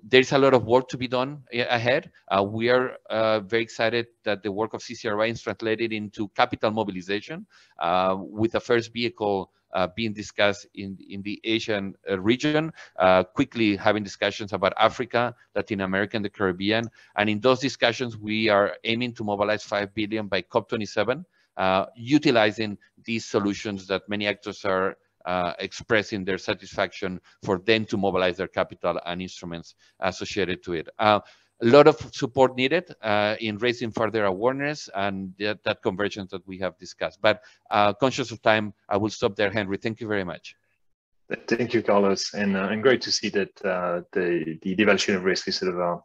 there's a lot of work to be done ahead. We are very excited that the work of CCRI is translated into capital mobilization, with the first vehicle being discussed in the Asian region, quickly having discussions about Africa, Latin America, and the Caribbean. And in those discussions, we are aiming to mobilize 5 billion by COP27, utilizing these solutions that many actors are expressing their satisfaction for them to mobilize their capital and instruments associated to it. A lot of support needed in raising further awareness and that convergence that we have discussed. But conscious of time, I will stop there, Henry. Thank you very much. Thank you, Carlos, and great to see that the evaluation of risk is sort of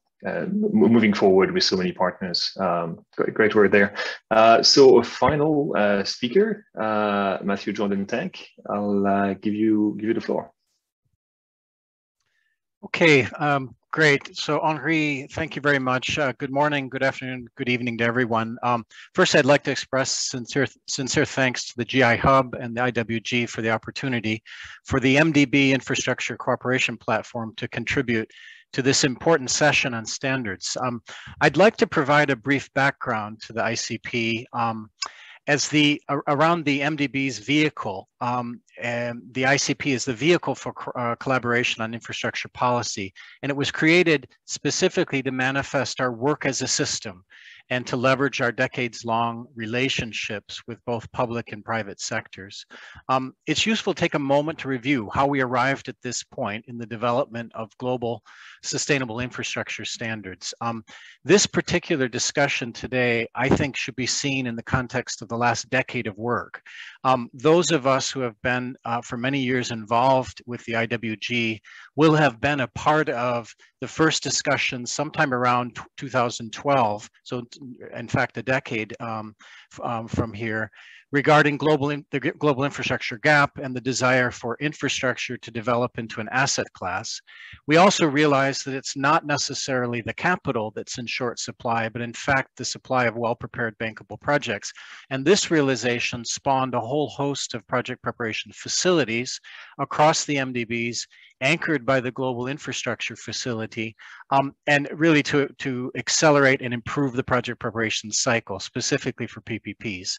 moving forward with so many partners. Great work there. So a final speaker, Matthew Jordan Tank. I'll give you the floor. Okay, great. So Henri, thank you very much. Good morning, good afternoon, good evening to everyone. First, I'd like to express sincere thanks to the GI Hub and the IWG for the opportunity for the MDB Infrastructure Cooperation Platform to contribute to this important session on standards. I'd like to provide a brief background to the ICP. As around the MDB's vehicle, and the ICP is the vehicle for collaboration on infrastructure policy, and it was created specifically to manifest our work as a system and to leverage our decades-long relationships with both public and private sectors. It's useful to take a moment to review how we arrived at this point in the development of global sustainable infrastructure standards. This particular discussion today, I think, should be seen in the context of the last decade of work. Those of us who have been for many years involved with the IWG will have been a part of the first discussion sometime around 2012, so in fact a decade from here, regarding the global infrastructure gap and the desire for infrastructure to develop into an asset class. We also realize that it's not necessarily the capital that's in short supply, but in fact the supply of well-prepared bankable projects. And this realization spawned a whole host of project preparation facilities across the MDBs anchored by the Global Infrastructure Facility, and really to accelerate and improve the project preparation cycle, specifically for PPPs.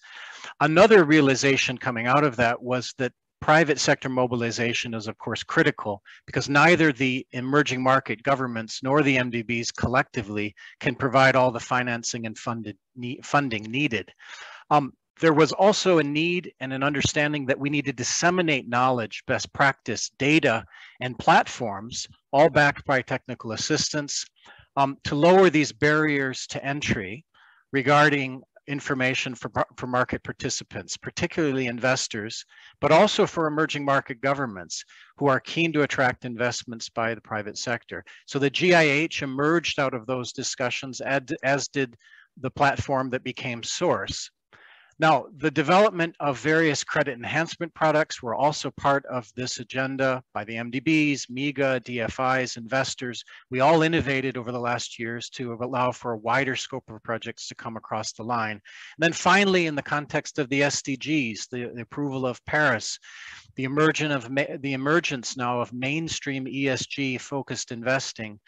Another realization coming out of that was that private sector mobilization is, of course, critical because neither the emerging market governments nor the MDBs collectively can provide all the financing and funding needed. There was also a need and an understanding that we need to disseminate knowledge, best practice, data, and platforms, all backed by technical assistance, to lower these barriers to entry regarding information for market participants, particularly investors, but also for emerging market governments who are keen to attract investments by the private sector. So the GIH emerged out of those discussions, as did the platform that became Source. Now, the development of various credit enhancement products were also part of this agenda by the MDBs, MIGA, DFIs, investors. We all innovated over the last years to allow for a wider scope of projects to come across the line. And then finally, in the context of the SDGs, the approval of Paris, the emergence now of mainstream ESG focused investing,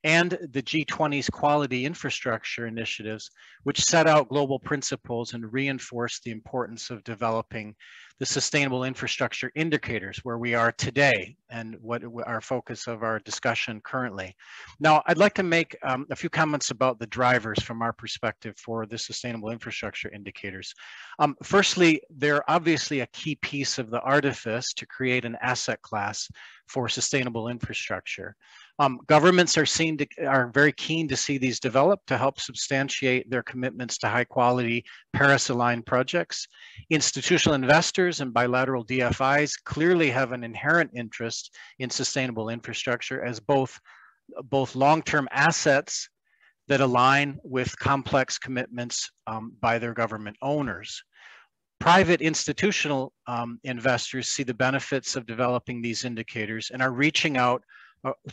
and the G20's quality infrastructure initiatives, which set out global principles and reinforced the importance of developing the sustainable infrastructure indicators where we are today and what our focus of our discussion currently. Now, I'd like to make a few comments about the drivers from our perspective for the sustainable infrastructure indicators. Firstly, they're obviously a key piece of the artifice to create an asset class for sustainable infrastructure. Governments are very keen to see these develop to help substantiate their commitments to high quality Paris-aligned projects. Institutional investors and bilateral DFIs clearly have an inherent interest in sustainable infrastructure as both long-term assets that align with complex commitments by their government owners. Private institutional investors see the benefits of developing these indicators and are reaching out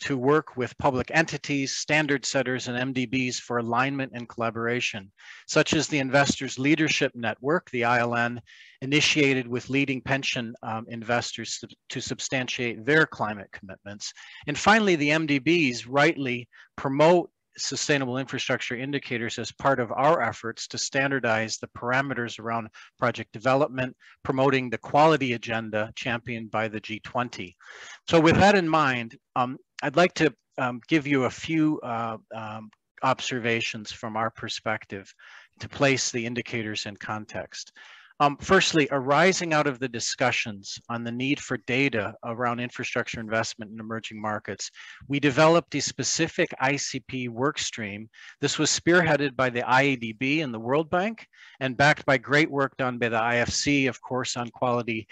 to work with public entities, standard setters, and MDBs for alignment and collaboration, such as the Investors Leadership Network, the ILN, initiated with leading pension investors to substantiate their climate commitments. And finally, the MDBs rightly promote sustainable infrastructure indicators as part of our efforts to standardize the parameters around project development, promoting the quality agenda championed by the G20. So with that in mind, I'd like to give you a few observations from our perspective to place the indicators in context. Firstly, arising out of the discussions on the need for data around infrastructure investment in emerging markets, we developed a specific ICP work stream. This was spearheaded by the IADB and the World Bank and backed by great work done by the IFC, of course, on quality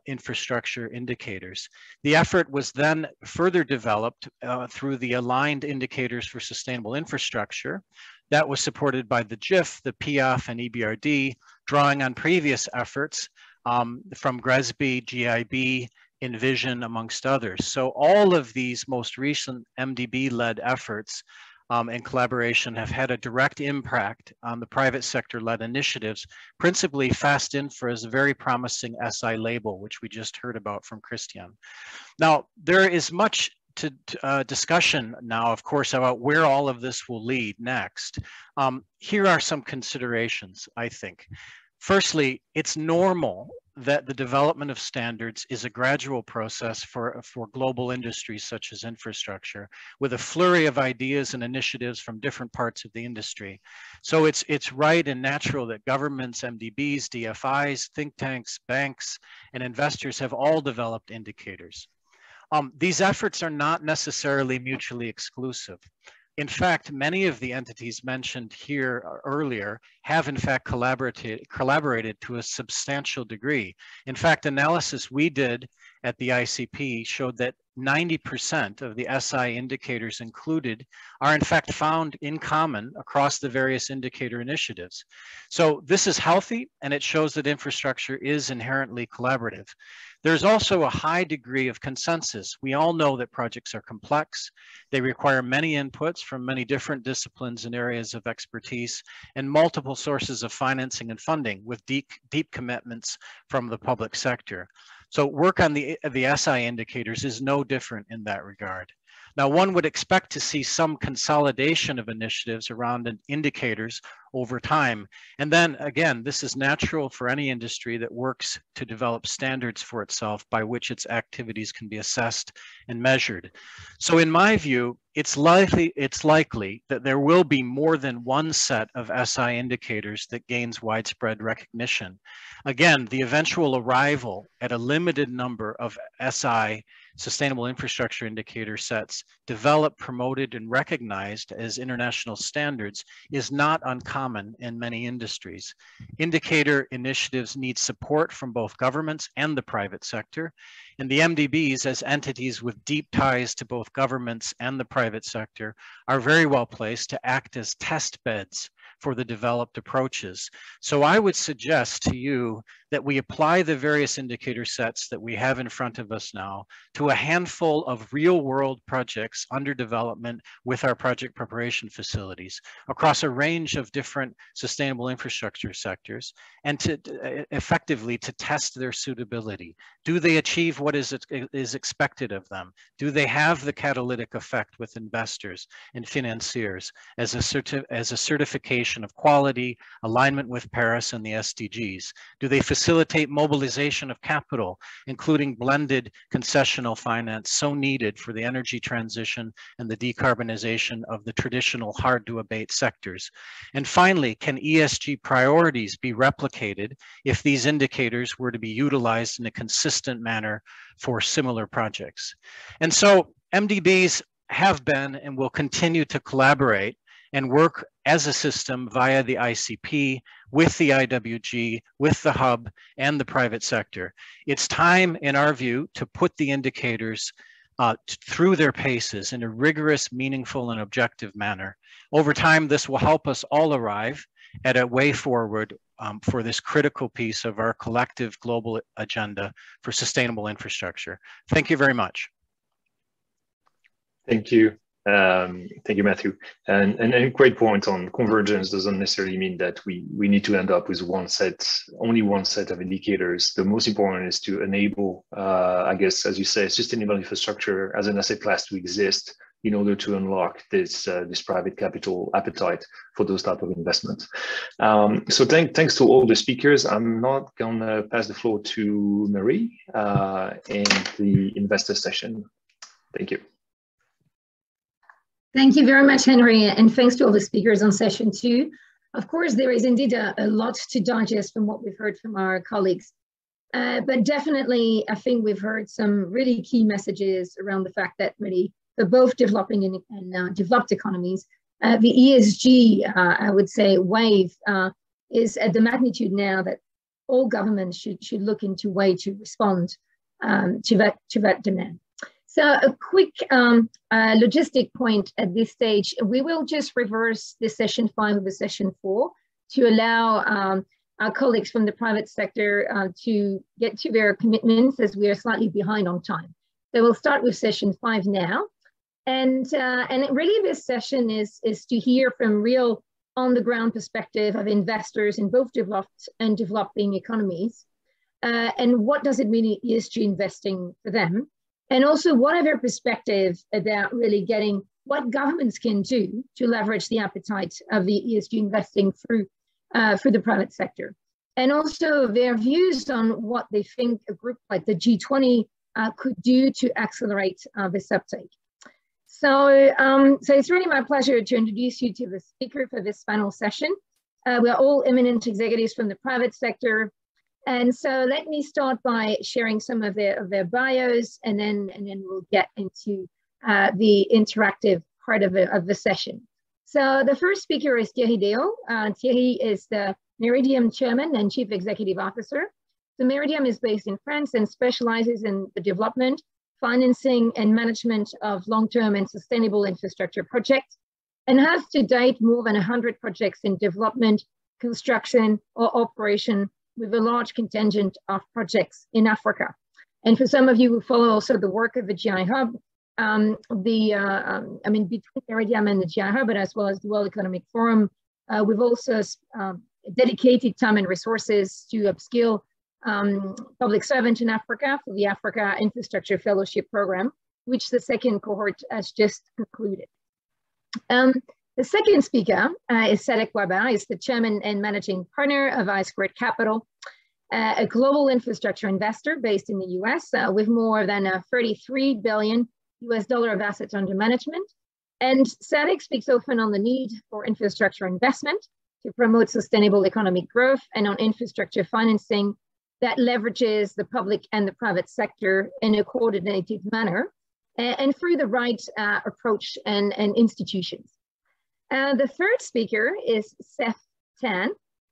infrastructure indicators. The effort was then further developed through the aligned indicators for sustainable infrastructure. That was supported by the GIF, the PF, and EBRD, drawing on previous efforts from GRESB, GIB, Envision, amongst others. So all of these most recent MDB-led efforts and collaboration have had a direct impact on the private sector-led initiatives, principally Fast Infra's very promising SI label, which we just heard about from Christian. Now, there is much discussion now, of course, about where all of this will lead next. Here are some considerations, I think. Firstly, it's normal that the development of standards is a gradual process for global industries such as infrastructure, with a flurry of ideas and initiatives from different parts of the industry. So it's right and natural that governments, MDBs, DFIs, think tanks, banks, and investors have all developed indicators. These efforts are not necessarily mutually exclusive. In fact, many of the entities mentioned here earlier have in fact collaborated to a substantial degree. In fact, analysis we did at the ICP showed that 90% of the SI indicators included are in fact found in common across the various indicator initiatives. So this is healthy, and it shows that infrastructure is inherently collaborative. There's also a high degree of consensus. We all know that projects are complex. They require many inputs from many different disciplines and areas of expertise and multiple sources of financing and funding with deep commitments from the public sector. So work on the SI indicators is no different in that regard. Now, one would expect to see some consolidation of initiatives around indicators over time. And then again, this is natural for any industry that works to develop standards for itself by which its activities can be assessed and measured. So in my view, it's likely that there will be more than one set of SI indicators that gains widespread recognition. Again, the eventual arrival at a limited number of SI sustainable infrastructure indicator sets developed, promoted, and recognized as international standards is not uncommon in many industries. Indicator initiatives need support from both governments and the private sector, and the MDBs, as entities with deep ties to both governments and the private sector, are very well placed to act as test beds for the developed approaches. So I would suggest to you that we apply the various indicator sets that we have in front of us now to a handful of real world projects under development with our project preparation facilities across a range of different sustainable infrastructure sectors, and to effectively to test their suitability. Do they achieve what is expected of them? Do they have the catalytic effect with investors and financiers as a certification of quality, alignment with Paris and the SDGs? Do they facilitate mobilization of capital, including blended concessional finance so needed for the energy transition and the decarbonization of the traditional hard to abate sectors? And finally, can ESG priorities be replicated if these indicators were to be utilized in a consistent manner for similar projects? And so MDBs have been and will continue to collaborate and work as a system via the ICP, with the IWG, with the hub, and the private sector. It's time, in our view, to put the indicators through their paces in a rigorous, meaningful, and objective manner. Over time, this will help us all arrive at a way forward for this critical piece of our collective global agenda for sustainable infrastructure. Thank you very much. Thank you. Thank you, Matthew. And a great point on convergence doesn't necessarily mean that we need to end up with only one set of indicators. The most important is to enable, I guess, as you say, sustainable infrastructure as an asset class to exist in order to unlock this private capital appetite for those type of investments. So thanks to all the speakers. I'm not gonna pass the floor to Marie in the investor session. Thank you. Thank you very much, Henry, and thanks to all the speakers on session 2. Of course, there is indeed a lot to digest from what we've heard from our colleagues. But definitely, I think we've heard some really key messages around the fact that really for both developing and developed economies, the ESG, I would say, wave is at the magnitude now that all governments should look into way to respond to that demand. So a quick logistic point at this stage, we will just reverse the session 5 of the session 4 to allow our colleagues from the private sector to get to their commitments as we are slightly behind on time. So we'll start with session 5 now. And really this session is to hear from real on the ground perspective of investors in both developed and developing economies. And what does it mean ESG investing for them? And also, what are their perspectives about really getting what governments can do to leverage the appetite of the ESG investing through for the private sector? And also their views on what they think a group like the G20 could do to accelerate this uptake. So it's really my pleasure to introduce you to the speaker for this final session. We're all eminent executives from the private sector. And so let me start by sharing some of their bios, and then we'll get into the interactive part of the session. So the first speaker is Thierry Deo. Thierry is the Meridiam Chairman and Chief Executive Officer. The Meridiam is based in France and specializes in the development, financing, and management of long-term and sustainable infrastructure projects, and has to date more than 100 projects in development, construction, or operation, with a large contingent of projects in Africa. And for some of you who follow also the work of the GI Hub, between Meridiam and the GI Hub, but as well as the World Economic Forum, we've also dedicated time and resources to upskill public servant in Africa for the Africa Infrastructure Fellowship Program, which the second cohort has just concluded. The second speaker is Sadek Waba, is the chairman and managing partner of I2 Capital, a global infrastructure investor based in the US with more than $33 billion of assets under management. And Sadek speaks often on the need for infrastructure investment to promote sustainable economic growth and on infrastructure financing that leverages the public and the private sector in a coordinated manner and through the right approach and institutions. The third speaker is Seth Tan,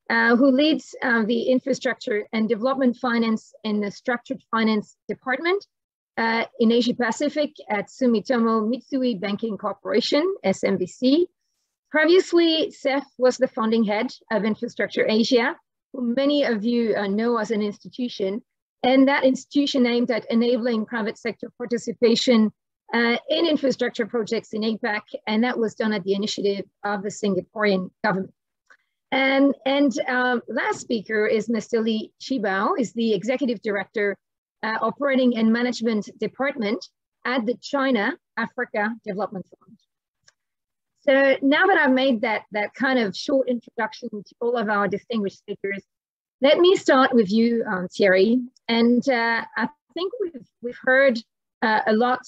who leads the Infrastructure and Development Finance in the Structured Finance Department in Asia Pacific at Sumitomo Mitsui Banking Corporation, SMBC. Previously, Seth was the founding head of Infrastructure Asia, who many of you know as an institution, and that institution aimed at enabling private sector participation in infrastructure projects in APAC, and that was done at the initiative of the Singaporean government. And last speaker is Mr. Li Qibao, is the Executive Director, Operating and Management Department at the China Africa Development Fund. So now that I've made that kind of short introduction to all of our distinguished speakers, let me start with you, Thierry. And I think we've heard a lot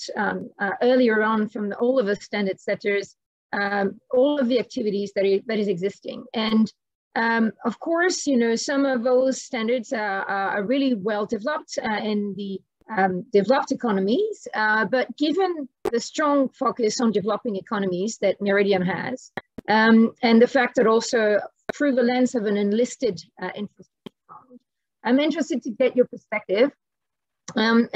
earlier on from all of us standard setters, all of the activities that is existing. And of course, you know, some of those standards are really well developed in the developed economies, but given the strong focus on developing economies that Meridiam has, and the fact that also through the lens of an enlisted infrastructure fund, I'm interested to get your perspective and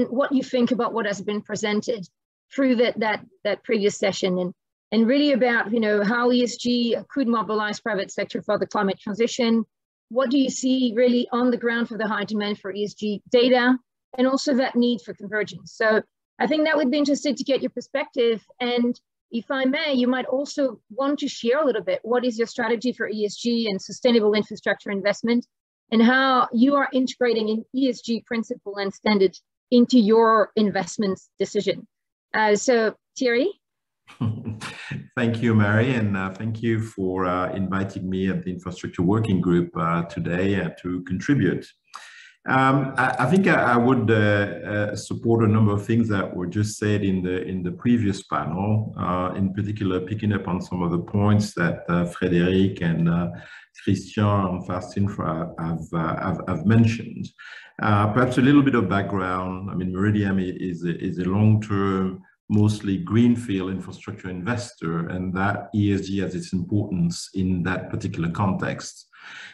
what you think about what has been presented through that previous session, and really about, you know, how ESG could mobilize private sector for the climate transition. What do you see really on the ground for the high demand for ESG data, and also that need for convergence? So I think that would be interesting to get your perspective. And if I may, you might also want to share a little bit, what is your strategy for ESG and sustainable infrastructure investment, and how you are integrating an ESG principle and standard into your investments decision. So Thierry? Thank you, Mary, and thank you for inviting me at the Infrastructure Working Group today to contribute. I think I would support a number of things that were just said in the previous panel, in particular picking up on some of the points that Frédéric and Christian on Fast Infra have mentioned. Perhaps a little bit of background. I mean, Meridiam is a long-term, mostly greenfield infrastructure investor, and that ESG has its importance in that particular context.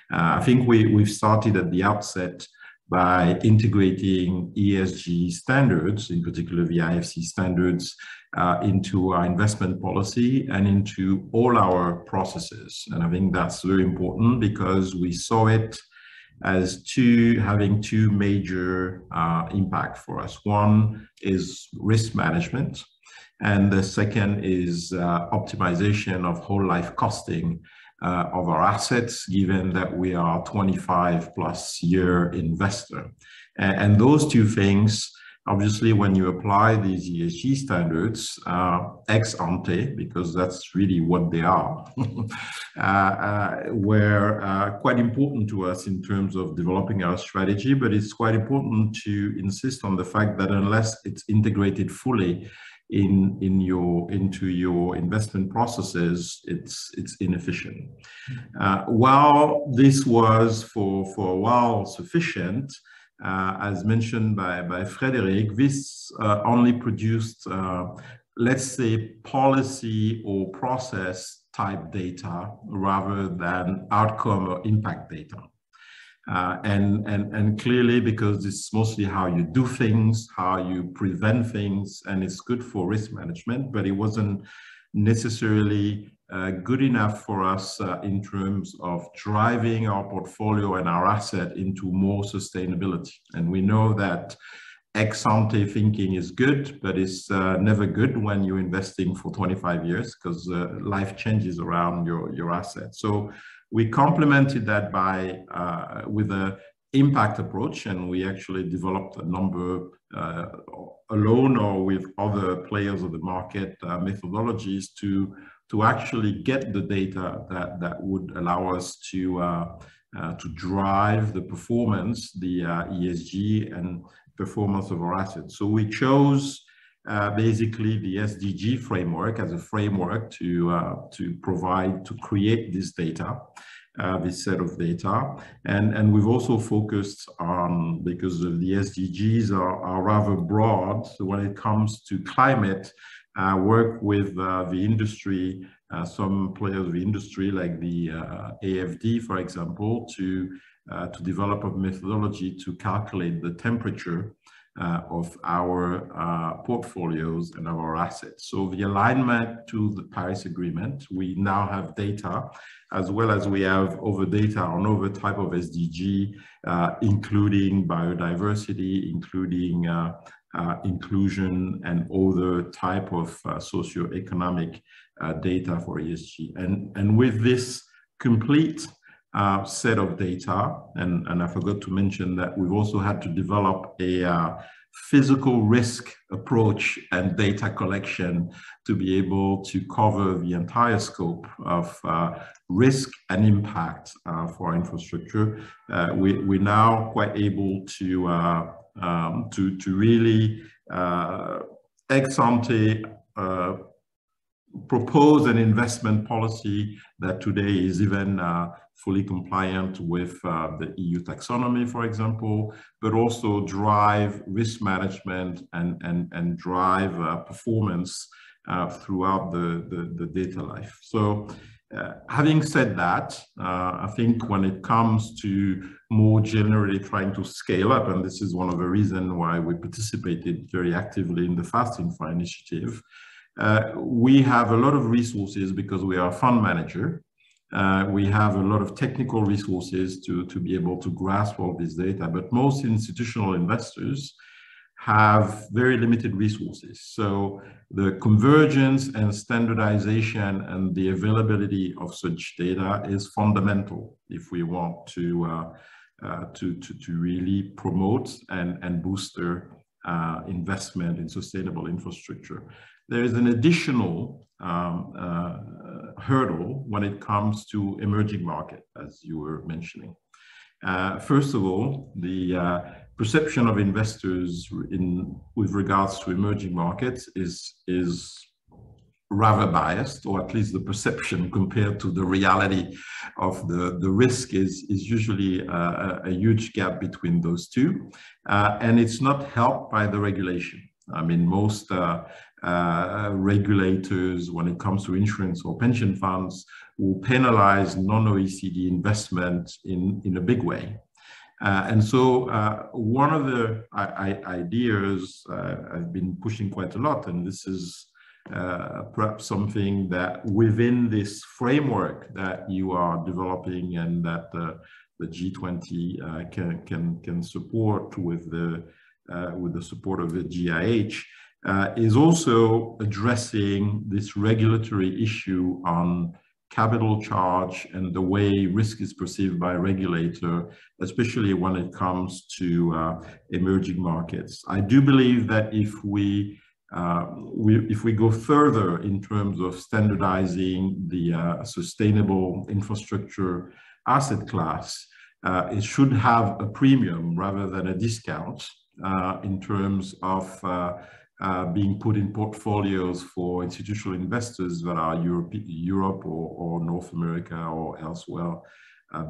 I think we've started at the outset by integrating ESG standards, in particular the IFC standards, into our investment policy and into all our processes. And I think that's very important because we saw it as having two major impact for us. One is risk management, and the second is optimization of whole life costing of our assets, given that we are 25+ year investor. And those two things, obviously, when you apply these ESG standards ex ante, because that's really what they are, were quite important to us in terms of developing our strategy. But it's quite important to insist on the fact that unless it's integrated fully into your investment processes, it's inefficient. While this was for a while sufficient, as mentioned by Frédéric, this only produced, let's say, policy or process type data rather than outcome or impact data. And clearly, because it's mostly how you do things, how you prevent things, and it's good for risk management, but it wasn't necessarily good enough for us in terms of driving our portfolio and our asset into more sustainability. And we know that ex-ante thinking is good, but it's never good when you're investing for 25 years because life changes around your assets. So we complemented that by with a impact approach, and we actually developed a number alone or with other players of the market methodologies to actually get the data that would allow us to drive the performance, the ESG and performance of our assets. So we chose basically the SDG framework as a framework to create this data, this set of data. And we've also focused on, because of the SDGs are rather broad, so when it comes to climate, work with the industry, some players of the industry like the AFD, for example, to develop a methodology to calculate the temperature of our portfolios and our assets. So the alignment to the Paris Agreement, we now have data, as well as we have other data on other type of SDG, including biodiversity, including inclusion and other type of socioeconomic data for ESG. And with this complete set of data, and I forgot to mention that we've also had to develop a physical risk approach and data collection to be able to cover the entire scope of risk and impact for infrastructure. We're now quite able to really ex ante propose an investment policy that today is even fully compliant with the EU taxonomy, for example, but also drive risk management and drive performance throughout the data life. So having said that, I think when it comes to more generally trying to scale up, and this is one of the reasons why we participated very actively in the Fast Infra initiative, we have a lot of resources because we are a fund manager. We have a lot of technical resources to be able to grasp all this data, but most institutional investors have very limited resources. So the convergence and standardization and the availability of such data is fundamental if we want to really promote and booster investment in sustainable infrastructure. There is an additional hurdle when it comes to emerging market, as you were mentioning. First of all, the perception of investors with regards to emerging markets is rather biased, or at least the perception compared to the reality of the risk is usually a huge gap between those two. And it's not helped by the regulation. I mean, most regulators, when it comes to insurance or pension funds, will penalize non-OECD investment in a big way. And so one of the ideas I've been pushing quite a lot, and this is perhaps something that within this framework that you are developing and that the G20 can support with the support of the GIH, is also addressing this regulatory issue on capital charge and the way risk is perceived by a regulator, especially when it comes to emerging markets. I do believe that if we go further in terms of standardizing the sustainable infrastructure asset class, it should have a premium rather than a discount in terms of being put in portfolios for institutional investors that are Europe or North America or elsewhere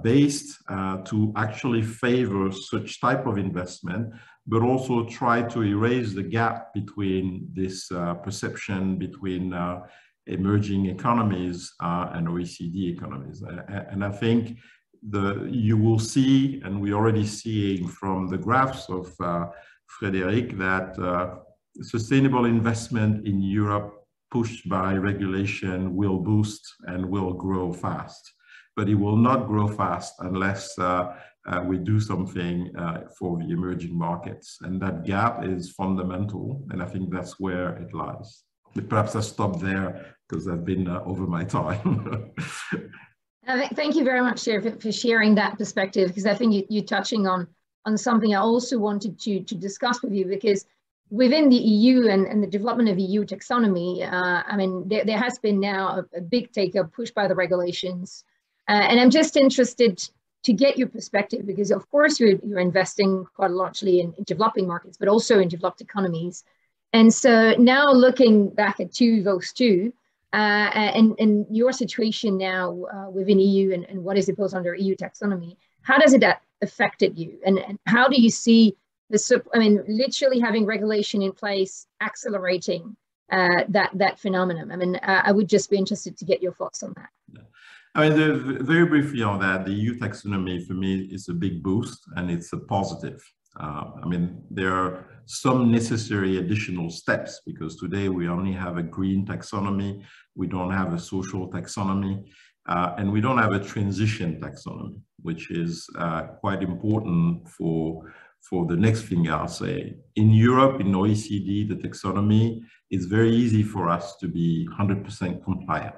based to actually favor such type of investment, but also try to erase the gap between this perception between emerging economies and OECD economies. And I think you will see, and we're already seeing from the graphs of Frédéric, that sustainable investment in Europe pushed by regulation will boost and will grow fast. But it will not grow fast unless we do something for the emerging markets. And that gap is fundamental, and I think that's where it lies. But perhaps I'll stop there because I've been over my time. Thank you very much, Chair, for sharing that perspective, because I think you're touching on something I also wanted to discuss with you, because within the EU and the development of EU taxonomy, I mean, there has been now a big take-up pushed by the regulations. And I'm just interested to get your perspective, because of course you're investing quite largely in developing markets, but also in developed economies. And so now looking back at those two, and your situation now within EU and what is imposed under EU taxonomy, how does it affected you? And how do you see I mean, literally having regulation in place, accelerating that phenomenon? I mean, I would just be interested to get your thoughts on that. I mean, very briefly on that, the EU taxonomy for me is a big boost, and it's a positive. I mean, there are some necessary additional steps, because today we only have a green taxonomy, we don't have a social taxonomy, and we don't have a transition taxonomy, which is quite important for the next thing I'll say. In Europe, in OECD, the taxonomy, it's very easy for us to be 100% compliant.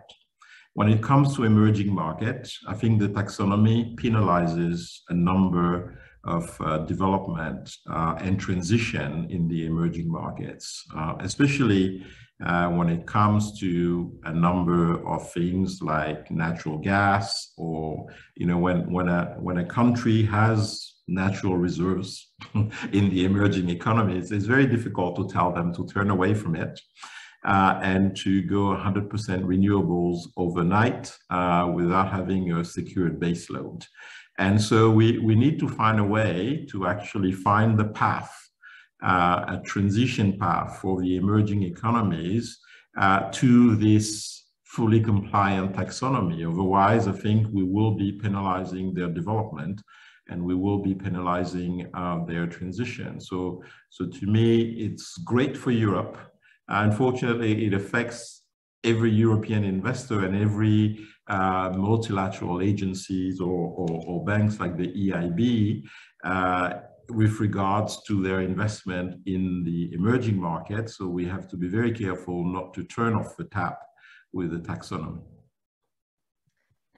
When it comes to emerging markets, I think the taxonomy penalizes a number of development and transition in the emerging markets, especially when it comes to a number of things like natural gas, or when a country has natural reserves in the emerging economies, it's very difficult to tell them to turn away from it and to go 100% renewables overnight without having a secured baseload. And so we need to find a way to actually find the path, a transition path for the emerging economies to this fully compliant taxonomy. Otherwise, I think we will be penalizing their development, and we will be penalizing their transition. So to me, it's great for Europe. Unfortunately, it affects every European investor and every multilateral agencies or banks like the EIB with regards to their investment in the emerging market. So we have to be very careful not to turn off the tap with the taxonomy.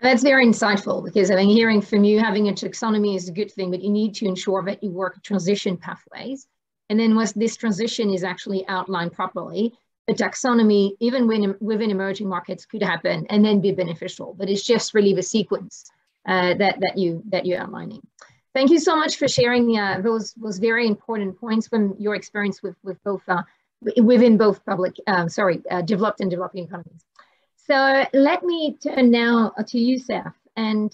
That's very insightful, because I mean, hearing from you, having a taxonomy is a good thing, but you need to ensure that you work transition pathways. And then once this transition is actually outlined properly, the taxonomy, even within emerging markets, could happen and then be beneficial. But it's just really the sequence that you're outlining. Thank you so much for sharing those very important points from your experience with both within both developed and developing economies. So let me turn now to you, Seth, and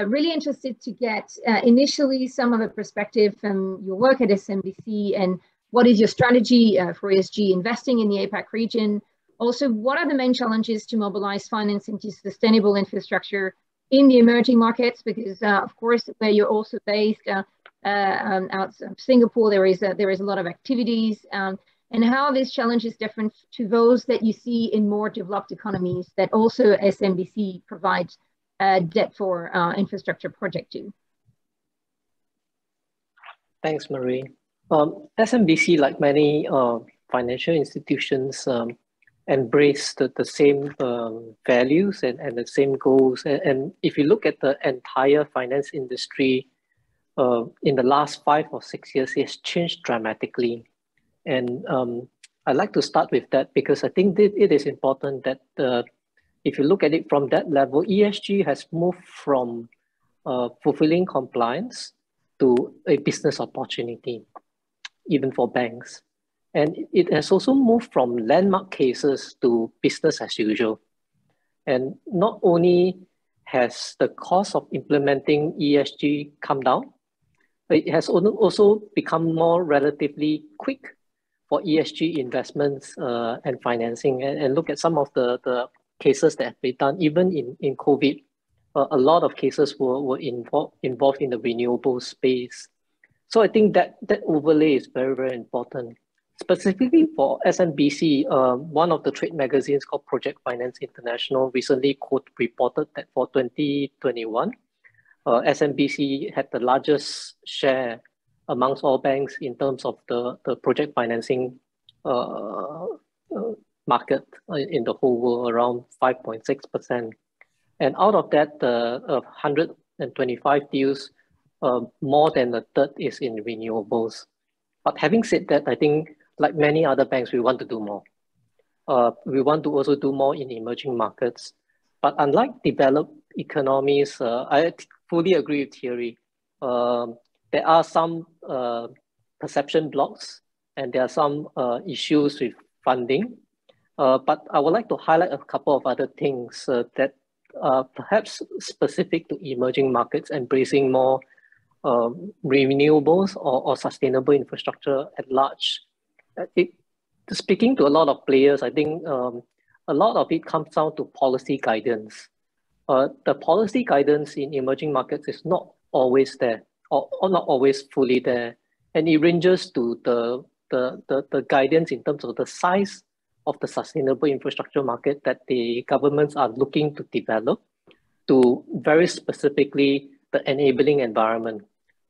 really interested to get initially some of the perspective from your work at SMBC, and what is your strategy for ESG investing in the APAC region? Also, what are the main challenges to mobilize finance into sustainable infrastructure in the emerging markets? Because of course, where you're also based out of Singapore, there is a lot of activities. And how this challenge is different to those that you see in more developed economies that also SMBC provides debt for infrastructure project to. Thanks, Marie. SMBC, like many financial institutions, embrace the same values and the same goals. And if you look at the entire finance industry in the last 5 or 6 years, it's changed dramatically. And I'd like to start with that, because I think it is important that if you look at it from that level, ESG has moved from fulfilling compliance to a business opportunity, even for banks. And it has also moved from landmark cases to business as usual. And not only has the cost of implementing ESG come down, it has also become more relatively quick for ESG investments and financing. And look at some of the cases that have been done, even in COVID. A lot of cases were involved in the renewable space. So I think that overlay is very, very important. Specifically for SMBC, one of the trade magazines called Project Finance International recently reported that for 2021, SMBC had the largest share amongst all banks in terms of the project financing market in the whole world, around 5.6%. And out of that, 125 deals, more than a third is in renewables. But having said that, I think like many other banks, we want to do more. We want to also do more in emerging markets. But unlike developed economies, I fully agree with Thierry. There are some perception blocks and there are some issues with funding. But I would like to highlight a couple of other things that are perhaps specific to emerging markets, embracing more renewables or sustainable infrastructure at large. Speaking to a lot of players, I think a lot of it comes down to policy guidance. The policy guidance in emerging markets is not always there, or not always fully there. And it ranges to the guidance in terms of the size of the sustainable infrastructure market that the governments are looking to develop, to very specifically the enabling environment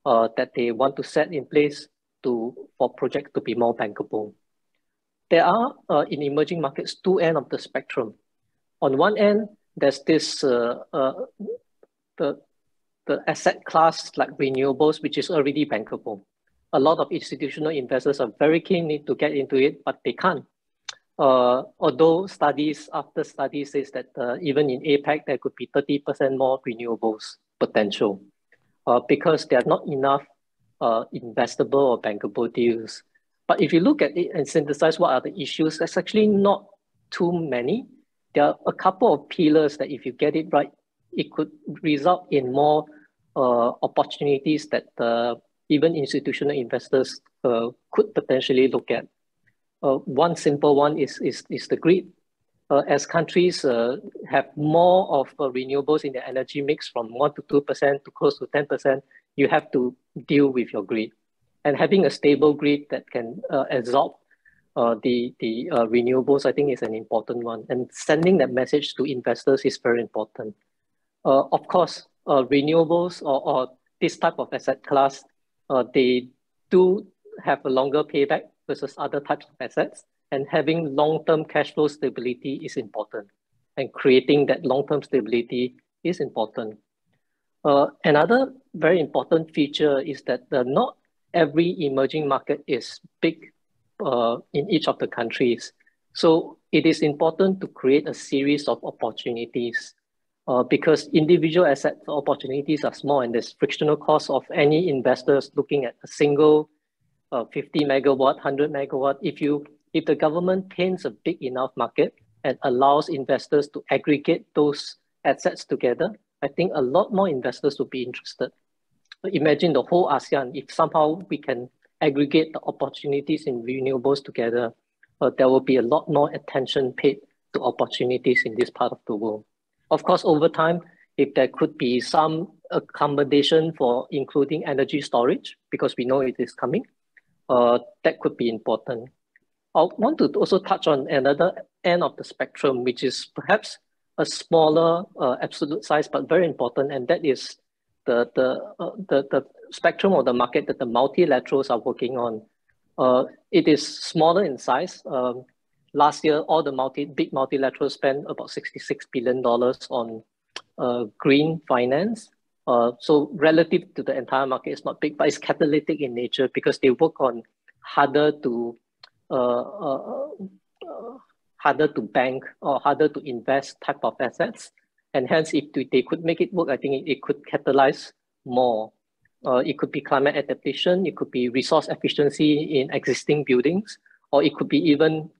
that they want to set in place for projects to be more bankable. There are, in emerging markets, two ends of the spectrum. On one end, there's this, the asset class like renewables, which is already bankable. A lot of institutional investors are very keen to get into it, but they can't. Although studies after studies says that even in APEC, there could be 30% more renewables potential because there are not enough investable or bankable deals. But if you look at it and synthesize what are the issues, there's actually not too many. There are a couple of pillars that if you get it right, it could result in more opportunities that even institutional investors could potentially look at. One simple one is the grid. As countries have more of renewables in their energy mix from 1 to 2% to close to 10%, you have to deal with your grid. And having a stable grid that can absorb the renewables, I think is an important one. And sending that message to investors is very important. Of course, renewables or this type of asset class, they do have a longer payback versus other types of assets. And having long-term cash flow stability is important. And creating that long-term stability is important. Another very important feature is that not every emerging market is big in each of the countries. So it is important to create a series of opportunities because individual asset opportunities are small and there's frictional cost of any investors looking at a single 50 megawatt, 100 megawatt. If the government paints a big enough market and allows investors to aggregate those assets together, I think a lot more investors will be interested. Imagine the whole ASEAN, if somehow we can aggregate the opportunities in renewables together, there will be a lot more attention paid to opportunities in this part of the world. Of course, over time, if there could be some accommodation for including energy storage, because we know it is coming, that could be important. I want to also touch on another end of the spectrum, which is perhaps a smaller absolute size, but very important, and that is the spectrum of the market that the multilaterals are working on. It is smaller in size. Last year, all the big multilaterals spent about $66 billion on green finance. So relative to the entire market, it's not big, but it's catalytic in nature because they work on harder to bank or harder to invest type of assets. And hence, if they could make it work, I think it could catalyze more. It could be climate adaptation, it could be resource efficiency in existing buildings, or it could be even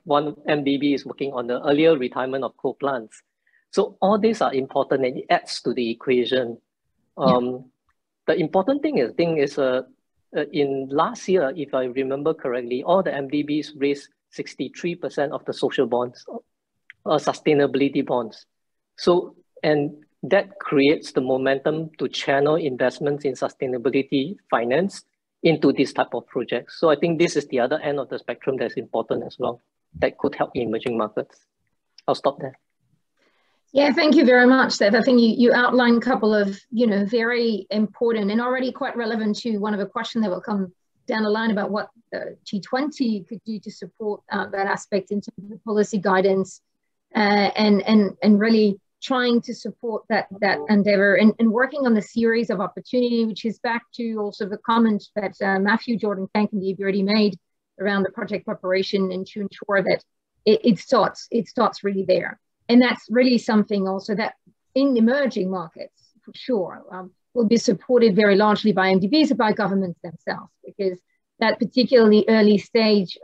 one MDB is working on the earlier retirement of coal plants. So all these are important and it adds to the equation. The important thing is in last year, if I remember correctly, all the MDBs raised 63% of the social bonds, sustainability bonds. So, and that creates the momentum to channel investments in sustainability finance into this type of projects. So I think this is the other end of the spectrum that's important as well, that could help emerging markets. I'll stop there. Yeah, thank you very much, Seth. I think you outlined a couple of, very important and already quite relevant to one of the questions that will come down the line about what the G20 could do to support that aspect in terms of the policy guidance and really trying to support that endeavor and working on the series of opportunity, which is back to also the comment that Matthew, Jordan, Tank, and Dave already made around the project preparation, and to ensure that it starts really there. And that's really something also that in emerging markets, for sure, will be supported very largely by MDBs or by governments themselves, because that particularly early stage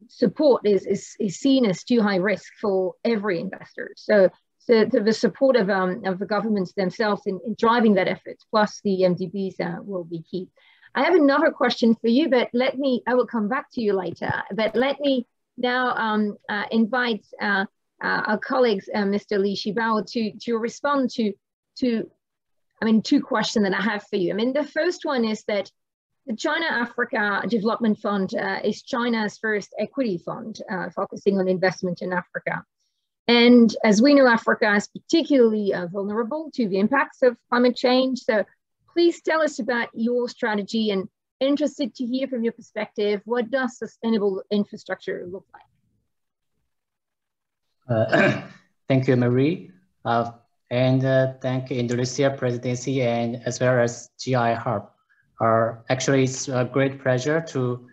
support is seen as too high risk for every investor. So the support of the governments themselves in driving that effort, plus the MDBs, will be key. I have another question for you, but I will come back to you later. But let me now invite our colleagues, Mr. Li Shibao, to respond to two questions that I have for you. I mean, the first one is that the China-Africa Development Fund is China's first equity fund focusing on investment in Africa. And as we know, Africa is particularly vulnerable to the impacts of climate change. So please tell us about your strategy, and interested to hear from your perspective, what does sustainable infrastructure look like? Thank you, Marie. And thank Indonesia presidency and as well as GI Hub. Actually, it's a great pleasure to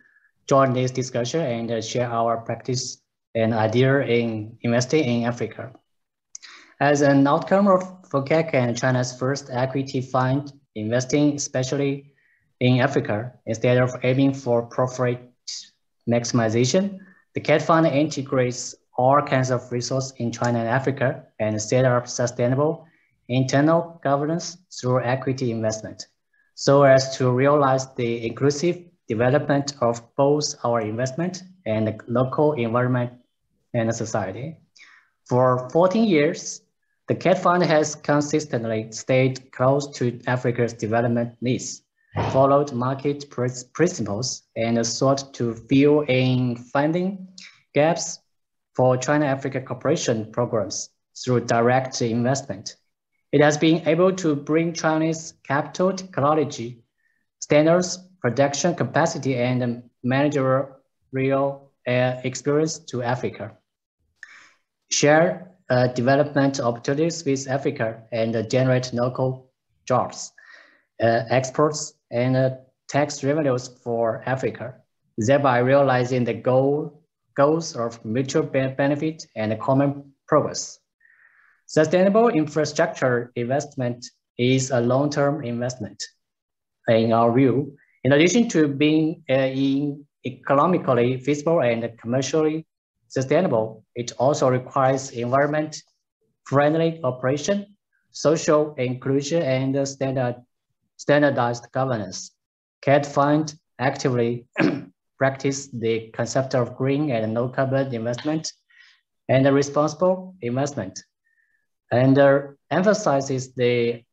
join this discussion and share our practice and idea in investing in Africa. As an outcome of FOCAC and China's first equity fund investing especially in Africa, instead of aiming for profit maximization, the CAT fund integrates all kinds of resources in China and Africa and set up sustainable internal governance through equity investment, so as to realize the inclusive development of both our investment and the local environment and society. For 14 years, the CAT fund has consistently stayed close to Africa's development needs, followed market principles, and sought to fill in funding gaps for China-Africa cooperation programs through direct investment. It has been able to bring Chinese capital technology, standards, production capacity, and managerial experience to Africa. Share development opportunities with Africa and generate local jobs, exports, and tax revenues for Africa, thereby realizing the goals of mutual benefit and common progress. Sustainable infrastructure investment is a long-term investment, in our view. In addition to being economically feasible and commercially sustainable, it also requires environment-friendly operation, social inclusion, and standardized governance. CAT fund actively practice the concept of green and no carbon investment and responsible investment, and emphasizes the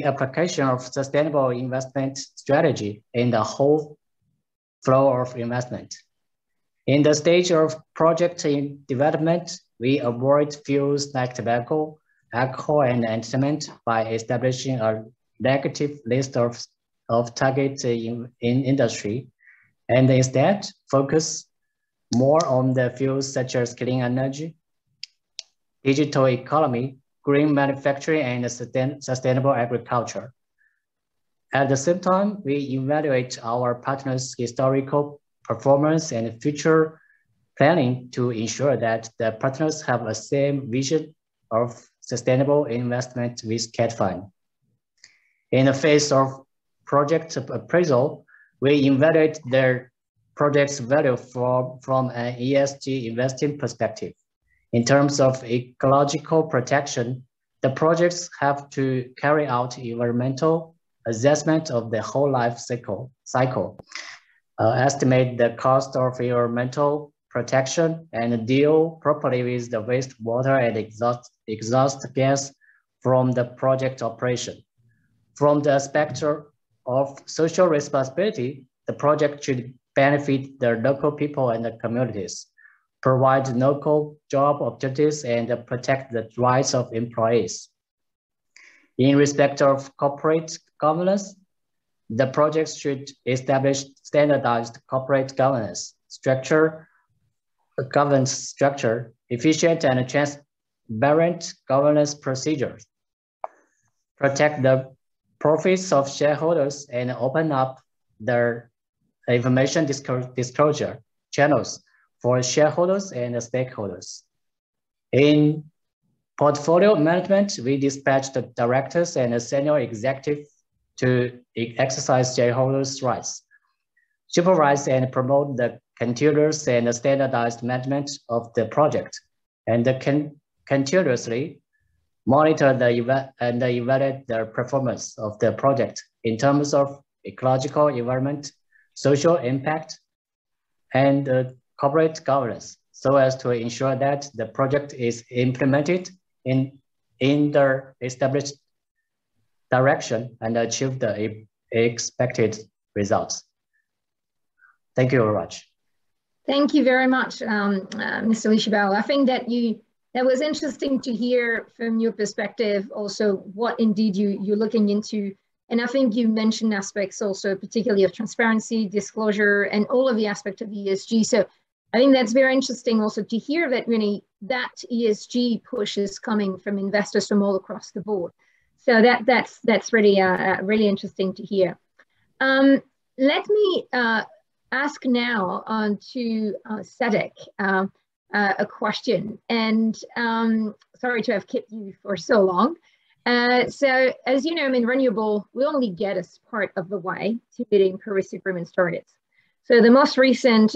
application of sustainable investment strategy in the whole flow of investment. In the stage of project development, we avoid fuels like tobacco, alcohol, and entertainment by establishing a negative list of targets in industry, and instead focus more on the fuels such as clean energy, digital economy, green manufacturing, and sustainable agriculture. At the same time, we evaluate our partners' historical performance and future planning to ensure that the partners have the same vision of sustainable investment with CAT fund. In the phase of project appraisal, we evaluate their project's value from an ESG investing perspective. In terms of ecological protection, the projects have to carry out environmental assessment of the whole life cycle, estimate the cost of environmental protection, and deal properly with the wastewater and exhaust gas from the project operation. From the aspect of social responsibility, the project should benefit the local people and the communities, provide local job opportunities, and protect the rights of employees. In respect of corporate governance, the project should establish standardized corporate governance structure governance structure, efficient and transparent governance procedures, protect the profits of shareholders, and open up their information disclosure channels for shareholders and stakeholders. In portfolio management, we dispatch the directors and senior executive to exercise shareholders' rights, supervise and promote the continuous and standardized management of the project, and continuously monitor and evaluate the performance of the project in terms of ecological environment, social impact, and corporate governance, so as to ensure that the project is implemented in the established direction and achieve the expected results. Thank you very much. Thank you very much, Mr. Lishabal. I think that was interesting to hear from your perspective also what indeed you're looking into. And I think you mentioned aspects also particularly of transparency, disclosure, and all of the aspects of ESG. So I think that's very interesting also to hear that really that ESG push is coming from investors from all across the board. So that's really really interesting to hear. Let me ask now on to Cedric a question, and sorry to have kept you for so long. So as you know, in renewable, we only get us part of the way to meeting Paris Agreement targets. So the most recent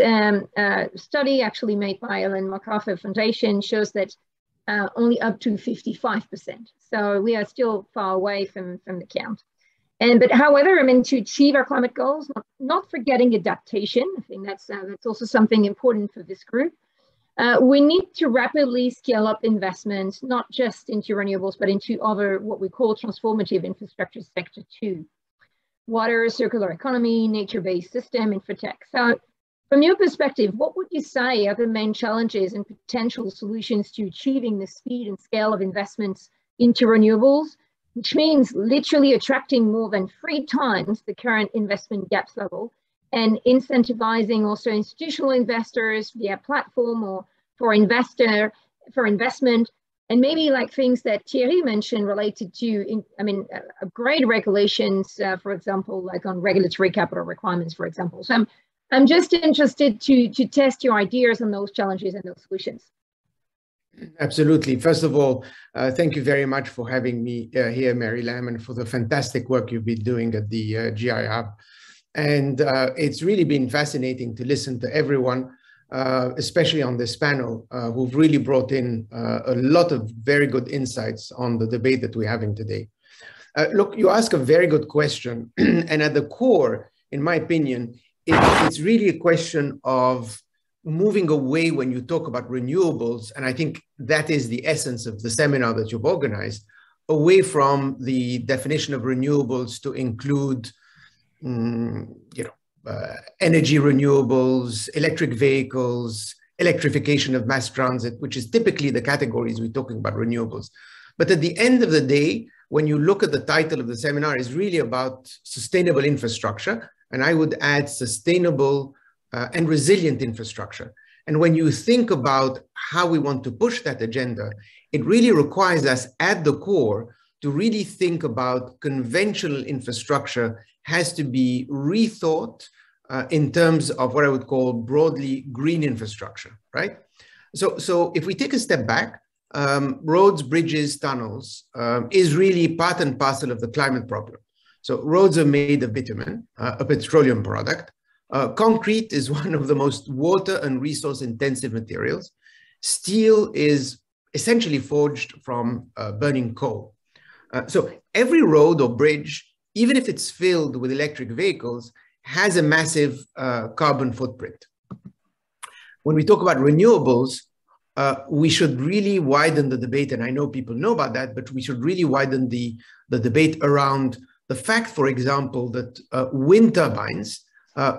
study actually made by Ellen MacArthur Foundation shows that only up to 55%. So we are still far away from the count. But however, I mean, to achieve our climate goals, not forgetting adaptation, I think that's also something important for this group. We need to rapidly scale up investments, not just into renewables, but into other what we call transformative infrastructure sector too. Water, circular economy, nature-based system, infotech. So from your perspective, what would you say are the main challenges and potential solutions to achieving the speed and scale of investments into renewables, which means literally attracting more than 3 times the current investment gaps level, and incentivizing also institutional investors via platform or for investment, and maybe like things that Thierry mentioned related to, upgrade regulations, for example, like on regulatory capital requirements, for example. So I'm just interested to test your ideas on those challenges and those solutions. Absolutely. First of all, thank you very much for having me here, Mary Lam, and for the fantastic work you've been doing at the GI Hub. And it's really been fascinating to listen to everyone, especially on this panel, who've really brought in a lot of very good insights on the debate that we're having today. Look, you ask a very good question. And at the core, in my opinion, it's really a question of moving away when you talk about renewables, and I think that is the essence of the seminar that you've organized, away from the definition of renewables to include, energy renewables, electric vehicles, electrification of mass transit, which is typically the categories we're talking about renewables. But at the end of the day, when you look at the title of the seminar, is really about sustainable infrastructure, and I would add sustainable and resilient infrastructure. And when you think about how we want to push that agenda, it really requires us at the core to really think about conventional infrastructure has to be rethought in terms of what I would call broadly green infrastructure, right? So if we take a step back, roads, bridges, tunnels is really part and parcel of the climate problem. So roads are made of bitumen, a petroleum product. Concrete is one of the most water and resource intensive materials. Steel is essentially forged from burning coal. So every road or bridge, even if it's filled with electric vehicles, has a massive carbon footprint. When we talk about renewables, we should really widen the debate, and I know people know about that, but we should really widen the debate around the fact, for example, that wind turbines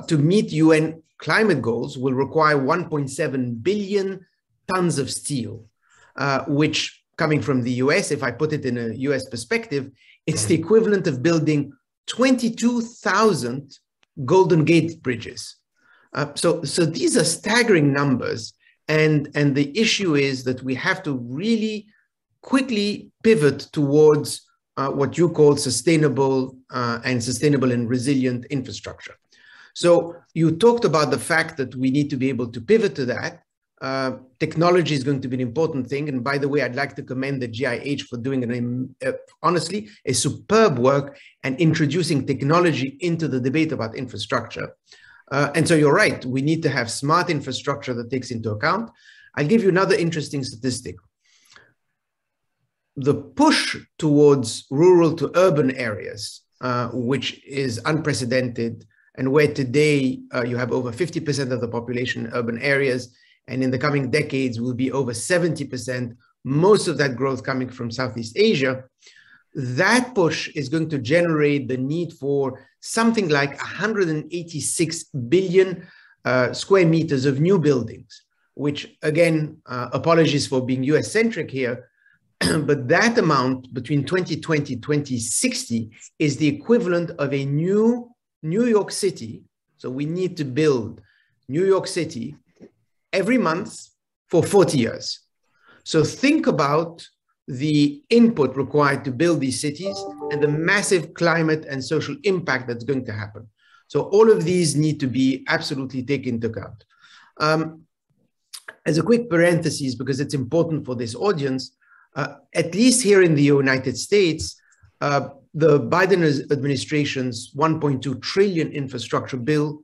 to meet UN climate goals will require 1.7 billion tons of steel, which coming from the US, if I put it in a US perspective, it's the equivalent of building 22,000 Golden Gate bridges. So these are staggering numbers. And the issue is that we have to really quickly pivot towards what you call sustainable and resilient infrastructure. So you talked about the fact that we need to be able to pivot to that. Technology is going to be an important thing. And by the way, I'd like to commend the GIH for doing honestly a superb work and introducing technology into the debate about infrastructure. And so you're right, we need to have smart infrastructure that takes into account. I'll give you another interesting statistic. The push towards rural to urban areas, which is unprecedented, and where today you have over 50% of the population in urban areas, and in the coming decades will be over 70%, most of that growth coming from Southeast Asia, that push is going to generate the need for something like 186 billion square meters of new buildings, which again, apologies for being US-centric here, but that amount between 2020 and 2060 is the equivalent of a new New York City. So we need to build New York City every month for 40 years. So think about the input required to build these cities and the massive climate and social impact that's going to happen. So all of these need to be absolutely taken into account. As a quick parenthesis, because it's important for this audience, at least here in the United States, the Biden administration's $1.2 trillion infrastructure bill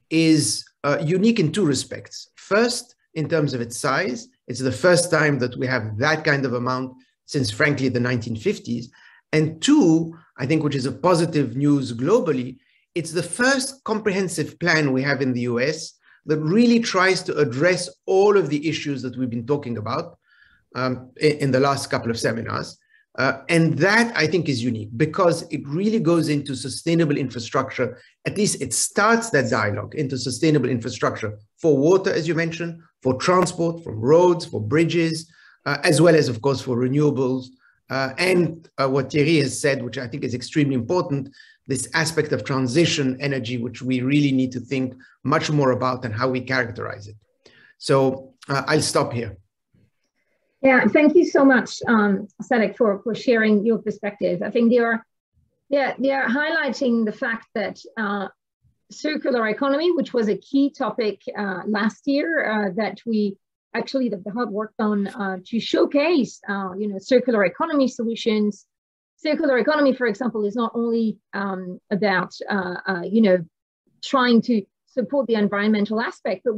is unique in two respects. First, in terms of its size, it's the first time that we have that kind of amount since, frankly, the 1950s. And two, I think, which is a positive news globally, it's the first comprehensive plan we have in the US that really tries to address all of the issues that we've been talking about in the last couple of seminars. And that, I think, is unique because it really goes into sustainable infrastructure. At least it starts that dialogue into sustainable infrastructure for water, as you mentioned, for transport, for roads, for bridges, as well as, of course, for renewables. And what Thierry has said, which I think is extremely important, this aspect of transition energy, which we really need to think much more about and how we characterize it. So I'll stop here. Yeah, thank you so much, Sadek, for sharing your perspective. I think they are highlighting the fact that circular economy, which was a key topic last year, that we actually the hub worked on to showcase, circular economy solutions. Circular economy, for example, is not only about trying to support the environmental aspect, but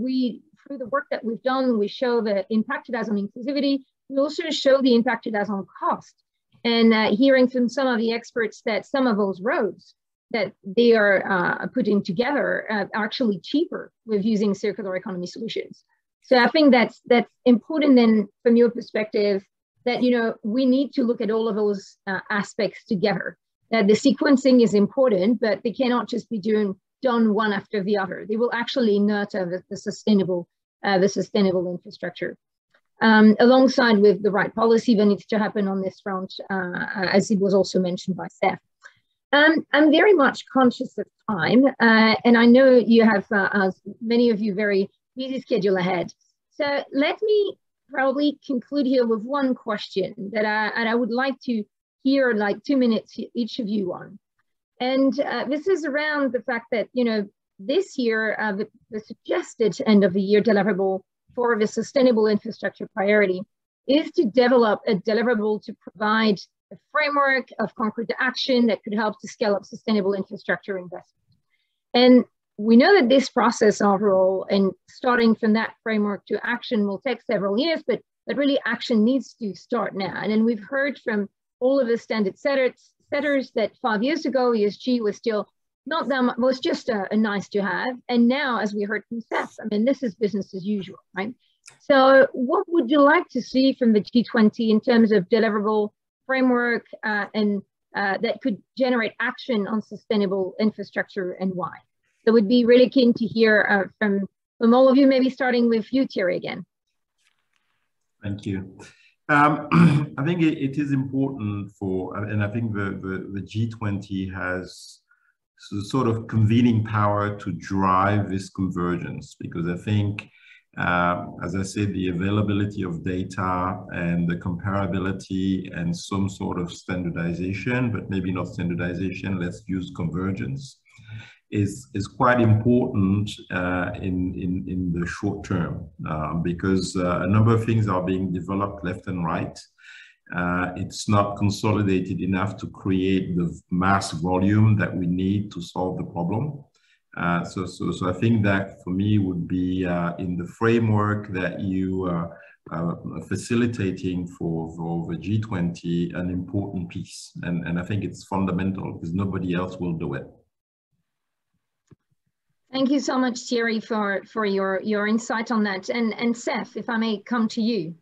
through the work that we've done, we show the impact it has on inclusivity. We also show the impact it has on cost. And hearing from some of the experts that some of those roads that they are putting together are actually cheaper with using circular economy solutions. So I think that's important then from your perspective that, we need to look at all of those aspects together. That the sequencing is important, but they cannot just be done one after the other. They will actually nurture the sustainable infrastructure. Alongside with the right policy that needs to happen on this front, as it was also mentioned by Seth. I'm very much conscious of time, and I know you have, as many of you, very busy schedule ahead. So let me probably conclude here with one question that I would like to hear like 2 minutes each of you on. And this is around the fact that, this year, the suggested end of the year deliverable for the sustainable infrastructure priority is to develop a deliverable to provide a framework of concrete action that could help to scale up sustainable infrastructure investment. And we know that this process overall, and starting from that framework to action, will take several years, but really action needs to start now. And then we've heard from all of the standard setters that 5 years ago, ESG was still not that much, was just a nice to have. And now, as we heard from Seth, this is business as usual, right? So what would you like to see from the G20 in terms of deliverable framework and that could generate action on sustainable infrastructure, and why? So we'd be really keen to hear from all of you, maybe starting with you, Thierry, again. Thank you. I think it is important and I think the G20 has sort of convening power to drive this convergence, because I think As I said, the availability of data and the comparability and some sort of standardization, but maybe not standardization, let's use convergence, is quite important in the short term, because a number of things are being developed left and right. It's not consolidated enough to create the mass volume that we need to solve the problem. So I think that for me would be in the framework that you are facilitating for the G20 an important piece. And I think it's fundamental because nobody else will do it. Thank you so much, Thierry, for your insight on that. And Seth, if I may come to you.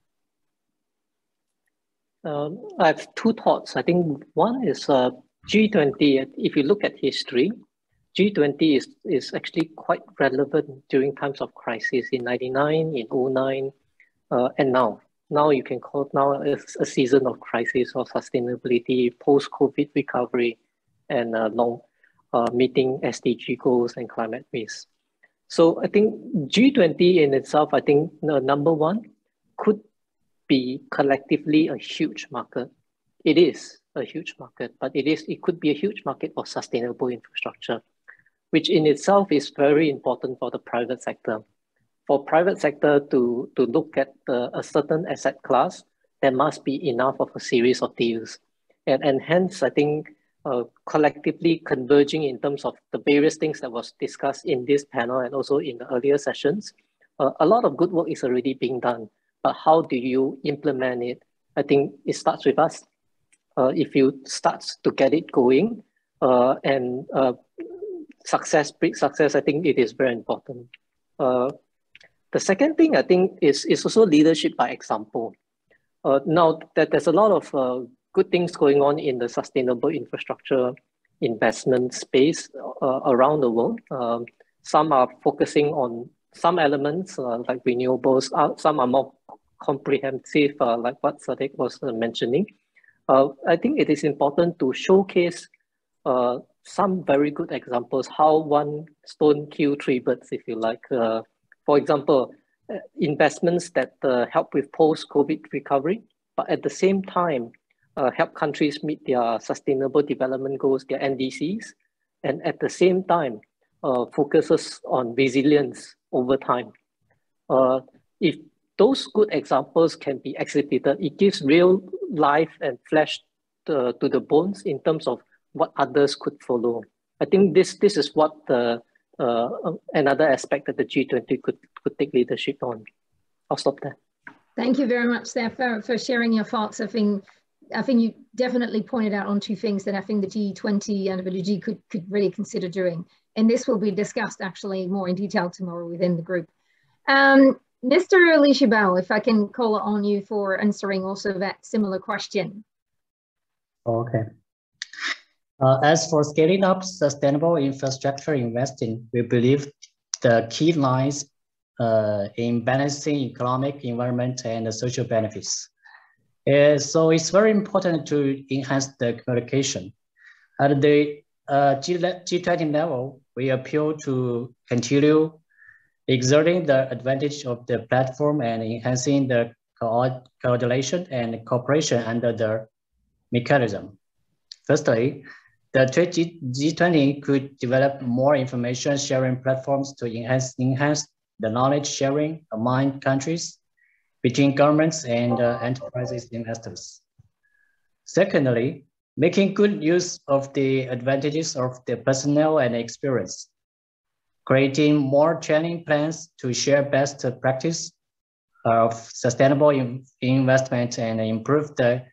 I have two thoughts. I think one is G20, if you look at history, G20 is actually quite relevant during times of crisis in 99, in 09, and now. Now you can call it now a season of crisis or sustainability, post-COVID recovery, and meeting SDG goals and climate risk. So I think G20 in itself, I think number one, could be collectively a huge market. It is a huge market, but it could be a huge market for sustainable infrastructure, which in itself is very important for the private sector. For private sector to look at a certain asset class, there must be enough of a series of deals. And hence, I think collectively converging in terms of the various things that was discussed in this panel and also in the earlier sessions, a lot of good work is already being done. But how do you implement it? I think it starts with us. If you start to get it going and big success, I think it is very important. The second thing I think is also leadership by example. Now that there's a lot of good things going on in the sustainable infrastructure investment space around the world. Some are focusing on some elements like renewables, some are more comprehensive, like what Sadiq was mentioning. I think it is important to showcase some very good examples, how one stone kills three birds, if you like. For example, investments that help with post-COVID recovery, but at the same time, help countries meet their sustainable development goals, their NDCs, and at the same time, focuses on resilience over time. If those good examples can be exhibited, it gives real life and flesh to the bones in terms of what others could follow. I think this is what another aspect that the G20 could take leadership on. I'll stop there. Thank you very much, Steph, for sharing your thoughts. I think you definitely pointed out on two things that I think the G20 and WG could really consider doing. And this will be discussed actually more in detail tomorrow within the group. Mr. Lishibao, if I can call on you for answering also that similar question. Okay. As for scaling up sustainable infrastructure investing, we believe the key lies in balancing economic, environment, and social benefits. So it's very important to enhance the communication. At the G20 level, we appeal to continue exerting the advantage of the platform and enhancing the coordination and cooperation under the mechanism. Firstly, the G20 could develop more information sharing platforms to enhance the knowledge sharing among countries, between governments and enterprises investors. Secondly, making good use of the advantages of the personnel and experience, creating more training plans to share best practice of sustainable investment and improve the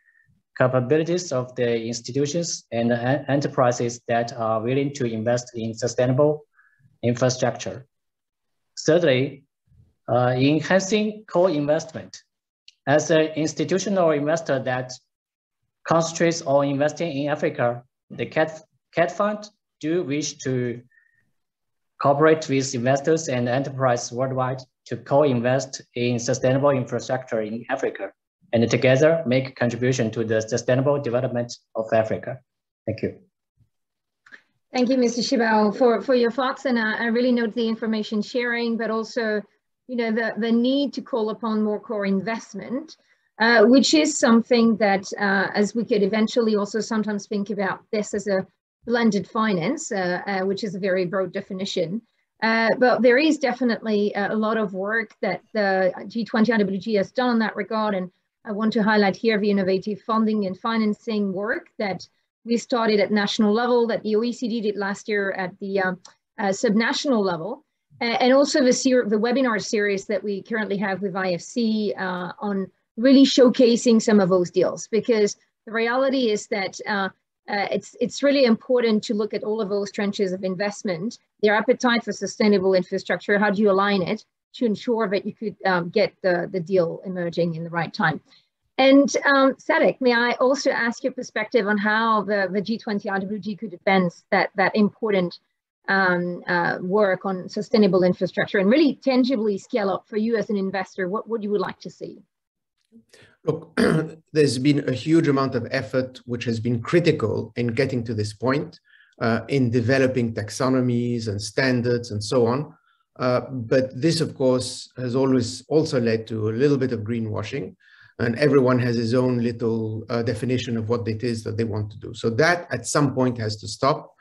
capabilities of the institutions and enterprises that are willing to invest in sustainable infrastructure. Thirdly, enhancing co-investment. As an institutional investor that concentrates on investing in Africa, the CAT Fund do wish to cooperate with investors and enterprise worldwide to co-invest in sustainable infrastructure in Africa and together make contribution to the sustainable development of Africa. Thank you. Thank you, Mr. Shibao, for your thoughts. And I really note the information sharing, but also the need to call upon more core investment, which is something that, as we could eventually also sometimes think about this as a blended finance, which is a very broad definition. But there is definitely a lot of work that the G20 IWG has done in that regard. And I want to highlight here the innovative funding and financing work that we started at national level, that the OECD did last year at the subnational level, and also the webinar series that we currently have with IFC on really showcasing some of those deals, because the reality is that it's really important to look at all of those trenches of investment, their appetite for sustainable infrastructure, how do you align it to ensure that you could get the deal emerging in the right time. And Sadek, may I also ask your perspective on how the G20 IWG could advance that important work on sustainable infrastructure and really tangibly scale up for you as an investor? What you would like to see? Look, there's been a huge amount of effort which has been critical in getting to this point, in developing taxonomies and standards and so on. But this, of course, has always also led to a little bit of greenwashing, and everyone has his own little definition of what it is that they want to do. So that at some point has to stop.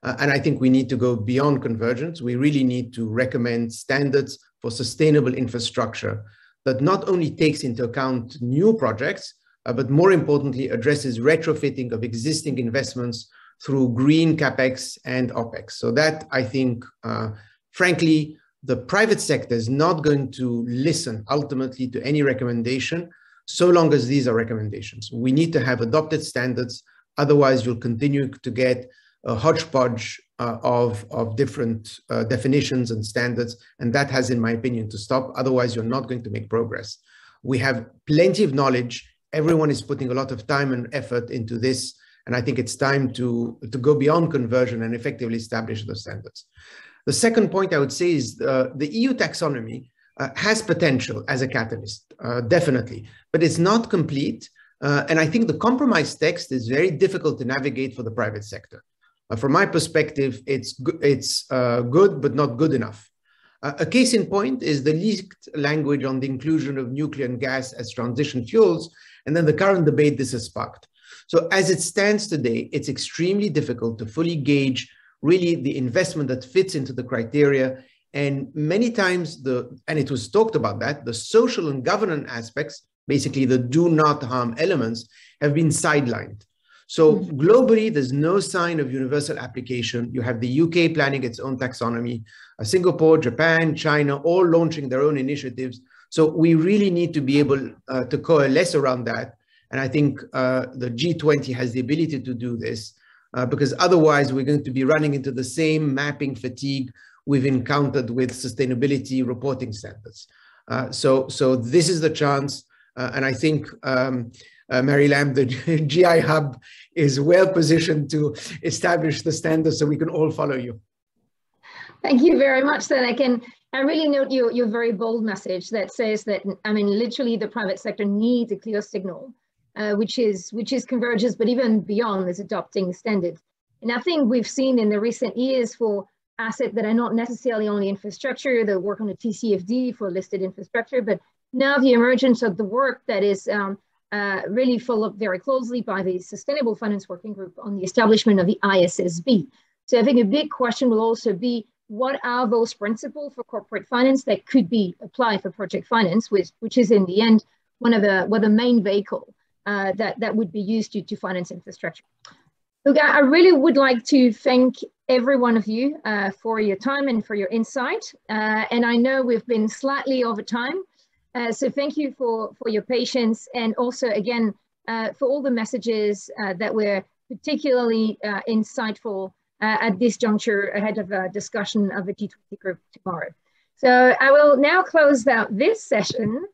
And I think we need to go beyond convergence. We really need to recommend standards for sustainable infrastructure that not only takes into account new projects, but more importantly, addresses retrofitting of existing investments through green CapEx and OpEx. So that, I think, frankly, the private sector is not going to listen ultimately to any recommendation so long as these are recommendations. We need to have adopted standards. Otherwise, you'll continue to get a hodgepodge of different definitions and standards. And that has, in my opinion, to stop. Otherwise, you're not going to make progress. We have plenty of knowledge. Everyone is putting a lot of time and effort into this. And I think it's time to go beyond conversion and effectively establish those standards. The second point I would say is the EU taxonomy has potential as a catalyst, definitely, but it's not complete. And I think the compromise text is very difficult to navigate for the private sector. From my perspective, it's good, but not good enough. A case in point is the leaked language on the inclusion of nuclear and gas as transition fuels, and then the current debate this has sparked. So as it stands today, it's extremely difficult to fully gauge really the investment that fits into the criteria. And many times, and it was talked about that, the social and governance aspects, basically the do not harm elements, have been sidelined. So globally, there's no sign of universal application. You have the UK planning its own taxonomy, Singapore, Japan, China, all launching their own initiatives. So we really need to be able to coalesce around that. And I think the G20 has the ability to do this, because otherwise we're going to be running into the same mapping fatigue we've encountered with sustainability reporting standards. So this is the chance. And I think, Mary Lam, the GI Hub is well positioned to establish the standards so we can all follow you. Thank you very much, Sadek. And I really note your very bold message that says that, I mean, literally the private sector needs a clear signal, which is convergence, but even beyond is adopting standards. And I think we've seen in the recent years for assets that are not necessarily only infrastructure, that work on the TCFD for listed infrastructure, but now the emergence of the work that is really followed very closely by the Sustainable Finance Working Group on the establishment of the ISSB. So I think a big question will also be, what are those principles for corporate finance that could be applied for project finance, which is in the end one of the main vehicle that would be used to finance infrastructure. Look, I really would like to thank every one of you for your time and for your insight. And I know we've been slightly over time. So thank you for your patience, and also, again, for all the messages that were particularly insightful at this juncture ahead of a discussion of the G20 group tomorrow. So I will now close out this session,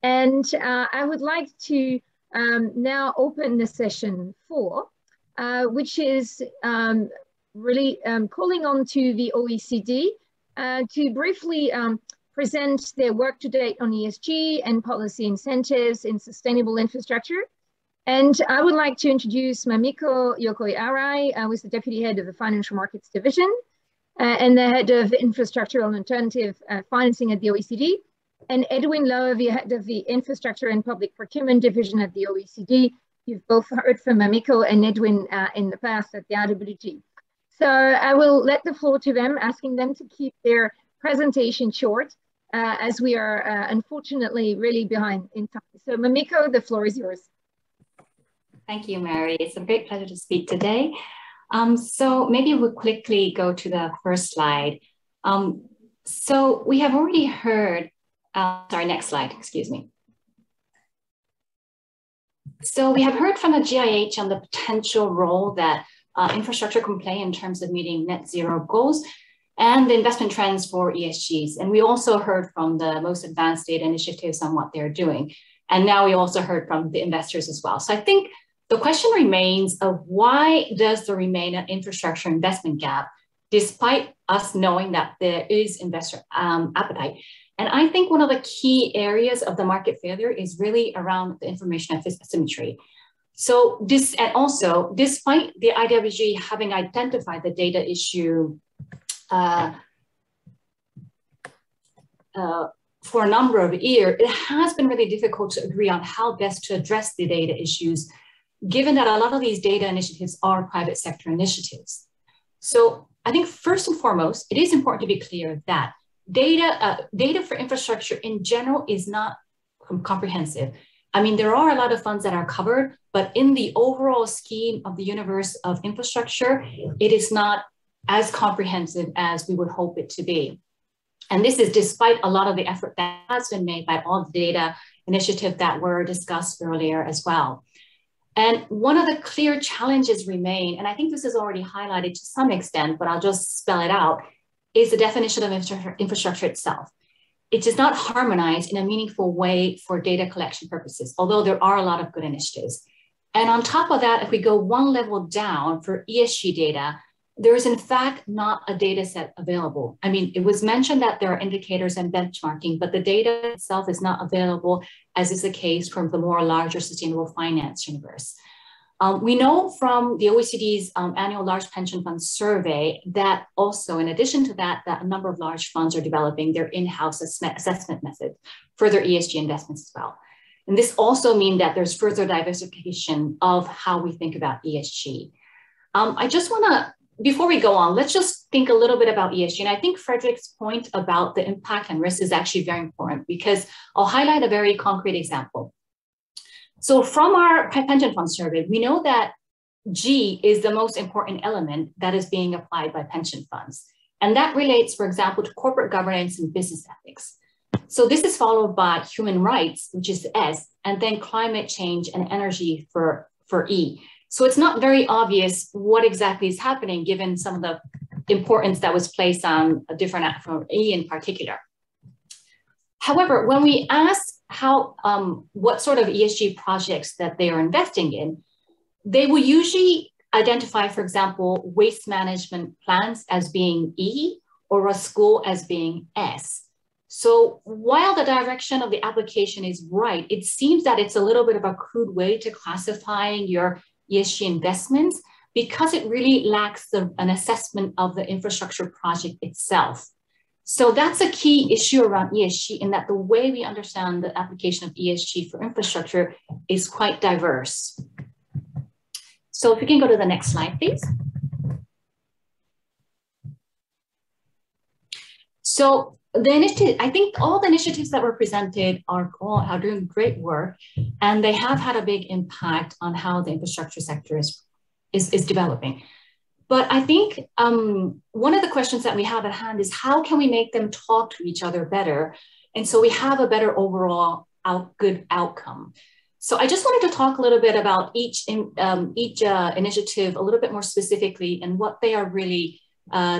and I would like to now open the session 4, which is really calling on to the OECD to briefly present their work to date on ESG and policy incentives in sustainable infrastructure. And I would like to introduce Mamiko Yokoi Arai, who is the Deputy Head of the Financial Markets Division. and the head of infrastructure and alternative financing at the OECD, and Edwin Loewy, head of the infrastructure and public procurement division at the OECD. You've both heard from Mamiko and Edwin in the past at the IWG. So I will let the floor to them, asking them to keep their presentation short, as we are unfortunately really behind in time. So Mamiko, the floor is yours. Thank you, Mary. It's a great pleasure to speak today. So maybe we'll quickly go to the first slide. So we have already heard, sorry, next slide, excuse me. So we have heard from the GIH on the potential role that infrastructure can play in terms of meeting net zero goals and the investment trends for ESGs. And we also heard from the most advanced data initiatives on what they're doing. And now we also heard from the investors as well. So I think the question remains of why does there remain an infrastructure investment gap, despite us knowing that there is investor appetite? And I think one of the key areas of the market failure is really around the information asymmetry. So this, and also, despite the IWG having identified the data issue for a number of years, it has been really difficult to agree on how best to address the data issues, given that a lot of these data initiatives are private sector initiatives. So I think first and foremost, it is important to be clear that data for infrastructure in general is not comprehensive. I mean, there are a lot of funds that are covered, but in the overall scheme of the universe of infrastructure, it is not as comprehensive as we would hope it to be. And this is despite a lot of the effort that has been made by all the data initiatives that were discussed earlier as well. And one of the clear challenges remain, and I think this is already highlighted to some extent, but I'll just spell it out, is the definition of infrastructure itself. It does not harmonize in a meaningful way for data collection purposes, although there are a lot of good initiatives. And on top of that, if we go one level down for ESG data, there is in fact not a data set available. I mean, it was mentioned that there are indicators and benchmarking, but the data itself is not available, as is the case from the more larger sustainable finance universe. We know from the OECD's annual large pension fund survey that also, in addition to that, that a number of large funds are developing their in-house assessment method for their ESG investments as well. And this also means that there's further diversification of how we think about ESG. I just want to, before we go on, let's just think a little bit about ESG. And I think Frederick's point about the impact and risk is actually very important, because I'll highlight a very concrete example. So from our pension fund survey, we know that G is the most important element that is being applied by pension funds. And that relates, for example, to corporate governance and business ethics. So this is followed by human rights, which is S, and then climate change and energy for E. So it's not very obvious what exactly is happening, given some of the importance that was placed on a different for E in particular. However, when we ask what sort of ESG projects that they are investing in, they will usually identify, for example, waste management plans as being E or a school as being S. So while the direction of the application is right, it seems that it's a little bit of a crude way to classifying your ESG investments, because it really lacks an assessment of the infrastructure project itself. So that's a key issue around ESG, in that the way we understand the application of ESG for infrastructure is quite diverse. So if we can go to the next slide, please. So the initiative, I think all the initiatives that were presented are doing great work, and they have had a big impact on how the infrastructure sector is developing. But I think one of the questions that we have at hand is, how can we make them talk to each other better? And so we have a better overall good outcome. So I just wanted to talk a little bit about each initiative a little bit more specifically, and what they are really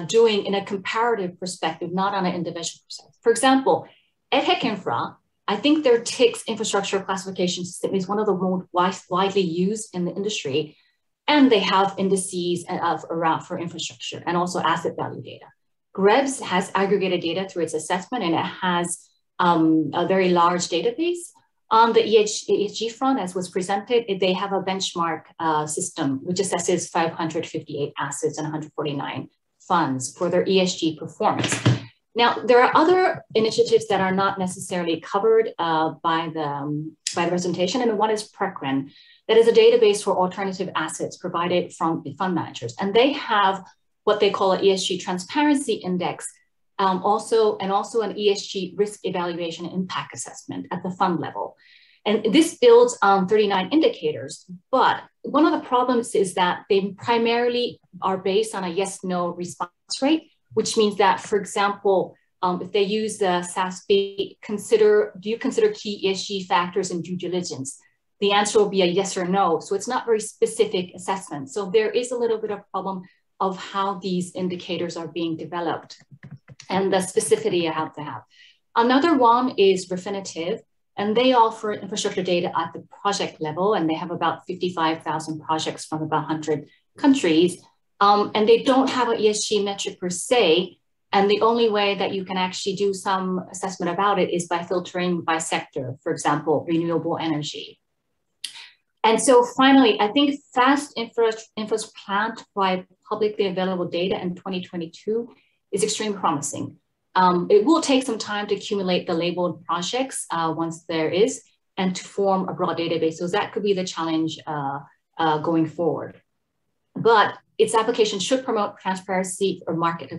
doing in a comparative perspective, not on an individual perspective. For example, EdHec Infra, I think their TICS infrastructure classification system is one of the most widely used in the industry. And they have indices around for infrastructure and also asset value data. GREBS has aggregated data through its assessment, and it has a very large database. On the ESG front, as was presented, they have a benchmark system which assesses 558 assets and 149 funds for their ESG performance. Now, there are other initiatives that are not necessarily covered by the presentation, and one is PRECREN. That is a database for alternative assets provided from the fund managers. And they have what they call an ESG transparency index, also an ESG risk evaluation and impact assessment at the fund level. And this builds on 39 indicators, but one of the problems is that they primarily are based on a yes-no response rate, which means that, for example, if they use the SASB, do you consider key ESG factors in due diligence? The answer will be a yes or no. So it's not very specific assessment. So there is a little bit of problem of how these indicators are being developed and the specificity you have to have. Another one is Refinitiv, and they offer infrastructure data at the project level, and they have about 55,000 projects from about 100 countries. And they don't have an ESG metric per se. And the only way that you can actually do some assessment about it is by filtering by sector, for example, renewable energy. And so finally, I think Fast Infra's plan to provide publicly available data in 2022 is extremely promising. It will take some time to accumulate the labeled projects once there is, and to form a broad database. So that could be the challenge going forward. But its application should promote transparency or market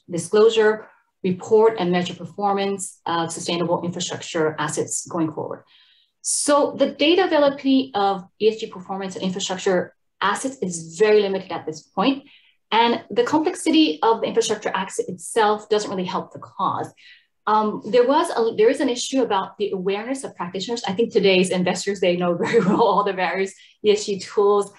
disclosure, report and measure performance of sustainable infrastructure assets going forward. So the data availability of ESG performance and infrastructure assets is very limited at this point. And the complexity of the infrastructure asset itself doesn't really help the cause. There is an issue about the awareness of practitioners. I think today's investors, they know very well all the various ESG tools,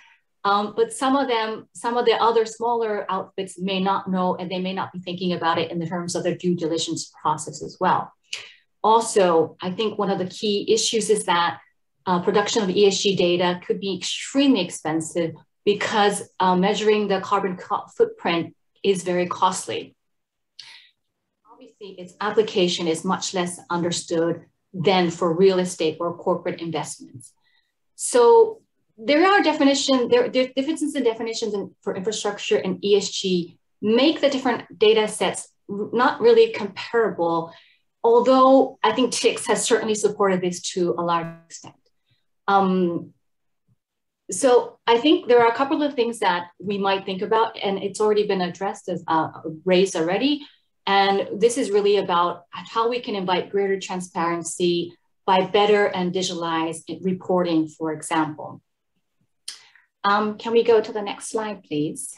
but some of the other smaller outfits may not know, and they may not be thinking about it in terms of their due diligence process as well. Also, I think one of the key issues is that production of ESG data could be extremely expensive because measuring the carbon footprint is very costly. Obviously, its application is much less understood than for real estate or corporate investments. So there are differences in definitions for infrastructure and ESG make the different data sets not really comparable, although I think TICS has certainly supported this to a large extent. So I think there are a couple of things that we might think about, and it's already been addressed as raised already. And this is really about how we can invite greater transparency by better and digitalized reporting, for example. Can we go to the next slide, please?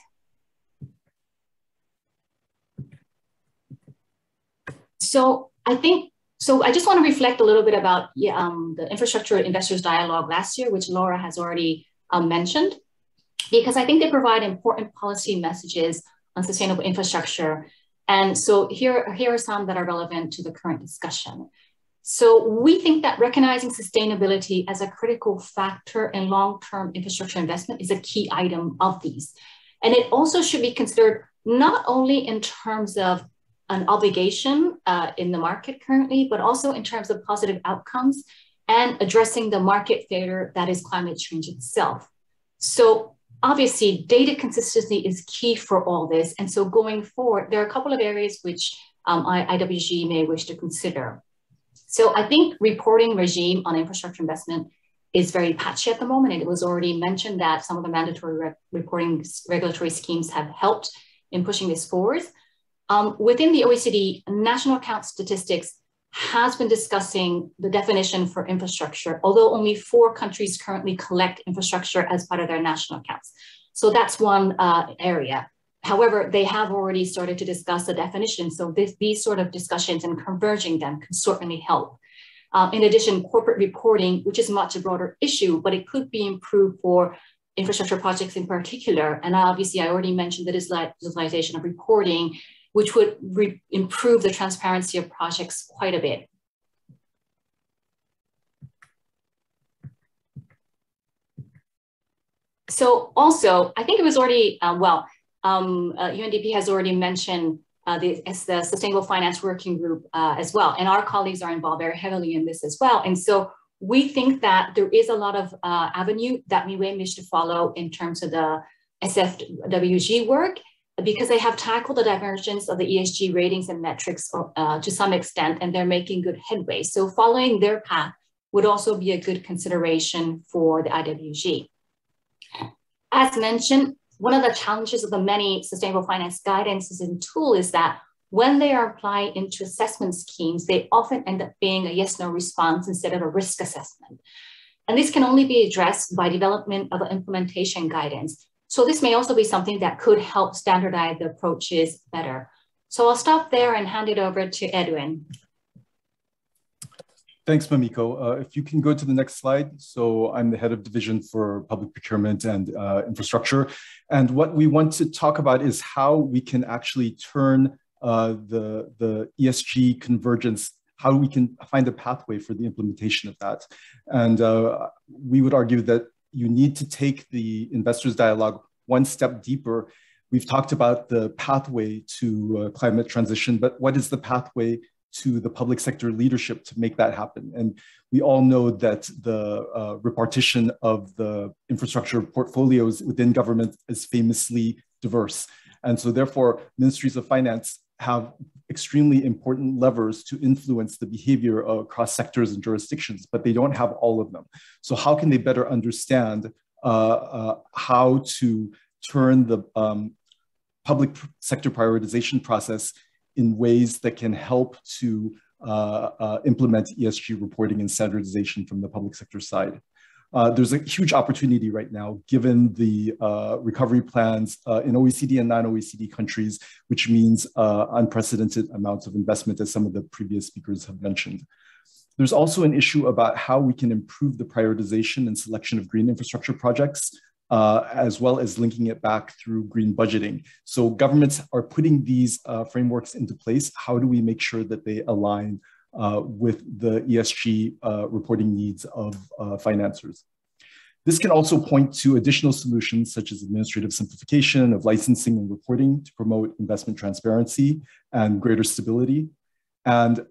So I just want to reflect a little bit about the Infrastructure Investors Dialogue last year, which Laura has already mentioned, because I think they provide important policy messages on sustainable infrastructure. And so here are some that are relevant to the current discussion. So we think that recognizing sustainability as a critical factor in long-term infrastructure investment is a key item of these. And it also should be considered not only in terms of an obligation in the market currently, but also in terms of positive outcomes and addressing the market failure that is climate change itself. So obviously, data consistency is key for all this. And so going forward, there are a couple of areas which IWG may wish to consider. So I think reporting regime on infrastructure investment is very patchy at the moment. And it was already mentioned that some of the mandatory reporting regulatory schemes have helped in pushing this forward. Within the OECD, national account statistics has been discussing the definition for infrastructure, although only 4 countries currently collect infrastructure as part of their national accounts. So that's one area. However, they have already started to discuss the definition. So these sort of discussions and converging them can certainly help. In addition, corporate reporting, which is much a broader issue, but it could be improved for infrastructure projects in particular. And obviously, I already mentioned the digitalization of reporting, which would improve the transparency of projects quite a bit. So also, I think it was already, UNDP has already mentioned the Sustainable Finance Working Group as well. And our colleagues are involved very heavily in this as well. And so we think that there is a lot of avenue that we may wish to follow in terms of the SFWG work. because they have tackled the divergence of the ESG ratings and metrics to some extent, and they're making good headway. So following their path would also be a good consideration for the IWG. As mentioned, one of the challenges of the many sustainable finance guidances and tools is that when they are applied into assessment schemes, they often end up being a yes/no response instead of a risk assessment. And this can only be addressed by development of an implementation guidance. So this may also be something that could help standardize the approaches better. So I'll stop there and hand it over to Edwin. Thanks, Mamiko. If you can go to the next slide. So I'm the head of division for public procurement and infrastructure. And what we want to talk about is how we can actually turn the ESG convergence, how we can find a pathway for the implementation of that. And we would argue that you need to take the investors dialogue one step deeper. We've talked about the pathway to climate transition, but what is the pathway to the public sector leadership to make that happen? And we all know that the repartition of the infrastructure portfolios within government is famously diverse. And so therefore, ministries of finance have extremely important levers to influence the behavior across sectors and jurisdictions, but they don't have all of them. So how can they better understand how to turn the public sector prioritization process in ways that can help to implement ESG reporting and standardization from the public sector side? There's a huge opportunity right now, given the recovery plans in OECD and non-OECD countries, which means unprecedented amounts of investment, as some of the previous speakers have mentioned. There's also an issue about how we can improve the prioritization and selection of green infrastructure projects, as well as linking it back through green budgeting. So governments are putting these frameworks into place. How do we make sure that they align with the ESG reporting needs of financiers? This can also point to additional solutions such as administrative simplification of licensing and reporting to promote investment transparency and greater stability, and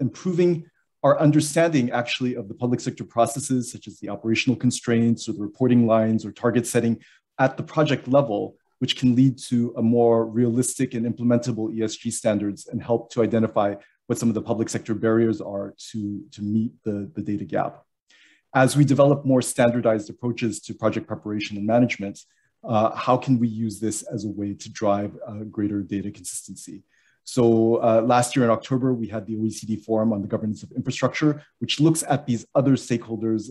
improving our understanding actually of the public sector processes such as the operational constraints or the reporting lines or target setting at the project level, which can lead to a more realistic and implementable ESG standards and help to identify what some of the public sector barriers are to meet the data gap. As we develop more standardized approaches to project preparation and management, how can we use this as a way to drive greater data consistency? So last year in October, we had the OECD Forum on the Governance of Infrastructure, which looks at these other stakeholders,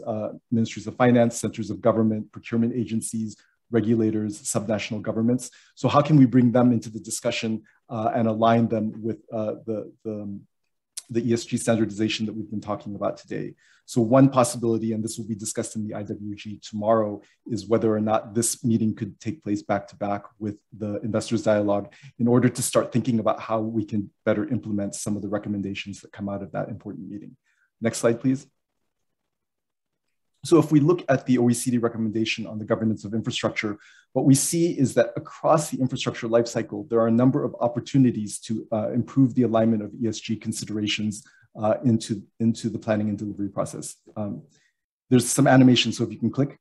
ministries of finance, centers of government, procurement agencies, regulators, subnational governments. So how can we bring them into the discussion and align them with the ESG standardization that we've been talking about today? So one possibility, and this will be discussed in the IWG tomorrow, is whether or not this meeting could take place back to back with the investors dialogue in order to start thinking about how we can better implement some of the recommendations that come out of that important meeting. Next slide, please. So if we look at the OECD recommendation on the governance of infrastructure, what we see is that across the infrastructure lifecycle, there are a number of opportunities to improve the alignment of ESG considerations into the planning and delivery process. There's some animation, so if you can click.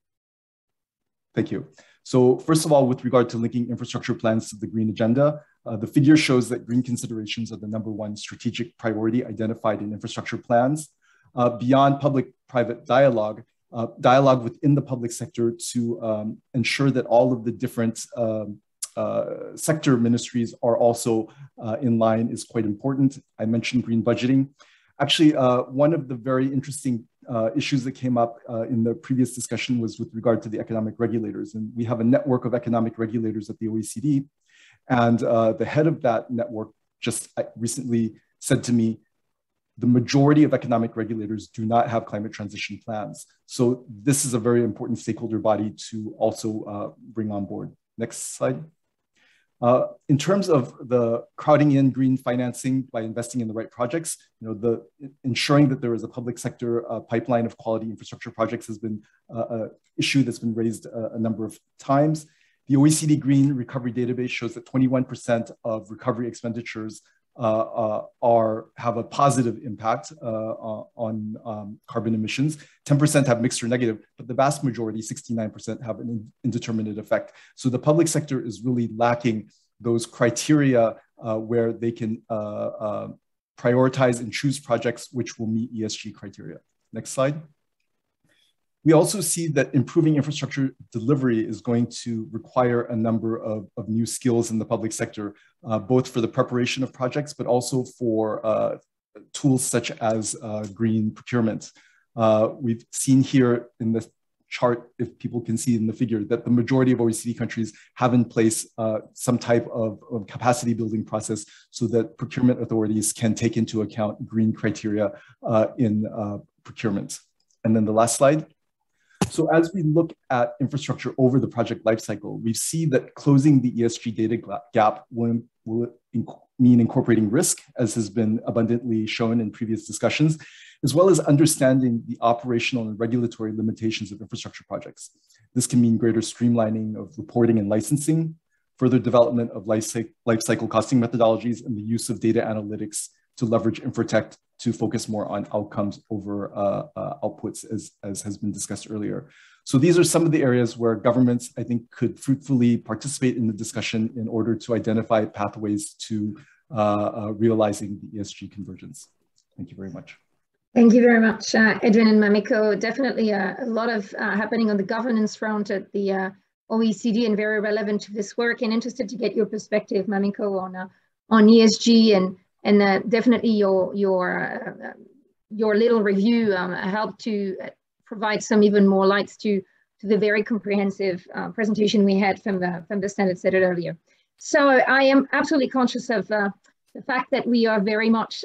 Thank you. So first of all, with regard to linking infrastructure plans to the green agenda, the figure shows that green considerations are the #1 strategic priority identified in infrastructure plans. Beyond public-private dialogue, dialogue within the public sector to ensure that all of the different sector ministries are also in line is quite important. I mentioned green budgeting. Actually, one of the very interesting issues that came up in the previous discussion was with regard to the economic regulators. And we have a network of economic regulators at the OECD. And the head of that network just recently said to me, the majority of economic regulators do not have climate transition plans. So this is a very important stakeholder body to also bring on board. Next slide. In terms of the crowding in green financing by investing in the right projects, ensuring that there is a public sector pipeline of quality infrastructure projects has been an issue that's been raised a number of times. The OECD Green Recovery Database shows that 21% of recovery expenditures have a positive impact on carbon emissions. 10% have mixed or negative, but the vast majority, 69%, have an indeterminate effect. So the public sector is really lacking those criteria where they can prioritize and choose projects which will meet ESG criteria. Next slide. We also see that improving infrastructure delivery is going to require a number of new skills in the public sector, both for the preparation of projects, but also for tools such as green procurement. We've seen here in the chart, if people can see in the figure, that the majority of OECD countries have in place some type of capacity building process so that procurement authorities can take into account green criteria in procurement. And then the last slide. So as we look at infrastructure over the project lifecycle, we see that closing the ESG data gap will mean incorporating risk, as has been abundantly shown in previous discussions, as well as understanding the operational and regulatory limitations of infrastructure projects. This can mean greater streamlining of reporting and licensing, further development of life cycle costing methodologies, and the use of data analytics to leverage infotech to focus more on outcomes over outputs, as has been discussed earlier. So these are some of the areas where governments, I think, could fruitfully participate in the discussion in order to identify pathways to realizing the ESG convergence. Thank you very much. Thank you very much, Edwin and Mamiko. Definitely a lot of happening on the governance front at the OECD and very relevant to this work, and interested to get your perspective, Mamiko, on ESG and definitely your little review helped to provide some even more lights to the very comprehensive presentation we had from the standard setter earlier. So I am absolutely conscious of the fact that we are very much